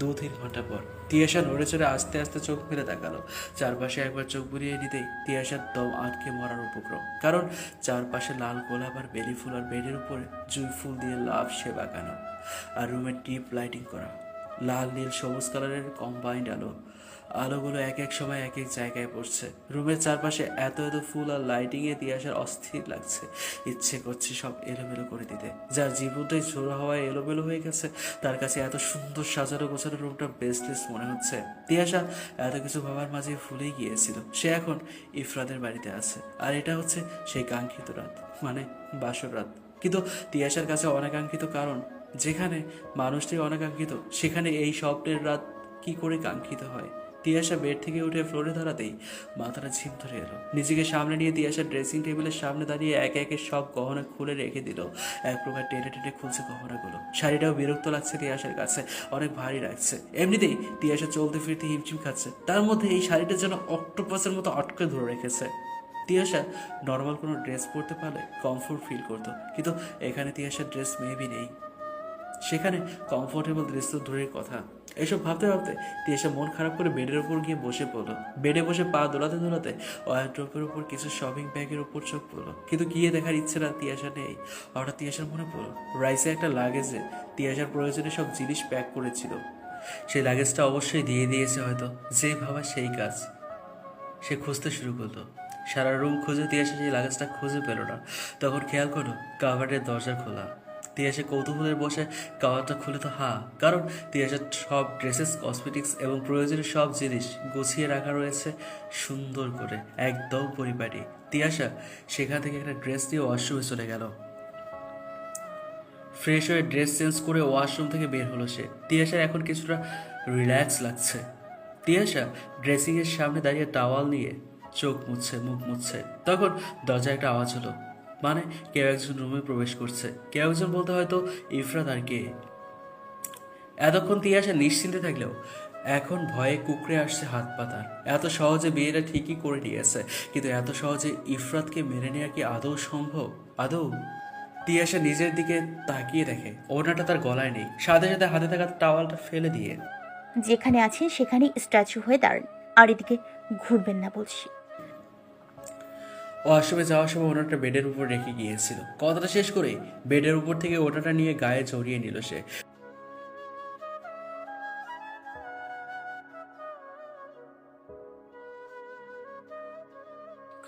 2-3 ঘন্টা পর তিয়াশা নড়ে চড়ে আস্তে আস্তে চোখ মেলে তাকালো। চারপাশে একবার চোখ বুলিয়ে নিতেই তিয়াশার দম আটকে মরার উপক্রম, কারণ চারপাশে লাল গোলাপ আর বেলি ফুল, আর বেডের উপরে জুঁই ফুল দিয়ে লাভ সে বাগানো, আর রুমের ডিপ লাইটিং করা। লাল নীল সবুজ কালারের কম্বাইন্ড আলোগুলো এক এক সময় এক এক জায়গায় পড়ছে। রুমের চারপাশে এত এত ফুল আর লাইটিং এ তিয়াশার অস্থির লাগছে। ইচ্ছে করছে সব এলোমেলো করে দিতে। যার জীবনটাই ঝোড়ো হওয়ায় এলোমেলো হয়ে গেছে, তার কাছে এত সুন্দর সাজানো গোছানো রুমটা বেস্টলেস মনে হচ্ছে। তিয়াশা এত কিছু ভাবার মাঝে ভুলেই গিয়েছিল সে এখন ইফরাদের বাড়িতে আছে, আর এটা হচ্ছে সেই কাঙ্ক্ষিত রাত, মানে বাসর রাত। কিন্তু তিয়াশার কাছে অনাকাঙ্ক্ষিত, কারণ যেখানে মানুষটাই অনাকাঙ্ক্ষিত সেখানে এই স্বপ্নের রাত কি করে কাঙ্ক্ষিত হয়। তিয়াশা বেড থেকে উঠে ফ্লোরে দাঁড়াতেই মাথাটা ঝিম ধরে এলো। নিজেকে সামনে নিয়ে তিয়াশা ড্রেসিং টেবিলের সামনে দাঁড়িয়ে একে একে সব গহনা খুলে রেখে দিল। এক প্রকার টেনে টেনে খুলছে গহনাগুলো। শাড়িটাও বিরক্ত লাগছে তিয়াশার কাছে, অনেক ভারী লাগছে। এমনিতেই তিয়াশা চলতে ফিরতে হিমচিম খাচ্ছে, তার মধ্যে এই শাড়িটা যেন অক্টোপাসের মতো আটকে ধরে রেখেছে। তিয়াশা নর্মাল কোনো ড্রেস পরতে পারলে কমফোর্ট ফিল করতো, কিন্তু এখানে তিয়াশার ড্রেস মেবি নেই, সেখানে কমফোর্টেবল দৃশ্য দূরের কথা। এসব ভাবতে ভাবতে তিয়াশা মন খারাপ করে বেডের উপর গিয়ে বসে পড়লো। বেডে বসে পা দোলাতে দোলাতে ওয়ারড্রপের উপর কিছু শপিং ব্যাগের উপর চোখ পড়লো, কিন্তু গিয়ে দেখার ইচ্ছেটা তিয়াশা নেই। হঠাৎ তিয়াশার মনে পড়লো রাইসে একটা লাগেজে তিয়াশার প্রয়োজনে সব জিনিস প্যাক করেছিল। সেই লাগেজটা অবশ্যই দিয়ে দিয়েছে হয়তো, যে ভাবা সেই কাজ। সে খুঁজতে শুরু করলো। সারা রুম খুঁজে তিয়াসা সেই লাগেজটা খুঁজে পেল না। তখন খেয়াল করলো কাভার্ডের দরজা খোলা। তিয়াসা কৌতূহলের বসে কাভারটা খুলে তো কারণ তিয়াসার সব ড্রেসেস, কসমেটিক্স এবং প্রয়োজনীয় সব জিনিস গুছিয়ে রাখা রয়েছে সুন্দর করে, একদম পরিপাটি। তিয়াসা সেখান থেকে একটা ড্রেস দিয়ে ওয়াশরুমে চলে গেল। ফ্রেশ হয়ে ড্রেস চেঞ্জ করে ওয়াশরুম থেকে বের হলো সে। তিয়াসার এখন কিছুটা রিল্যাক্স লাগছে। তিয়াসা ড্রেসিংয়ের সামনে দাঁড়িয়ে টাওয়াল নিয়ে চোখ মুছছে, মুখ মুছছে। তখন দরজায় একটা আওয়াজ হলো, মানে কেউ একজন রুমে প্রবেশ করছে। কেউ একজন বলতে হয়তো ইফরাত আর কে। এতক্ষণ তিয়াসা নিশ্চিন্তে থাকলেও এখন ভয়ে কুকড়ে আসছে হাত পাতার। এত সহজে বিয়েটা ঠিকই করে নিয়েছে, কিন্তু এত সহজে ইফরাতকে মেনে নেওয়া কি আদৌ সম্ভব? আদৌ? তিয়াসা নিজের দিকে তাকিয়ে দেখে ওড়নাটা তার গলায় নেই। সাথে সাথে হাতে থাকা টাওয়ালটা ফেলে দিয়ে যেখানে আছেন সেখানেই স্ট্যাচু হয়ে দাঁড়ান, আর এদিকে ঘুরবেন না বলছি। ওয়াশরুমে যাওয়ার সময় ওনাটা বেডের উপর রেখে গিয়েছিল। কথাটা শেষ করে বেডের উপর থেকে ওটাটা নিয়ে গায়ে জড়িয়ে নিল সে।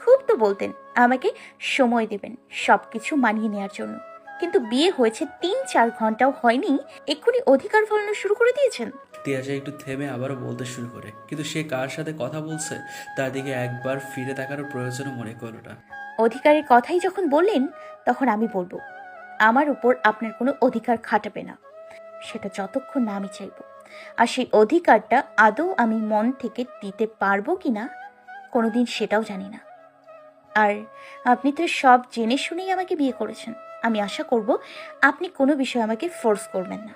খুব তো বলতেন আমাকে সময় দেবেন সবকিছু মানিয়ে নেওয়ার জন্য, কিন্তু বিয়ে হয়েছে ৩-৪ ঘন্টাও হয়নি, এক্ষুনি অধিকার ফলানো শুরু করে দিয়েছেন। তিয়াসা একটু থেমে আবারও বলতে শুরু করে, কিন্তু সে কার সাথে কথা বলছে তার দিকে একবার ফিরে তাকানোর প্রয়োজনও মনে করল না। অধিকারের কথাই যখন বললেন, তখন আমি বলবো আমার উপর আপনার কোনো অধিকার খাটাবে না, সেটা যতক্ষণ না আমি চাইব। আর সেই অধিকারটা আদৌ আমি মন থেকে দিতে পারবো কিনা কোনোদিন সেটাও জানি না। আর আপনি তো সব জেনে শুনেই আমাকে বিয়ে করেছেন, আমি আশা করব আপনি কোনো বিষয় আমাকে ফোর্স করবেন না।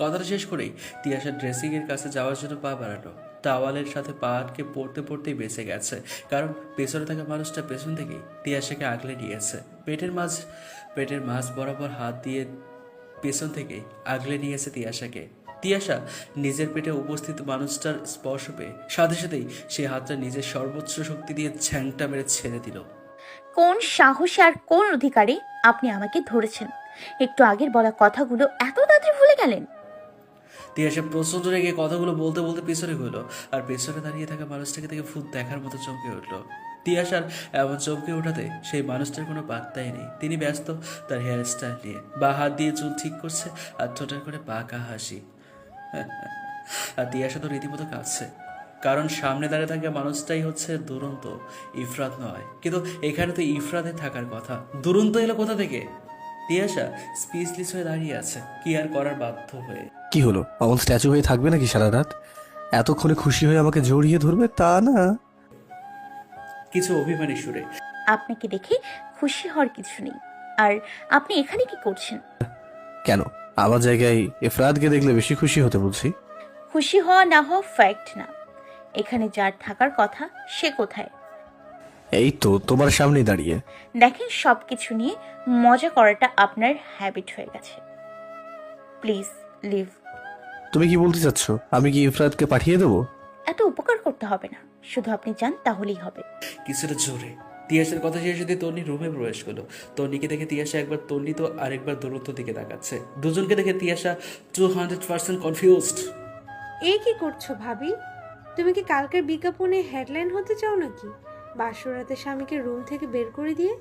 কথাটা শেষ করেই তিয়াসা ড্রেসিং এর কাছে যাওয়ার জন্য পা বাড়ালো। টাওয়ালের সাথে পা আটকে পড়তে পড়তেই বেঁচে গেছে, কারণ পেছনে থাকা মানুষটা পেছন থেকেই তিয়াসাকে আগলে নিয়েছে। পেটের মাঝ বরাবর হাত দিয়ে পেছন থেকেই আগলে নিয়েছে তিয়াসাকে। তিয়াসা নিজের পেটে উপস্থিত মানুষটার স্পর্শ পেয়ে সাথে সাথেই সে হাতটা নিজের সর্বোচ্চ শক্তি দিয়ে ঝ্যাংটা মেরে ছেড়ে দিল। কোন সাহসে আর কোন অধিকারে আপনি আমাকে ধরেছেন? একটু আগের বলা কথাগুলো এত তাড়াতাড়ি ভুলে গেলেন? তিয়াসা প্রচন্ড রেগে কথাগুলো বলতে বলতে পেছনে হলো, আর পেছনে দাঁড়িয়ে থাকা মানুষটাকে দেখে ভূত দেখার মতো চমকে উঠল। তিয়াসার এমন চমকে ওঠাতে সেই মানুষটার কোনো বার্তাই নেই। তিনি ব্যস্ত তার হেয়ার স্টাইল নিয়ে, বা হাত দিয়ে চুল ঠিক করছে আর ঠোঁটের করে পাকা হাসি। আর তিয়াসা তো রীতিমতো কাঁদছে, কারণ সামনে দাঁড়িয়ে থাকা মানুষটাই হচ্ছে দুরন্ত, ইফরাত নয়। কিন্তু এখানে তো ইফরাতের থাকার কথা, দুরন্ত এলো কোথা থেকে? তিয়াসা স্পিচলেস হয়ে দাঁড়িয়ে আছে, কি আর করার বাধ্য হয়ে। কি হলো, অমন স্ট্যাচু হয়ে থাকবে নাকি সারা রাত? এতক্ষণে খুশি হয়ে আমাকে জড়িয়ে ধরবে তা না। কিছু অভিমানী সুরে, আপনাকে দেখে খুশি হওয়ার কিছু নেই। আর আপনি এখানে কি করছেন? কেন, আমার জায়গায় এফরাতকে দেখলে বেশি খুশি হতে বলছি। খুশি হওয়া না হওয়া ফ্যাক্ট না, এখানে যার থাকার কথা সে কোথায়? এই তো তোমার সামনেই দাঁড়িয়ে। দেখেন, সবকিছু নিয়ে মজা করাটা আপনার হ্যাবিট হয়ে গেছে। Please leave. তুমি কি বলতে চাচ্ছ, আমি কি ইফরাতকে পাঠিয়ে দেবো? এত উপকার করতে হবে না, শুধু আপনি যান তাহলেই হবে। কিছুটা জোরে। তিয়াসের কথা শেষ হতে তন্নি রুমে প্রবেশ করলো। তন্নিকে দেখে তিয়াসা একবার তন্নি তো আরেকবার দূরত্ব দিকে তাকাচ্ছে। দুজনকে দেখে তিয়াসা 200% কনফিউজড। এই কি করছো ভাবি? তুমি কি কালকের বিজ্ঞাপনে হেডলাইন হতে চাও নাকি? বাসরাতে স্বামীকে রুম থেকে বের করে দিয়ে?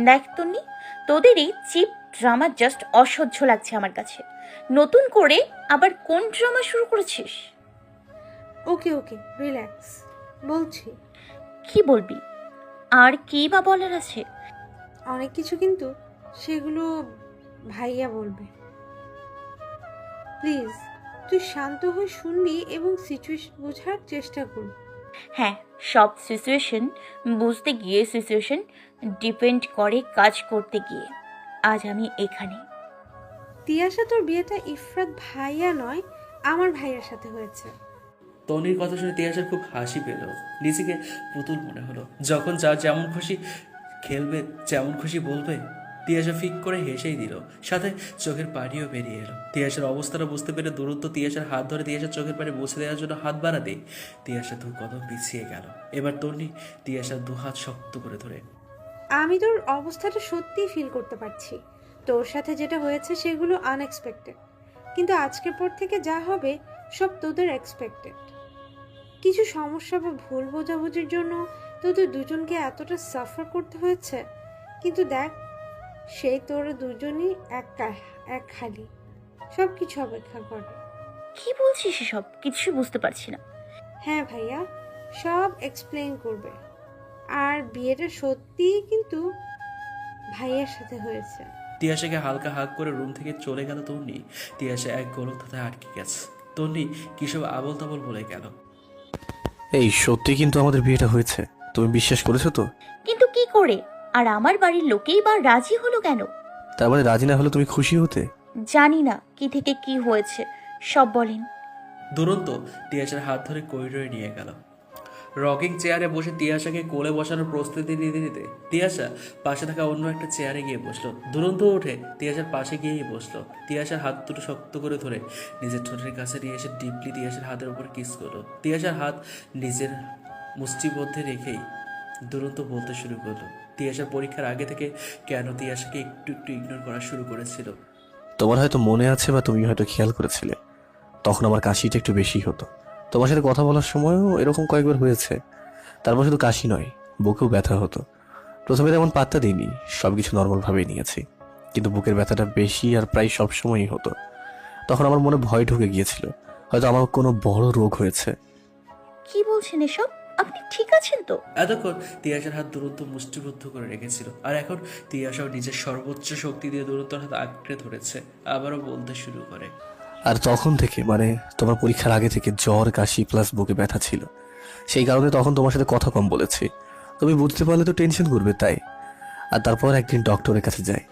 দেখ তন্নি, তোদের এই চিপ ড্রামা জাস্ট অসহ্য লাগছে আমার কাছে। নতুন করে আবার কোন ড্রামা শুরু করেছিস? ওকে ওকে, রিল্যাক্স, বলছি। কি বলবি? আর কি বা বলার আছে? অনেক কিছু, কিন্তু সেগুলো ভাইয়া বলবে। প্লিজ তুই শান্ত হয়ে শুনবি এবং সিচুয়েশন বোঝার চেষ্টা করবি। হ্যাঁ, সব সিচুয়েশন বুঝতে গিয়ে সিচুয়েশন ডিপেন্ড করে কাজ করতে গিয়ে। আজ আমি এখানে। তিয়াসা, তোর বিয়েটা ইফরাত ভাইয়া নয়, আমার ভাইয়ার সাথে হয়েছে। তনির কথা শুনে তিয়াসার খুব হাসি পেল। নিজেকে পুতুল মনে হলো, যখন যার যেমন খুশি খেলবে, যেমন খুশি বলবে। তিয়াসা ফিক করে হেসেই দিল, সাথে চোখের পানিও বেরিয়ে এলো। তিয়াসার অবস্থাটা বুঝতে পেরে দূরত্ব তিয়াসার হাত ধরে তিয়াসার চোখের পানি মুছে দেওয়ার জন্য হাত বাড়াতে তিয়াসা 2 কদম পিছিয়ে গেল। এবার তন্নি তিয়াসার 2 হাত শক্ত করে ধরে, আমি তোর অবস্থাটা সত্যিই ফিল করতে পারছি। তোর সাথে যেটা হয়েছে সেগুলো আনএক্সপেক্টেড, কিন্তু আজকের পর থেকে যা হবে সব তোদের এক্সপেক্টেড। কিছু সমস্যা বা ভুল বোঝাবুঝির জন্য তোদের দুজনকে এতটা সাফার করতে হয়েছে, কিন্তু দেখ সেই তোরা দুজনই এক খালি সব কিছু অপেক্ষা করে। কি বলছিস এসব? কিছু বুঝতে পারছি না। হ্যাঁ ভাইয়া, সব এক্সপ্লেইন করবে। আর বিয়েটা সত্যিই কিন্তু ভাইয়ার সাথে হয়েছে। তিয়াশাকে হালকা হাঁক করে রুম থেকে চলে গেল তন্নি। তিয়াশা এক গোলক ধাঁধায় আটকে গেছে। তন্নি কিসব আবল তাবল বলে গেল। এই সত্যি কিন্তু আমাদের বিয়েটা হয়েছে, তুমি বিশ্বাস করেছো তো? কিন্তু কি করে? আর আমার বাড়ির লোকেই বা রাজি হলো কেন? তার মানে রাজি না হলে তুমি খুশি হতে? জানি না কি থেকে কি হয়েছে, সব বলেন। দুরন্ত তিয়াশার হাত ধরে করিডোরে নিয়ে গেল। রকিং চেয়ারে বসে তিয়াশাকে কোলে বসানোর প্রস্তুতি নিতে নিতে তিয়াশা পাশে থাকা অন্য একটা চেয়ারে গিয়ে বসলো। দুরন্ত উঠে তিয়াশার পাশে গিয়েই বসলো। তিয়াশার হাত দুটো শক্ত করে ধরে নিজের ঠোঁটের কাছে নিয়ে এসে ডিপলি তিয়াশার হাতের উপর কিস করলো। তিয়াশার হাত নিজের মুষ্টির মধ্যে রেখেই দুরন্ত বলতে শুরু করলো। তিয়াশার পরীক্ষার আগে থেকে কেন তিয়াশাকে একটু একটু ইগনোর করা শুরু করেছিল। তোমার হয়তো মনে আছে বা তুমি হয়তো খেয়াল করেছিলে, তখন আমার কাশিটা একটু বেশি হতো। তোমার সাথে কথা বলার সময়ও এরকম কয়েকবার হয়েছে। তারপর শুধু কাশি নয়, বুকেও ব্যথা হতো। প্রথমে তেমন পাত্তা দিইনি, সবকিছু নর্মালভাবেই নিয়েছি, কিন্তু বুকের ব্যথাটা বেশি আর প্রায় সবসময়ই হতো। তখন আমার মনে ভয় ঢুকে গিয়েছিল, হয়তো আমার কোনো বড় রোগ হয়েছে। কি বলছেন এসব? আপনি ঠিক আছেন তো? এতক্ষণ তিয়াশার হাত দুরন্ত মুষ্টিবদ্ধ করে রেখেছিল, আর এখন তিয়াশাও নিজের সর্বোচ্চ শক্তি দিয়ে দুরন্তর হাত আঁকড়ে ধরেছে। আবারও বলতে শুরু করে। আর তখন থেকে মানে তোমার পরীক্ষার আগে থেকে জ্বর, কাশি প্লাস বুকে ব্যথা ছিল। সেই কারণে তখন তোমার সাথে কথা কম বলেছি। তুমি বুঝতে পারলে তো টেনশন করবে, তাই। আর তারপর একদিন ডক্টরের কাছে যাই।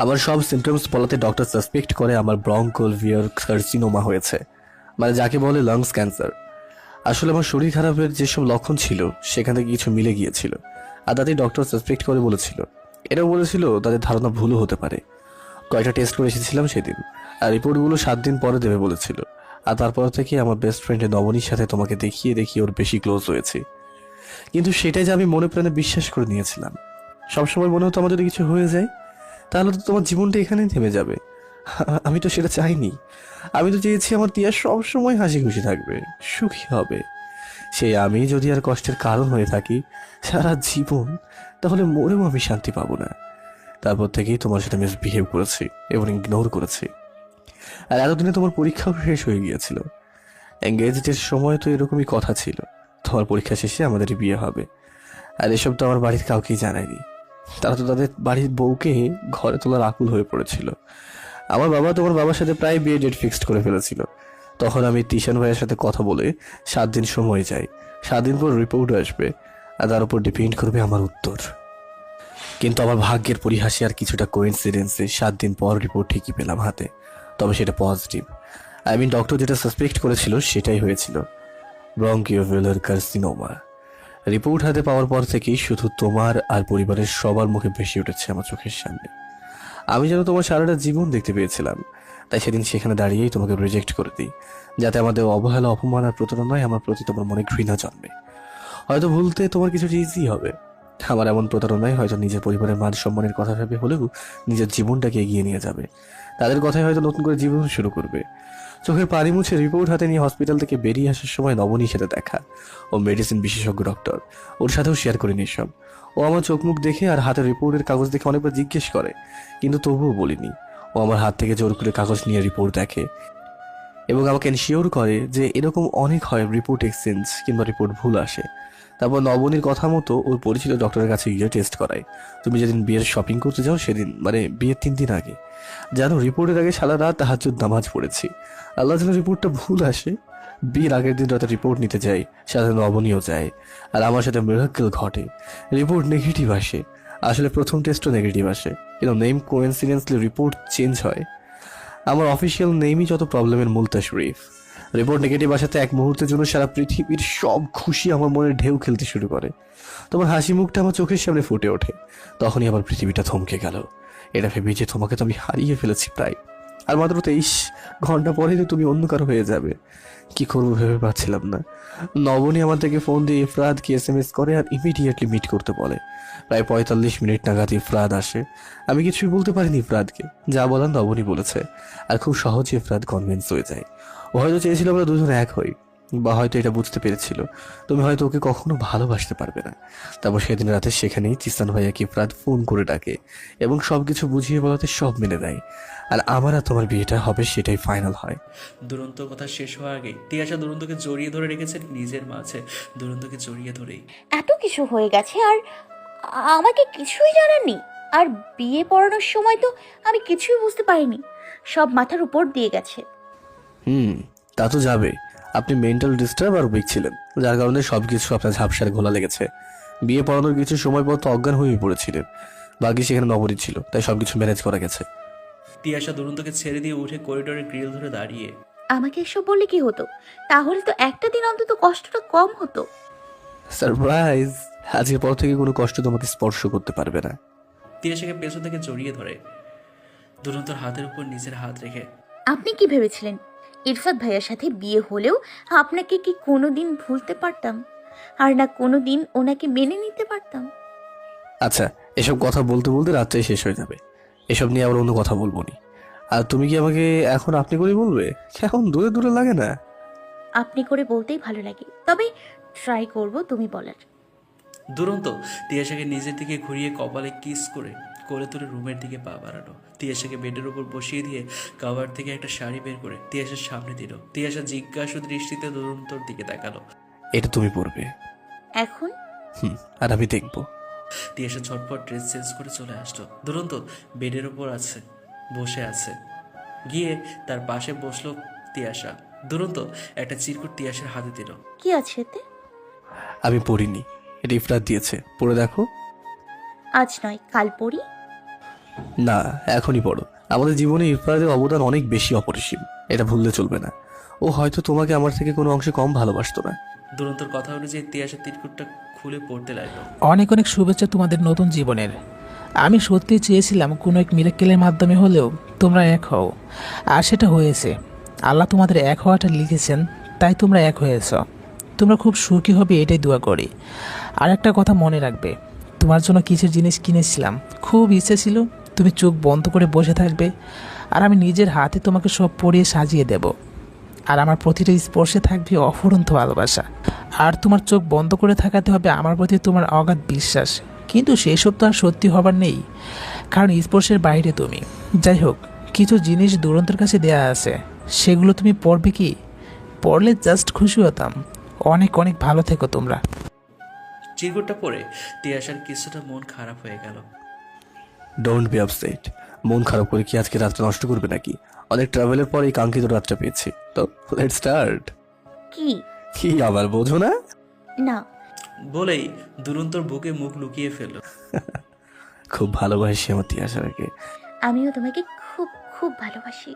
আমার সব সিমটমস বলাতে ডক্টর সাসপেক্ট করে আমার ব্রঙ্কোলভিয়ার কার্সিনোমা হয়েছে, মানে যাকে বলে লাংস ক্যান্সার। আসলে আমার শরীর খারাপের যেসব লক্ষণ ছিল সেখান থেকে কিছু মিলে গিয়েছিল, আর তাতেই ডক্টর সাসপেক্ট করে বলেছিল। এটাও বলেছিল তাদের ধারণা ভুলও হতে পারে। কয়টা টেস্ট করে এসেছিলাম সেদিন, আর রিপোর্টগুলো 7 দিন পরে দেবে বলেছিল। আর তারপর থেকে আমার বেস্ট ফ্রেন্ডের নবনীর সাথে তোমাকে দেখিয়ে ওর বেশি ক্লোজ হয়েছি। কিন্তু সেটাই যে আমি মনে প্রাণে বিশ্বাস করে নিয়েছিলাম। সবসময় মনে হতো আমার যদি কিছু হয়ে যায় তাহলে তো তোমার জীবনটা এখানেই থেমে যাবে। আমি তো সেটা চাইনি। আমি তো চেয়েছি আমার তিয়া সবসময় হাসি খুশি থাকবে, সুখী হবে। সেই আমি যদি আর কষ্টের কারণ হয়ে থাকি সারা জীবন, তাহলে মরেও আমি শান্তি পাবো না। তারপর থেকেই তোমার সাথে মিসবিহেভ করেছি এবং ইগনোর করেছি। আর এতদিনে তোমার পরীক্ষাও শেষ হয়ে গিয়েছিল। এঙ্গেজমেন্টের সময় তো এরকমই কথা ছিল, তোমার পরীক্ষা শেষে আমাদের বিয়ে হবে। আর এসব তো আমার বাড়ির কাউকেই জানায়নি। তারা তো তাদের বাড়ির বউকে ঘরে তোলার আকুল হয়ে পড়েছিল। আমার বাবা তোমার বাবার সাথে প্রায় বিয়ে ডেট ফিক্সড করে ফেলেছিল। তখন আমি তিশান ভাইয়ের সাথে কথা বলে 7 দিন সময় চাই। 7 দিন পর রিপোর্ট আসবে, আর তার উপর ডিপেন্ড করবে আমার উত্তর। কিন্তু আমার ভাগ্যের পরিহাসে আর কিছুটা কোইন্সিডেন্সে 7 দিন পর রিপোর্ট ঠিকই পেলাম হাতে, তবে সেটা পজিটিভ। ডক্টর যেটা সাসপেক্ট করেছিল সেটাই হয়েছিল, ব্রঙ্কিওভেলার কার্সিনোমা। রিপোর্ট হাতে পাওয়ার পর থেকেই শুধু তোমার আর পরিবারের সবার মুখে ভেসে উঠেছে আমার চোখের সামনে। আমি যেন তোমার সারাটা জীবন দেখতে পেয়েছিলাম, তাই সেদিন সেখানে দাঁড়িয়েই তোমাকে রিজেক্ট করে দিই, যাতে আমাদের অবহেলা, অপমান আর প্রতারণায় আমার প্রতি তোমার মনে ঘৃণা জন্মে। হয়তো ভুলতে তোমার কিছুটা ইজি হবে। আমার এমন প্রতারণায় হয়তো নিজের পরিবারের মান সম্মানের কথা ভেবে হলেও নিজের জীবনটাকে এগিয়ে নিয়ে যাবে। তাদের কথায় হয়তো নতুন করে জীবন শুরু করবে। চোখের পানি মুছে রিপোর্ট হাতে নিয়ে হসপিটাল থেকে বেরিয়ে আসার সময় নবনীর সাথে দেখা। ও মেডিসিন বিশেষজ্ঞ ডক্টর, ওর সাথেও শেয়ার করিনি সব। ও আমার চোখ মুখ দেখে আর হাতের রিপোর্টের কাগজ দেখে অনেকবার জিজ্ঞেস করে, কিন্তু তবুও বলিনি। ও আমার হাত থেকে জোর করে কাগজ নিয়ে রিপোর্ট দেখে এবং আমাকে এনশিওর করে যে এরকম অনেক হয় রিপোর্ট এক্সচেঞ্জ কিংবা রিপোর্ট ভুল আসে। তারপর নবনীর কথা মতো ওর পরিচিত ডক্টরের কাছে গিয়ে টেস্ট করায়। তুমি যেদিন বিয়ের শপিং করতে যাও সেদিন, মানে বিয়ের 3 দিন আগে, জানো রিপোর্টের আগে সারা রাত তাহাজ্জুদ নামাজ পড়েছি। আল্লাহ যেন রিপোর্টটা ভুল আসে। বিয়ের আগের দিন রাতে রিপোর্ট নিতে যাই, সাথে নবনীও যায়, আর আমার সাথে মিরাকেল ঘটে। রিপোর্ট নেগেটিভ আসে। আসলে প্রথম টেস্টও নেগেটিভ আসে, কিন্তু নেম কোইন্সিডেন্সলি রিপোর্ট চেঞ্জ হয়। আমার অফিসিয়াল নেমই যত প্রবলেমের মূল তাশরিফ। রিপোর্ট নেগেটিভ আসাতে এক মুহূর্তের জন্য সারা পৃথিবীর সব খুশি আমার মনে ঢেউ খেলতে শুরু করে। তোমার হাসি মুখটা আমার চোখের সামনে ফুটে ওঠে। তখনই আমার পৃথিবীটা থমকে গেল। এটা ভেবে যে তোমাকে তো আমি হারিয়ে ফেলেছি প্রায়, আর মাত্র 23 ঘন্টা পরেই তো তুমি অন্য কারো হয়ে যাবে। কি করবো ভেবে পাচ্ছিলাম না। নবনী আমার থেকে ফোন দিয়ে ইফরাদকে SMS করে আর ইমিডিয়েটলি মিট করতে বলে। প্রায় 45 মিনিট নাগাদ ইফরাদ আসে। আমি কিছুই বলতে পারিনি ইফরাদকে, যা বলার নবনী বলেছে, আর খুব সহজে ইফরাদ কনভিন্স হয়ে যায়। ও হয়তো চেয়েছিল আমরা দুজন এক হই, বা হয়তো এটা বুঝতে পেরেছিল তুমি হয়তো ওকে কখনো ভালোবাসতে পারবে না। তারপর সেদিন রাতে সেখানেই তিস্তান ভাইয়া কিফরাত ফোন করে ডাকে এবং সবকিছু বুঝিয়ে বলাতে সব মেনে দেয়। আর আমার আর তোমার বিয়েটা হবে সেটাই ফাইনাল হয়। দুরন্ত কথা শেষ হওয়ার আগে তিয়াশা দুরন্তকে জড়িয়ে ধরে রেখেছে নিজের মাঝে। দুরন্তকে জড়িয়ে ধরেই এত কিছু হয়ে গেছে আর আমাকে কিছুই জানাননি। আর বিয়ে পড়ানোর সময় তো আমি কিছুই বুঝতে পারিনি, সব মাথার উপর দিয়ে গেছে। তা তো যাবে। আপনি মেন্টাল ডিস্টার্ব আর উইক ছিলেন, যার কারণে সবকিছু আপনার ঝাপসার ঘোলা লেগেছে। বিয়ে পড়ানোর কিছু সময় পর তো অজ্ঞান হয়ে পড়েছিলেন, বাকি সেখানে নবরীত ছিল, তাই সবকিছু ম্যানেজ করা গেছে। তিয়াশা দুরন্তকে ছেড়ে দিয়ে উঠে করিডোরে গ্রিল ধরে দাঁড়িয়ে। আমাকে এসব বললে কি হতো? তাহলে তো একটা দিন অন্তত কষ্টটা কম হতো। সারপ্রাইজ! আজকের পর থেকে কোনো কষ্ট তোমাকে স্পর্শ করতে পারবে না। তিয়াশাকে পেছন থেকে জড়িয়ে ধরে দুরন্তর হাতের উপর নিজের হাত রেখে। আপনি কি ভেবেছিলেন ইরফাত ভাইয়ার সাথে বিয়ে হলেও আপনাকে কি কোনোদিন ভুলতে পারতাম, আর না কোনোদিন ওনাকে মেনে নিতে পারতাম? আচ্ছা, এসব কথা বলতে বলতে রাতটাই শেষ হয়ে যাবে, এসব নিয়ে আবার অন্য কথা বলবো নি। আর তুমি কি আমাকে এখন আপনি করে বলবে? এখন দূরে দূরে লাগে না? আপনি করে বলতেই ভালো লাগে, তবে ট্রাই করব তুমি বলার। দুরন্ত তিয়াশাকে নিজের দিকে ঘুরিয়ে কপালে কিস করে কোলে তুলে রুমের দিকে পা বাড়ানো। তিয়াশাকে বেডের উপর বসিয়ে দিয়ে কাভার থেকে একটা শাড়ি বের করে তিয়াশার সামনে দিল। তিয়াশা জিজ্ঞাসু দৃষ্টিতে দুরন্তর দিকে তাকালো। এটা তুমি পড়বে এখন? আর আমি দেখবো। তিয়াশা ঝটপট ড্রেস চেঞ্জ করে চলে আসলো। দুরন্ত বেডের উপর আছে, বসে আছে। গিয়ে তার পাশে বসলো তিয়াশা। দুরন্ত একটা চিরকুট তিয়াশার হাতে দিল। কি আছে এতে? আমি পড়িনি, এটা ইফরাত দিয়েছে, পড়ে দেখো। আজ নয়, কাল পড়ি। না, এখনই পড়ো। আমাদের জীবনে ইরফানের অবদান অনেক বেশি অপরিসীম, এটা ভুললে চলবে না। ও হয়তো তোমাকে আমার থেকে কোনো অংশে কম ভালোবাসতো না। দুরন্তর কথা অনুযায়ী তিয়াশা তিরকুটটা খুলে পড়তে লাগলো। অনেক অনেক শুভেচ্ছা তোমাদের নতুন জীবনের। আমি সত্যি চেয়েছিলাম কোনো এক মিরাক্কেলের মাধ্যমে হলেও তোমরা এক হও, আর সেটা হয়েছে। আল্লাহ তোমাদের এক হওয়াটা লিখেছেন, তাই তোমরা এক হয়েছ। তোমরা খুব সুখী হবে এটাই দোয়া করি। আর একটা কথা মনে রাখবে, তোমার জন্য কিছু জিনিস কিনেছিলাম, খুব ইচ্ছে ছিল তুমি চোখ বন্ধ করে বসে থাকবে, আর আমি নিজের হাতে তোমাকে সব পরিয়ে সাজিয়ে দেব। আর আমার প্রতিটা স্পর্শে থাকবে অফুরন্ত ভালোবাসা। আর তোমার চোখ বন্ধ করে থাকাতে হবে আমার প্রতি তোমার অগাধ বিশ্বাস। কিন্তু সেসব তো আর সত্যি হবার নেই, কারণ স্পর্শের বাইরে তুমি। যাই হোক, কিছু জিনিস দুরন্তের কাছে দেয়া আছে, সেগুলো তুমি পড়বে কি? পড়লে জাস্ট খুশি হতাম। অনেক অনেক ভালো থেকো তোমরা। চিরকুটটা পরে তিয়াশার কিছুটা মন খারাপ হয়ে গেল। Don't be upset. মন খারাপ করে কি আজকে রাতটা নষ্ট করবে নাকি? অনেক ট্রাভেলের পর এই কাঙ্ক্ষিত রাতটা পেয়েছি, তো লেটস স্টার্ট। কি কি আবার বোঝো না? না বলেই দুরন্তর বুকে মুখ লুকিয়ে ফেলল। খুব ভালোবাসি আমার তিয়াশাকে। আমিও তোমাকে খুব খুব ভালোবাসি।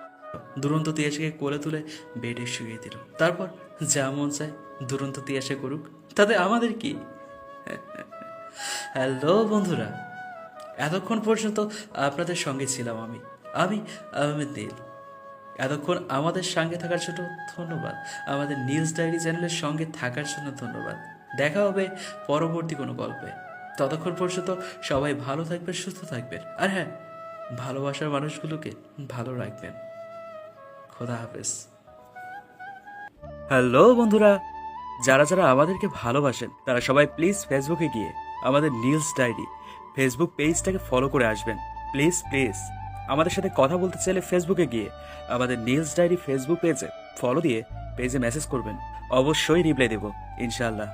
দুরন্ত তিয়াশাকে কোলে তুলে বেডে শুয়ে দিল। তারপর যা মন চায় দুরন্ত তিয়াশা করুক, তাতে আমাদের কি? হ্যালো বন্ধুরা, এতক্ষণ পর্যন্ত আপনাদের সঙ্গে ছিলাম আমি আহমেদ নীল। এতক্ষণ আমাদের সঙ্গে থাকার জন্য ধন্যবাদ। আমাদের নিউজ ডায়েরি চ্যানেলের সঙ্গে থাকার জন্য ধন্যবাদ। দেখা হবে পরবর্তী কোনো গল্পে। ততক্ষণ পর্যন্ত সবাই ভালো থাকবেন, সুস্থ থাকবেন, আর হ্যাঁ, ভালোবাসার মানুষগুলোকে ভালো রাখবেন। খোদা হাফেজ। হ্যালো বন্ধুরা, যারা যারা আমাদেরকে ভালোবাসেন তারা সবাই প্লিজ ফেসবুকে গিয়ে আমাদের নিউজ ডায়েরি ফেসবুক পেজটাকে ফলো করে আসবেন। প্লিজ প্লিজ আমাদের সাথে কথা বলতে চাইলে ফেসবুকে গিয়ে আমাদের নিউজ ডায়েরি ফেসবুক পেজে ফলো দিয়ে পেজে মেসেজ করবেন, অবশ্যই রিপ্লাই দেব ইনশাআল্লাহ।